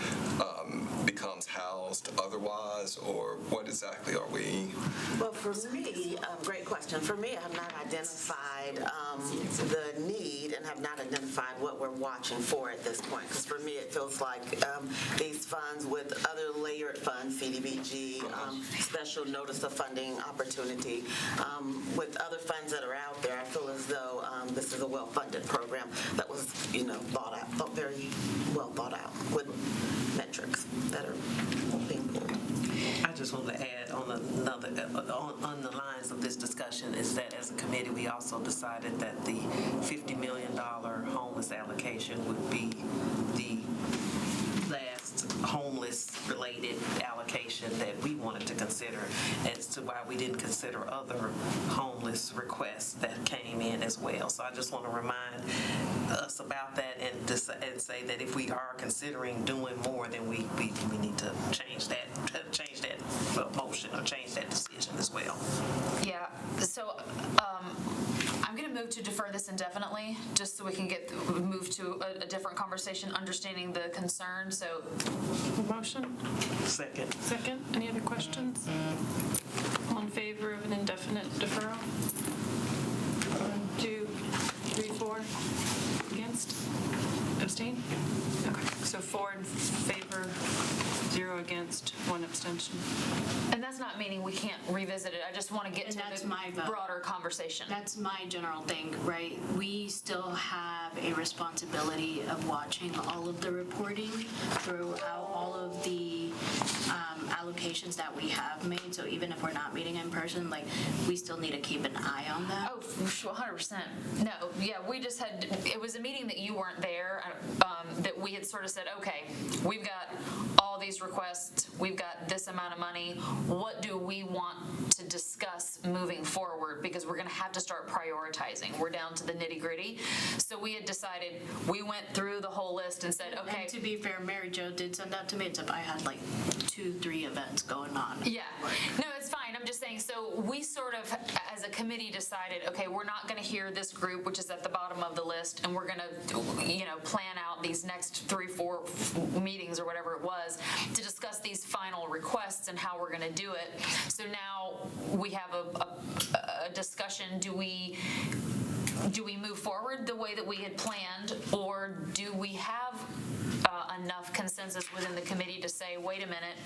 becomes housed otherwise? Or what exactly are we? Well, for me, great question. For me, I have not identified the need and have not identified what we're watching for at this point. Because for me, it feels like these funds with other layered funds, CDBG, special notice of funding opportunity, with other funds that are out there, I feel as though this is a well-funded program that was, thought out, very well thought out with metrics that are being pulled. I just want to add on on the lines of this discussion is that as a committee, we also decided that the $50 million homeless allocation would be the last homeless-related allocation that we wanted to consider, as to why we didn't consider other homeless requests that came in as well. So I just want to remind us about that and say that if we are considering doing more, then we need to change that motion or change that decision as well. Yeah, so I'm going to move to defer this indefinitely, just so we can move to a different conversation, understanding the concern. So, Motion? Second. Second. Any other questions? All in favor of an indefinite deferral? 1, 2, 3, 4. Against? Abstain? Okay. So 4 in favor, 0 against, 1 abstention. and that's not meaning we can't revisit it. I just want to get to that's the my vote. broader conversation. That's my general thing, right? We still have a responsibility of watching all of the reporting throughout all of the allocations that we have made. So even if we're not meeting in person, we still need to keep an eye on that. Oh, 100%. No, yeah, we just had, it was a meeting that you weren't there, that we had sort of said, okay, we've got all these requests, we've got this amount of money, what do we want to discuss moving forward? Because we're going to have to start prioritizing. We're down to the nitty gritty. So we had decided, we went through the whole list and said, okay. And to be fair, Mary Jo did send that to me. It's I had 2-3 events going on. Yeah, no, it's fine. I'm just saying, so we sort of, as a committee, decided, okay, we're not going to hear this group, which is at the bottom of the list, and we're going to, plan out these next 3-4 meetings or whatever it was to discuss these final requests and how we're going to do it. So now we have a discussion. Do we move forward the way that we had planned, or do we have enough consensus within the committee to say, wait a minute,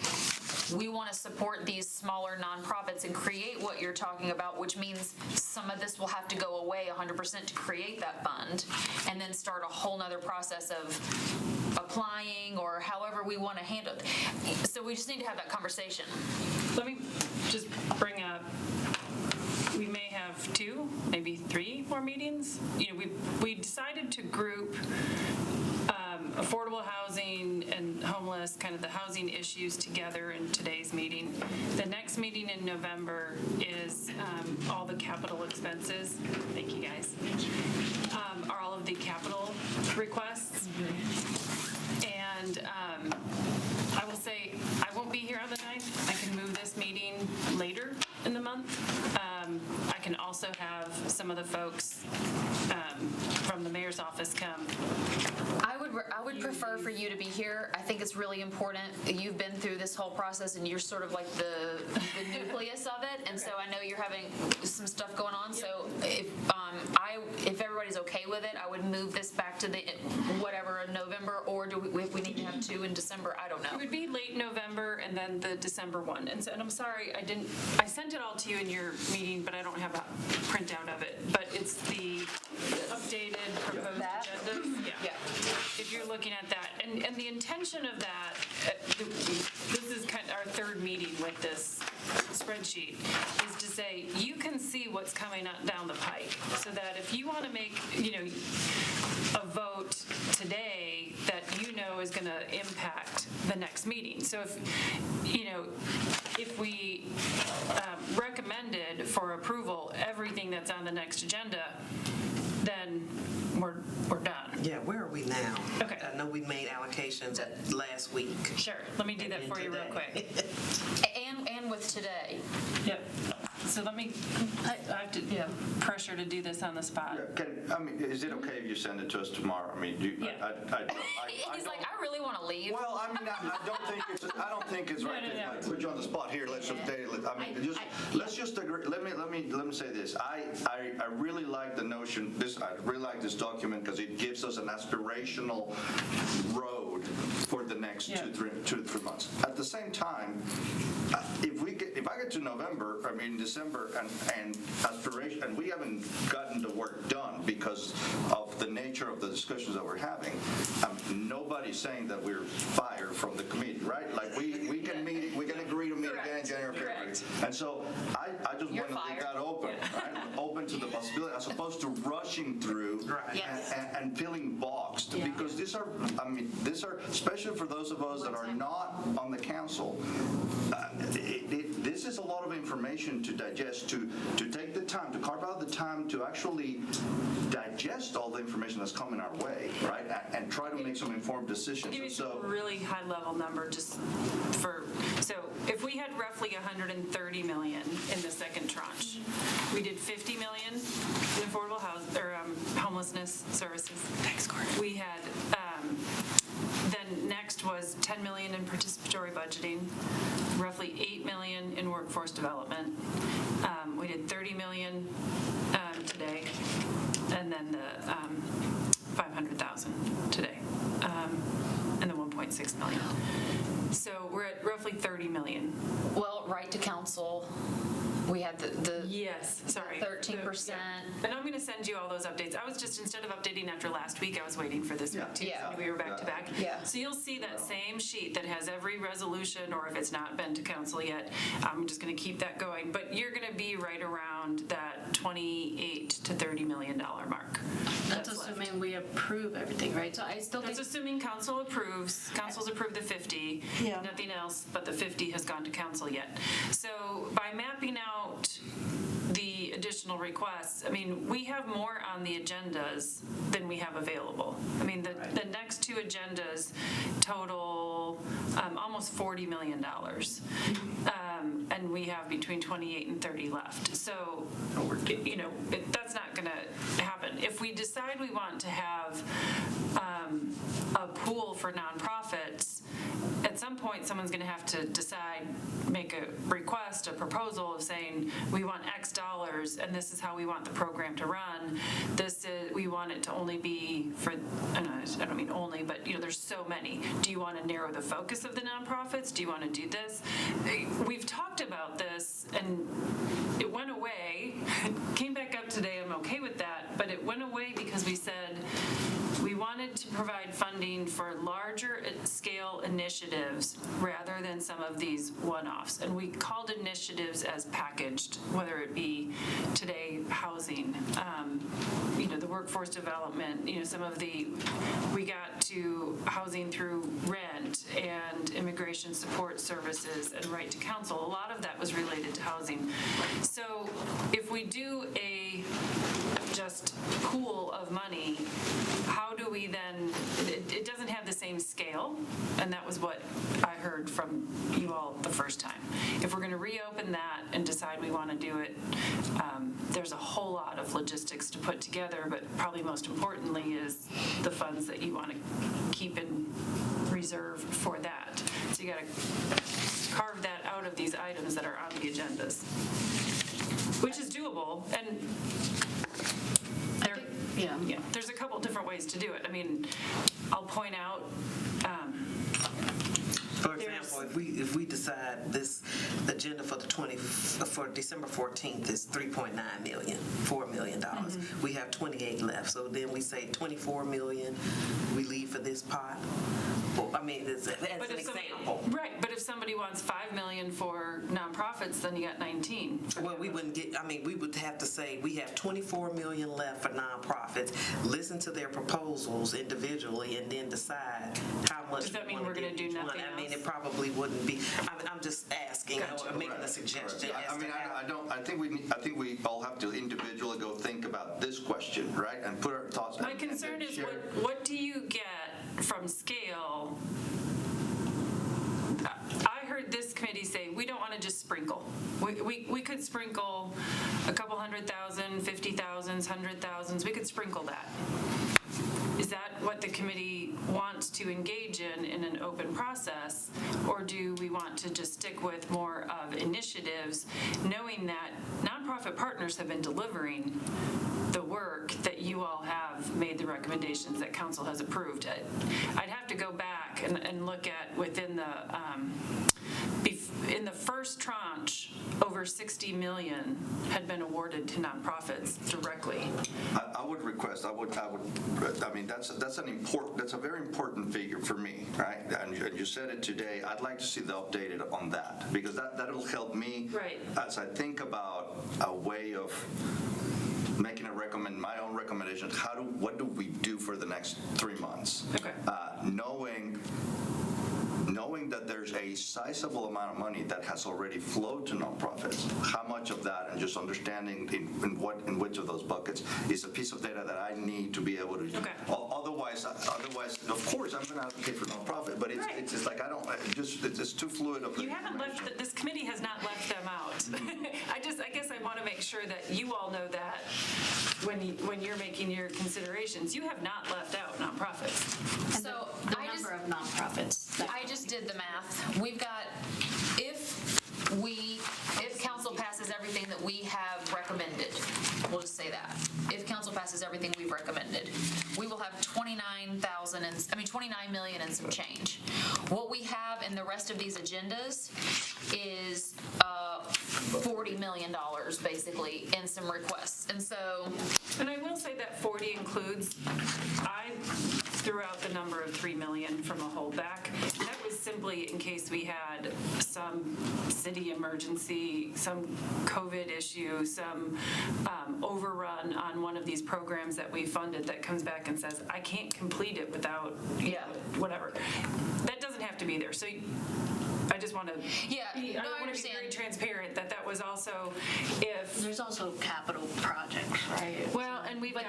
we want to support these smaller nonprofits and create what you're talking about, which means some of this will have to go away 100% to create that fund, and then start a whole nother process of applying or however we want to handle it. So we just need to have that conversation. Let me just bring up, we may have 2, maybe 3 more meetings. We decided to group affordable housing and homeless, kind of the housing issues together in today's meeting. The next meeting in November is all the capital expenses. Thank you, guys. Are all of the capital requests. And I will say, I won't be here on the 9th. I can move this meeting later in the month. I can also have some of the folks from the mayor's office come. I would prefer for you to be here. I think it's really important. You've been through this whole process, and you're sort of like the nucleus of it. And so I know you're having some stuff going on. So if everybody's okay with it, I would move this back to the whatever in November, or if we need to have 2 in December, I don't know. It would be late November and then the December one. And I'm sorry, I sent it all to you in your meeting, but I don't have a printout of it. But it's the updated proposed agendas. Yeah. If you're looking at that. And the intention of that, this is kind of our 3rd meeting with this spreadsheet, is to say, you can see what's coming up down the pike, so that if you want to make, a vote today that is going to impact the next meeting. So if we recommended for approval everything that's on the next agenda, then we're done. Yeah, where are we now? Okay. At know we made allocations last week. Sure, let me do that for you real quick. And with today. Yep. So let me, I have to, pressure to do this on the spot. Is it okay if you send it to us tomorrow? I mean, Yeah. He's like, I really want to leave. Well, I mean, I don't think it's right No. to put you on the spot here. Let's update it. I mean, let's just agree. Let me say this. I really like the notion. I really like this document because it gives us an aspirational road for the next 2 to 3 months. At the same time, if I get to November, December, and aspiration, and we haven't gotten the work done because of the nature of the discussions that we're having, nobody's saying that we're fired from the committee, right? Like we can meet, we can agree to meet again in January, February. And so I just want to leave that open, right? Open to the possibility, as opposed to rushing through and feeling boxed, because these are, especially for those of us that are not on the council, this is a lot of information to digest, to take the time, to carve out the time to actually digest all the information that's coming our way, right? And try to make some informed decisions. I'll give you some really high-level number just for, so if we had roughly 130 million in the second tranche, we did 50 million in affordable homelessness services. Thanks, Court. We had, then next was 10 million in participatory budgeting, roughly 8 million in workforce development. We did 30 million today, and then the 500,000 today, and the 1.6 million. So we're at roughly 30 million. Well, right to counsel, we had the yes, sorry, 13%. And I'm going to send you all those updates. I was just, instead of updating after last week, I was waiting for this week too. Yeah. So we were back to back. Yeah. So you'll see that same sheet that has every resolution, or if it's not been to council yet, I'm just going to keep that going. But you're going to be right around that $28 to $30 million mark. That's assuming we approve everything, right? So I still think. That's assuming council approves. Council's approved the 50. Yeah. Nothing else but the 50 has gone to council yet. So by mapping out the additional requests, we have more on the agendas than we have available. The next two agendas total almost $40 million. And we have between 28 and 30 left. So, that's not going to happen. If we decide we want to have a pool for nonprofits, at some point someone's going to have to decide, make a request, a proposal of saying, we want X dollars and this is how we want the program to run. We want it to only be for, I don't mean only, but there's so many. Do you want to narrow the focus of the nonprofits? Do you want to do this? We've talked about this and it went away. It came back up today. I'm okay with that, but it went away because we said we wanted to provide funding for larger scale initiatives rather than some of these one-offs. And we called initiatives as packaged, whether it be today housing, the workforce development, we got to housing through rent and immigration support services and right to counsel. A lot of that was related to housing. So if we do a just pool of money, how do we then, it doesn't have the same scale, and that was what I heard from you all the first time. If we're going to reopen that and decide we want to do it, there's a whole lot of logistics to put together, but probably most importantly is the funds that you want to keep in reserve for that. So you got to carve that out of these items that are on the agendas, which is doable, and there's a couple different ways to do it. I'll point out. For example, if we decide this agenda for for December 14th is $3.9 million, $4 million, we have 28 left. So then we say 24 million we leave for this pot. Well, as an example. Right, but if somebody wants $5 million for nonprofits, then you got 19. Well, we wouldn't get, we would have to say we have 24 million left for nonprofits, listen to their proposals individually, and then decide how much. Does that mean we're going to do nothing else? It probably wouldn't be. I'm just asking, or making a suggestion. I think we all have to individually go think about this question, right, and put our thoughts. My concern is what do you get from scale, I heard this committee say, we don't want to just sprinkle. We could sprinkle a couple 100,000, 50,000s, 100,000s, we could sprinkle that. Is that what the committee wants to engage in an open process, or do we want to just stick with more of initiatives, knowing that nonprofit partners have been delivering the work that you all have made the recommendations that council has approved? I'd have to go back and look at within in the first tranche, over 60 million had been awarded to nonprofits directly. I would request, I mean, that's a very important figure for me, right? And you said it today. I'd like to see the updated on that, because that'll help me as I think about a way of making my own recommendations. What do we do for the next 3 months? Okay. Knowing that there's a sizable amount of money that has already flowed to nonprofits, how much of that, and just understanding in which of those buckets is a piece of data that I need to be able to. Okay. Otherwise, of course, I'm going to advocate for nonprofit, but it's just like it's too fluid. You haven't left. This committee has not left them out. Mm-hmm. I guess I want to make sure that you all know that when you're making your considerations, you have not left out nonprofits. So The number of nonprofits. I just did the math. We've got, if council passes everything that we have recommended, we'll just say that. If council passes everything we've recommended, we will have 29 million and some change. What we have in the rest of these agendas is $40 million basically in some requests. And I will say that 40 includes, I threw out the number of 3 million from a holdback. That was simply in case we had some city emergency, some COVID issue, some overrun on one of these programs that we funded that comes back and says, I can't complete it without whatever. That doesn't have to be there. So I just want to I want to be very transparent that was also There's also capital projects, right? Well, and but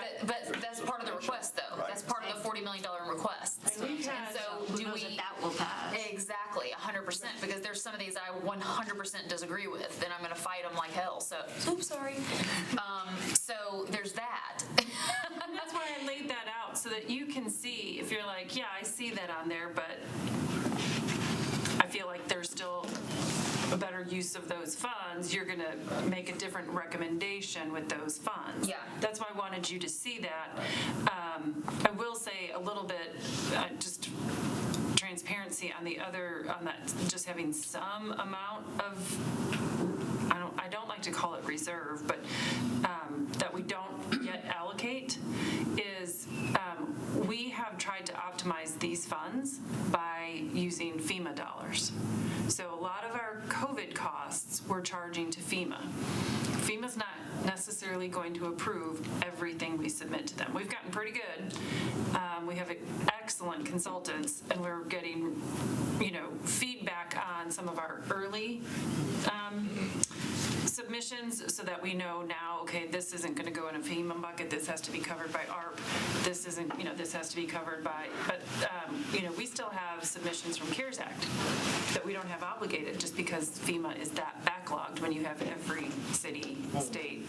that's part of the request, though. Right. That's part of the $40 million request. And so do we? That will pass. Exactly, 100%. Because there's some of these I 100% disagree with, and I'm going to fight them like hell. So, oops, sorry. So there's that. And that's why I laid that out so that you can see if you're like, yeah, I see that on there, but I feel like there's still a better use of those funds, you're going to make a different recommendation with those funds. Yeah. That's why I wanted you to see that. I will say a little bit, just transparency on that, just having some amount of, I don't like to call it reserve, but that we don't yet allocate is we have tried to optimize these funds by using FEMA dollars. So a lot of our COVID costs we're charging to FEMA. FEMA's not necessarily going to approve everything we submit to them. We've gotten pretty good. We have excellent consultants, and we're getting, feedback on some of our early submissions so that we know now, okay, this isn't going to go in a FEMA bucket. This has to be covered by ARP. This isn't, this has to be covered by, but, we still have submissions from CARES Act that we don't have obligated just because FEMA is that backlogged when you have every city, state,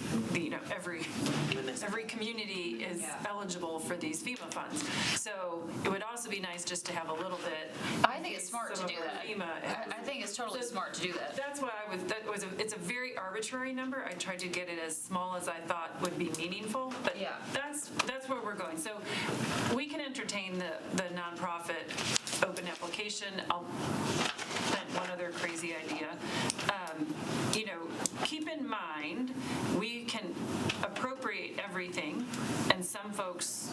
every community is eligible for these FEMA funds. So it would also be nice just to have a little bit. I think it's smart to do that. I think it's totally smart to do that. That's why it's a very arbitrary number. I tried to get it as small as I thought would be meaningful, but that's where we're going. So we can entertain the nonprofit open application. I'll add one other crazy idea. Keep in mind, we can appropriate everything, and some folks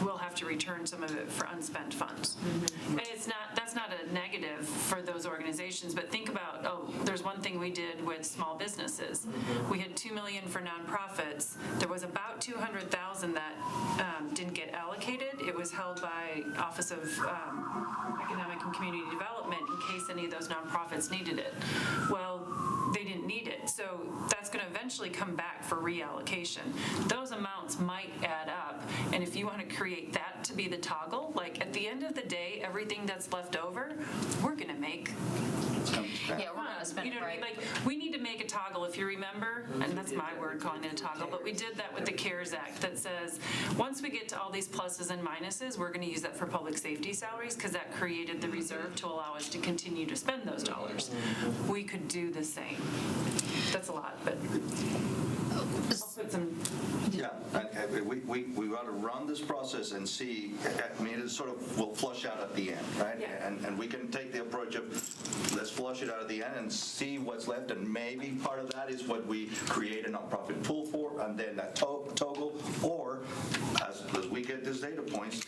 will have to return some of it for unspent funds. Mm-hmm. And that's not a negative for those organizations, but think about, there's one thing we did with small businesses. We had $2 million for nonprofits. There was about $200,000 that didn't get allocated. It was held by Office of Economic and Community Development in case any of those nonprofits needed it. Well, they didn't need it. So that's going to eventually come back for reallocation. Those amounts might add up. And if you want to create that to be the toggle, like at the end of the day, left over, we're gonna make. Yeah, we're gonna spend You it know what I mean? right. Like, we need to make a toggle, if you remember, and that's my word, calling it a toggle, but we did that with the CARES Act that says, once we get to all these pluses and minuses, we're gonna use that for public safety salaries, because that created the reserve to allow us to continue to spend those dollars. We could do the same. That's a lot, but I'll put some. Yeah, and we want to run this process and see, I mean, it sort of will flush out at the end, right? Yeah. And we can take the approach of, let's flush it out at the end and see what's left, and maybe part of that is what we create a nonprofit pool for, and then that toggle, or as we get these data points,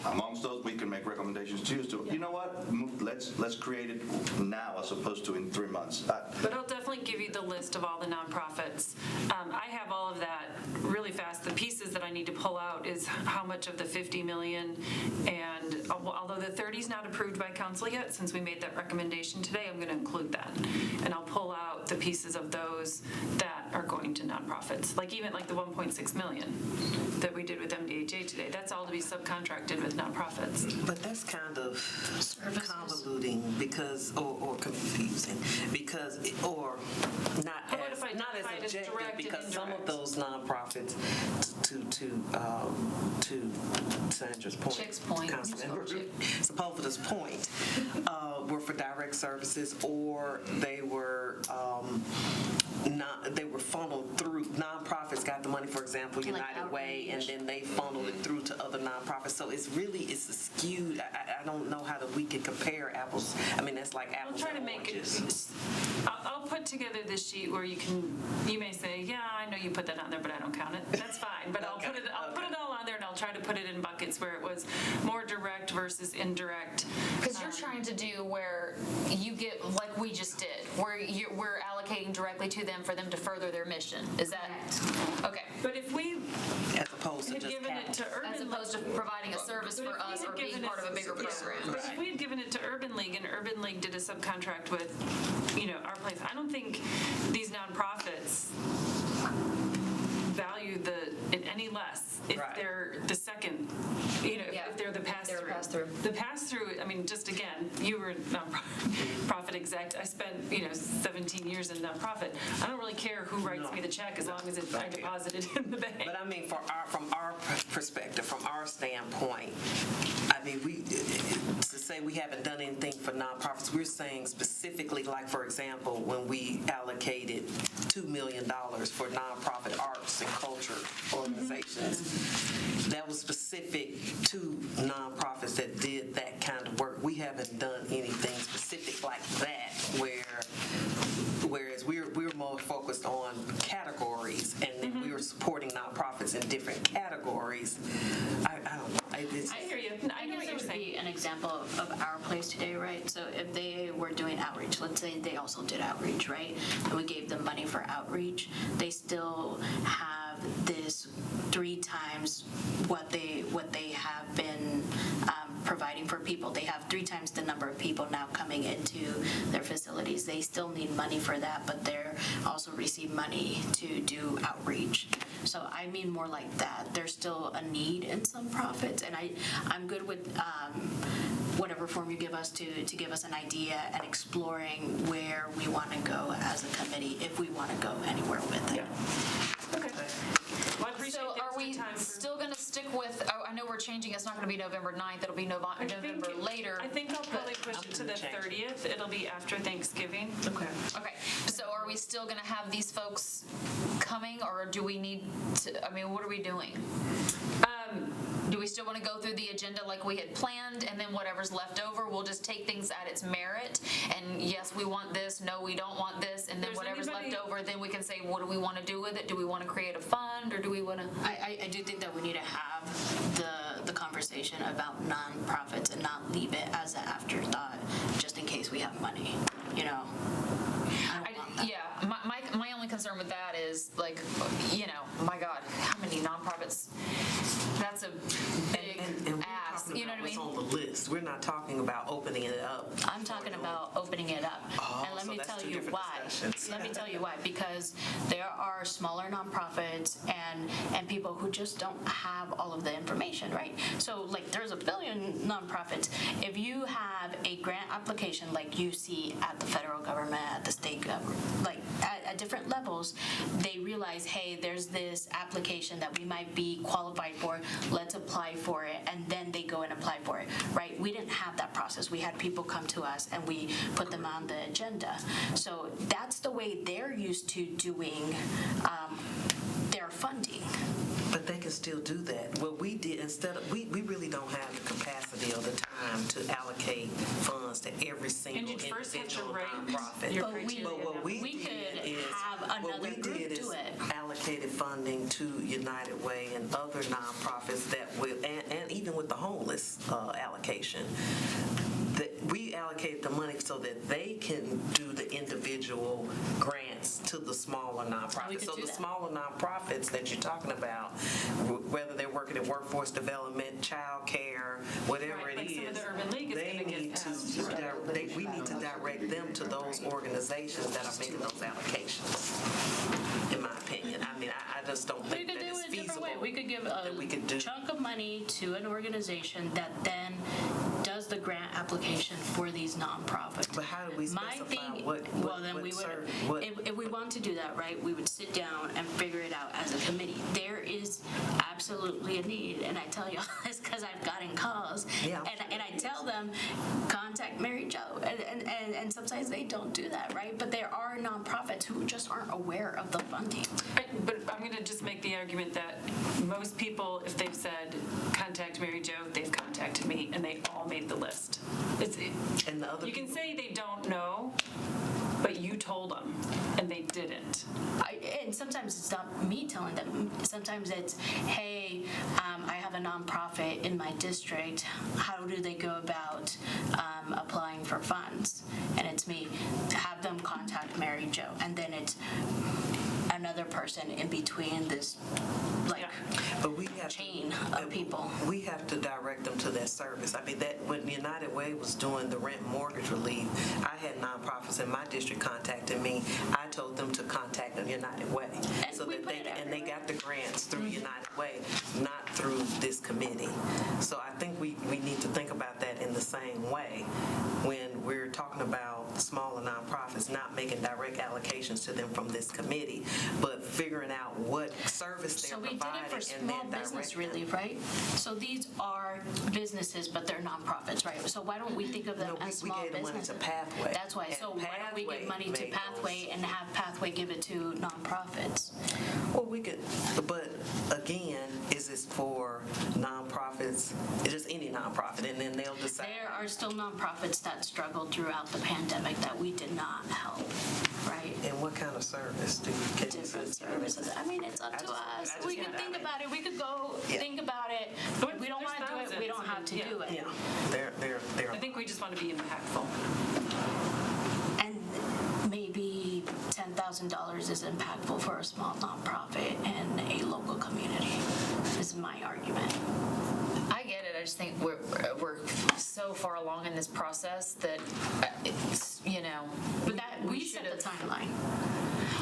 amongst those, we can make recommendations to you to, you know what, let's create it now as opposed to in 3 months. But I'll definitely give you the list of all the nonprofits. I have all of that really fast. The pieces that I need to pull out is how much of the 50 million, and although the 30 is not approved by council yet, since we made that recommendation today, I'm going to include that. And I'll pull out the pieces of those that are going to nonprofits, like even like the 1.6 million that we did with MDHA today. That's all to be subcontracted with nonprofits. But that's kind of convoluting because, or confusing, because, or not How about if I not identify it as as objective, direct and because some of indirect? those nonprofits, to Sandra's point, Chick's point. Councilmember Sepulveda's point, were for direct services, or they were they were funneled through. Nonprofits got the money, for example, United Way, and then they funneled it through to other nonprofits. So it's a skewed. I don't know how we could compare apples. I mean, that's like I'll apples try to and make oranges. it. I'll put together this sheet where you may say, yeah, I know you put that on there, but I don't count it. That's fine. But I'll put it all on there, and I'll try to put it in buckets where it was more direct versus indirect. Because you're trying to do where you get, like we just did, where we're allocating directly to them for them to further their mission. Is that, okay. But if we As opposed to had just given it to Urban As opposed to providing a service But for if we us had or being given part it- of a bigger program. But if we had given it to Urban League and Urban League did a subcontract with, our place, I don't think these nonprofits value it any less if Right. they're the second, if they're the pass-through. The pass-through, I mean, just again, you were nonprofit exec. I spent, 17 years in nonprofit. I don't really care who writes me the check as long as I deposit it in the bank. But I mean, from our perspective, from our standpoint, I mean, to say we haven't done anything for nonprofits, we're saying specifically, like, for example, when we allocated $2 million for nonprofit arts and culture organizations, that was specific to nonprofits that did that kind of work. We haven't done anything specific like that, whereas we're more focused on categories, and then we were supporting nonprofits in different categories. I don't know. I hear you. I know what you're Would saying. be an example of our place today, right? So if they were doing outreach, let's say they also did outreach, right? And we gave them money for outreach, they still have this 3 times what they have been providing for people. They have 3 times the number of people now coming into their facilities. They still need money for that, but they're also receive money to do outreach. So I mean more like that. There's still a need in some profits, and I'm good with whatever form you give us to give us an idea and exploring where we want to go as a committee, if we want to go anywhere with it. Yeah. Okay. Well, I appreciate So the are we extra time for- still going to stick with, I know we're changing, it's not going to be November 9th, it'll be November later. I think I'll probably push it to the 30th. It'll be after Thanksgiving. Okay. Okay, so are we still going to have these folks coming, or do we need to, what are we doing? Do we still want to go through the agenda like we had planned, and then whatever's left over, we'll just take things at its merit, and yes, we want this, no, we don't want this, and then There's whatever's anybody- left over, then we can say, what do we want to do with it? Do we want to create a fund, or do we want to? I do think that we need to have the conversation about nonprofits and not leave it as an afterthought, just in case we have money, I don't want that. Yeah, my only concern with that is, my God, how many nonprofits? That's a big And ask. pass, you know what I What's mean? on the list. We're not talking about opening it up. I'm talking about opening it up. And let so me that's tell two you different why. discussions. Let me tell you why. Because there are smaller nonprofits and people who just don't have all of the information, right? So like there's a billion nonprofits. If you have a grant application like you see at the federal government, at the state government, like at different levels, they realize, hey, there's this application that we might be qualified for. Let's apply for it. And then they go and apply for it, right? We didn't have that process. We had people come to us and we put them on the agenda. So that's the way they're used to doing their funding. But they can still do that. What we did, instead of, we really don't have the capacity or the time to allocate funds to every single And you'd first have to individual write nonprofit. your But criteria. But what we We did could is, have what another we group did is do it. allocated funding to United Way and other nonprofits that will, and even with the homeless allocation, that we allocated the money so that they can do the individual grants to the smaller nonprofits. could So do the that. smaller nonprofits that you're talking about, whether they're working in workforce development, child care, whatever Right, it like some of is, the Urban League is they gonna get need to, passed. we need to direct them to those organizations that are making those allocations, in my opinion. I mean, I just don't We think could that do it's it a different feasible. way. We could give a that we could do. chunk of money to an organization that then does the grant application for these nonprofits. But how do we My specify thing, what then we would, serve- what- if we want to do that, right, we would sit down and figure it out as a committee. There is absolutely a need, and I tell y'all this because I've gotten calls, Yeah. and I tell them, contact Mary Jo, and sometimes they don't do that, right? But there are nonprofits who just aren't aware of the funding. But I'm going to just make the argument that most people, if they've said, contact Mary Jo, they've contacted me, and they all made the list. And the other You can say they don't know, but you told them, and they didn't. And sometimes it's not me telling them. Sometimes it's, hey, I have a nonprofit in my district. How do they go about applying for funds? And it's me. Have them contact Mary Jo. And then it's another person in between this, like, But we have chain of people. We have to direct them to that service. I mean, that when United Way was doing the rent mortgage relief, I had nonprofits in my district contacting me. I told them to contact the United Way, And so we that put it they got the grants through Mm-hmm. United Way, not through this committee. So I think we need to think about that in the same way when we're talking about smaller nonprofits, not making direct allocations to them from this committee, but figuring out what service they're So we did providing it for and small then business direct them. relief, right? So these are businesses, but they're nonprofits, right? So why don't we think of them No, as we small gave the money businesses? to Pathway. That's why. And So why don't we give Pathway money to made Pathway and have Pathway give it to nonprofits? Well, we could, but again, is this for nonprofits? It's just any nonprofit, and then they'll decide. There are still nonprofits that struggled throughout the pandemic that we did not help, right? And what kind of service do you get? Different services. I mean, it's up to us. We could think about it. We could go think about it. If we don't want to do it, we don't have to do it. Yeah, they're. I think we just want to be impactful. And maybe $10,000 is impactful for a small nonprofit in a local community, is my argument. I get it. I just think we're so far along in this process that, it's, you know, But that, we set should've- the timeline.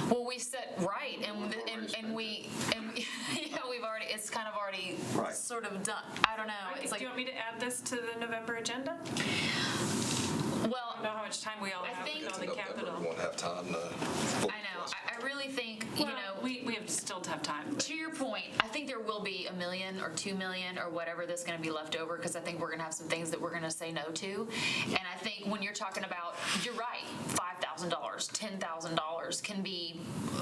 Well, we set right, and we yeah, we've already. It's kind of already Right. sort of done. I don't know. It's Do like, you want me to add this to the November agenda? I well, don't know how much time we all I have think- with all the November, capital. we won't have time to. I know. I really think, you Well, know, we have still to have time. to your point, I think there will be $1 million or $2 million or whatever that's going to be left over, because I think we're going to have some things that we're going to say no to. And I think when you're talking about, you're right, $5,000, $10,000 can be,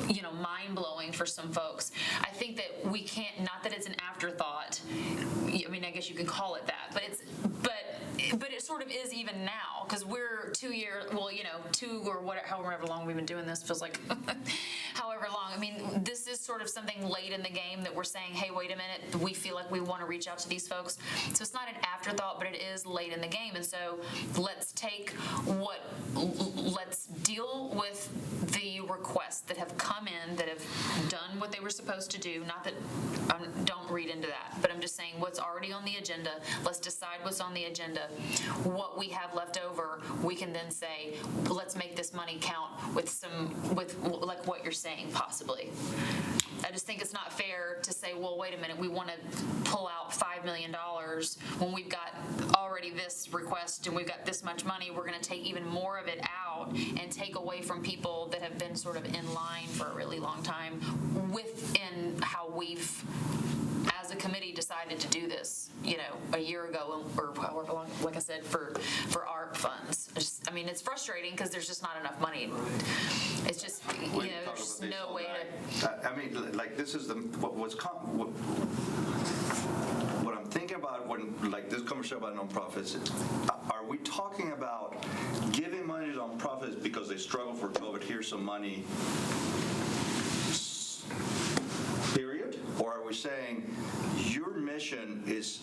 you know, mind blowing for some folks. I think that we can't. Not that it's an afterthought. I mean, I guess you can call it that, but it sort of is even now, because we're 2 years. Well, you know, 2 or whatever, however long we've been doing this, feels like however long. I mean, this is sort of something late in the game that we're saying, hey, wait a minute, we feel like we want to reach out to these folks. So it's not an afterthought, but it is late in the game. And so let's deal with the requests that have come in that have done what what they were supposed to do. Not that, don't read into that, but I'm just saying what's already on the agenda. Let's decide what's on the agenda. What we have left over, we can then say, let's make this money count with like what you're saying, possibly. I just think it's not fair to say, well, wait a minute, we want to pull out $5 million when we've got already this request and we've got this much money. We're going to take even more of it out and take away from people that have been sort of in line for a really long time within how we've, as a committee, decided to do this, a year ago or however long, like I said, for ARP funds. I mean, it's frustrating because there's just not enough money. It's just, there's just no way to. I mean, like, this is what I'm thinking about when, like, this conversation about nonprofits. Are we talking about giving money to nonprofits because they struggle for COVID? Here's some money. Period? Or are we saying your mission is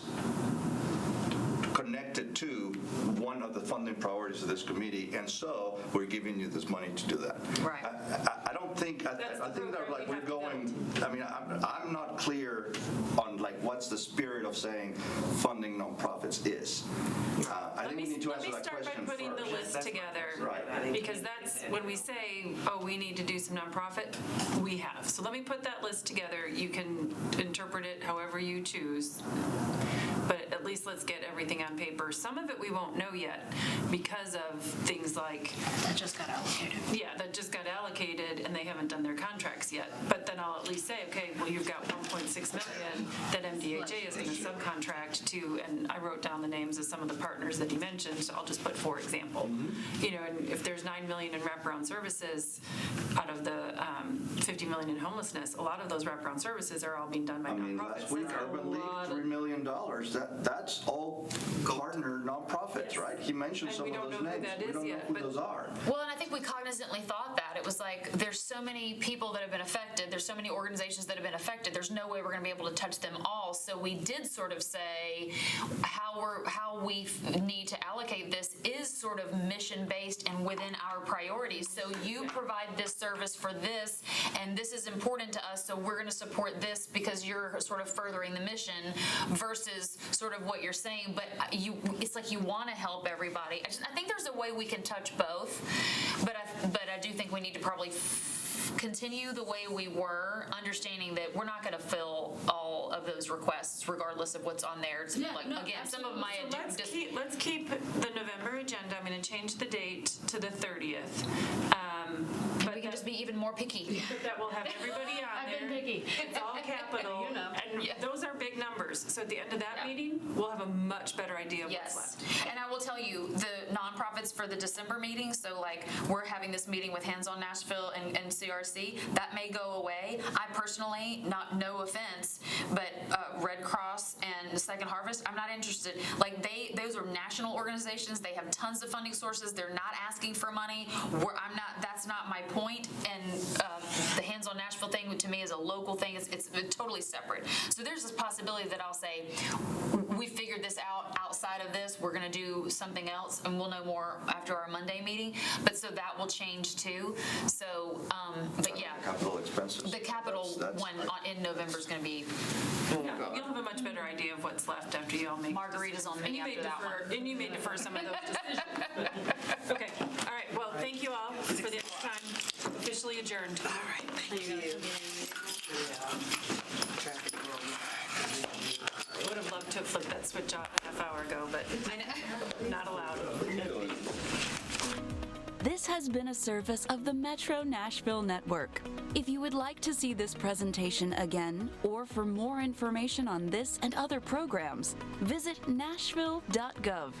connected to one of the funding priorities of this committee, and so we're giving you this money to do that? Right. I don't think, I think that, like, we're going, I mean, I'm not clear on, like, what's the spirit of saying funding nonprofits is. I think we need to answer that question first. Let me start by putting the list together. Right. Because that's, when we say, we need to do some nonprofit, we have. So let me put that list together. You can interpret it however you choose. But at least let's get everything on paper. Some of it we won't know yet because of things like... That just got allocated. Yeah, that just got allocated and they haven't done their contracts yet. But then I'll at least say, okay, well, you've got $1.6 million that MDHA is going to subcontract to, and I wrote down the names of some of the partners that he mentioned, so I'll just put for example. And if there's $9 million in wraparound services out of the $50 million in homelessness, a lot of those wraparound services are all being done by nonprofits. Last week, Urban League, $3 million. That's all partner nonprofits, right? He mentioned some of those names. We don't know who those are. Well, and I think we cognizantly thought that. It was like, there's so many people that have been affected. There's so many organizations that have been affected. There's no way we're going to be able to touch them all. So we did sort of say how we need to allocate this is sort of mission-based and within our priorities. So you provide this service for this, and this is important to us, so we're going to support this because you're sort of furthering the mission versus sort of what you're saying. But it's like you want to help everybody. I think there's a way we can touch both, but I do think we need to probably continue the way we were, understanding that we're not going to fill all of those requests regardless of what's on there. It's again, some of my let's keep the November agenda. I'm going to change the date to the 30th. But we can just be even more picky. But that will have everybody on there. I've been picky. It's all capital. And those are big numbers. So at the end of that meeting, we'll have a much better idea of what's left. And I will tell you, the nonprofits for the December meeting, so like we're having this meeting with Hands on Nashville and CRC, that may go away. I personally, no offense, but Red Cross and Second Harvest, I'm not interested. Like those are national organizations. They have tons of funding sources. They're not asking for money. That's not my point. And the Hands on Nashville thing to me is a local thing. It's totally separate. So there's this possibility that I'll say, we figured this out outside of this. We're going to do something else, and we'll know more after our Monday meeting. But so that will change too. So, but yeah. Capital expenses. The capital one in November is going to be. You'll have a much better idea of what's left after you all make margaritas on me after that one. And you may defer some of those decisions. Okay. All right. Well, thank you all for the extra time. Officially adjourned. All right, thank you. I would have loved to have flipped that switch off a half hour ago, but not allowed. This has been a service of the Metro Nashville Network. If you would like to see this presentation again, or for more information on this and other programs, visit nashville.gov.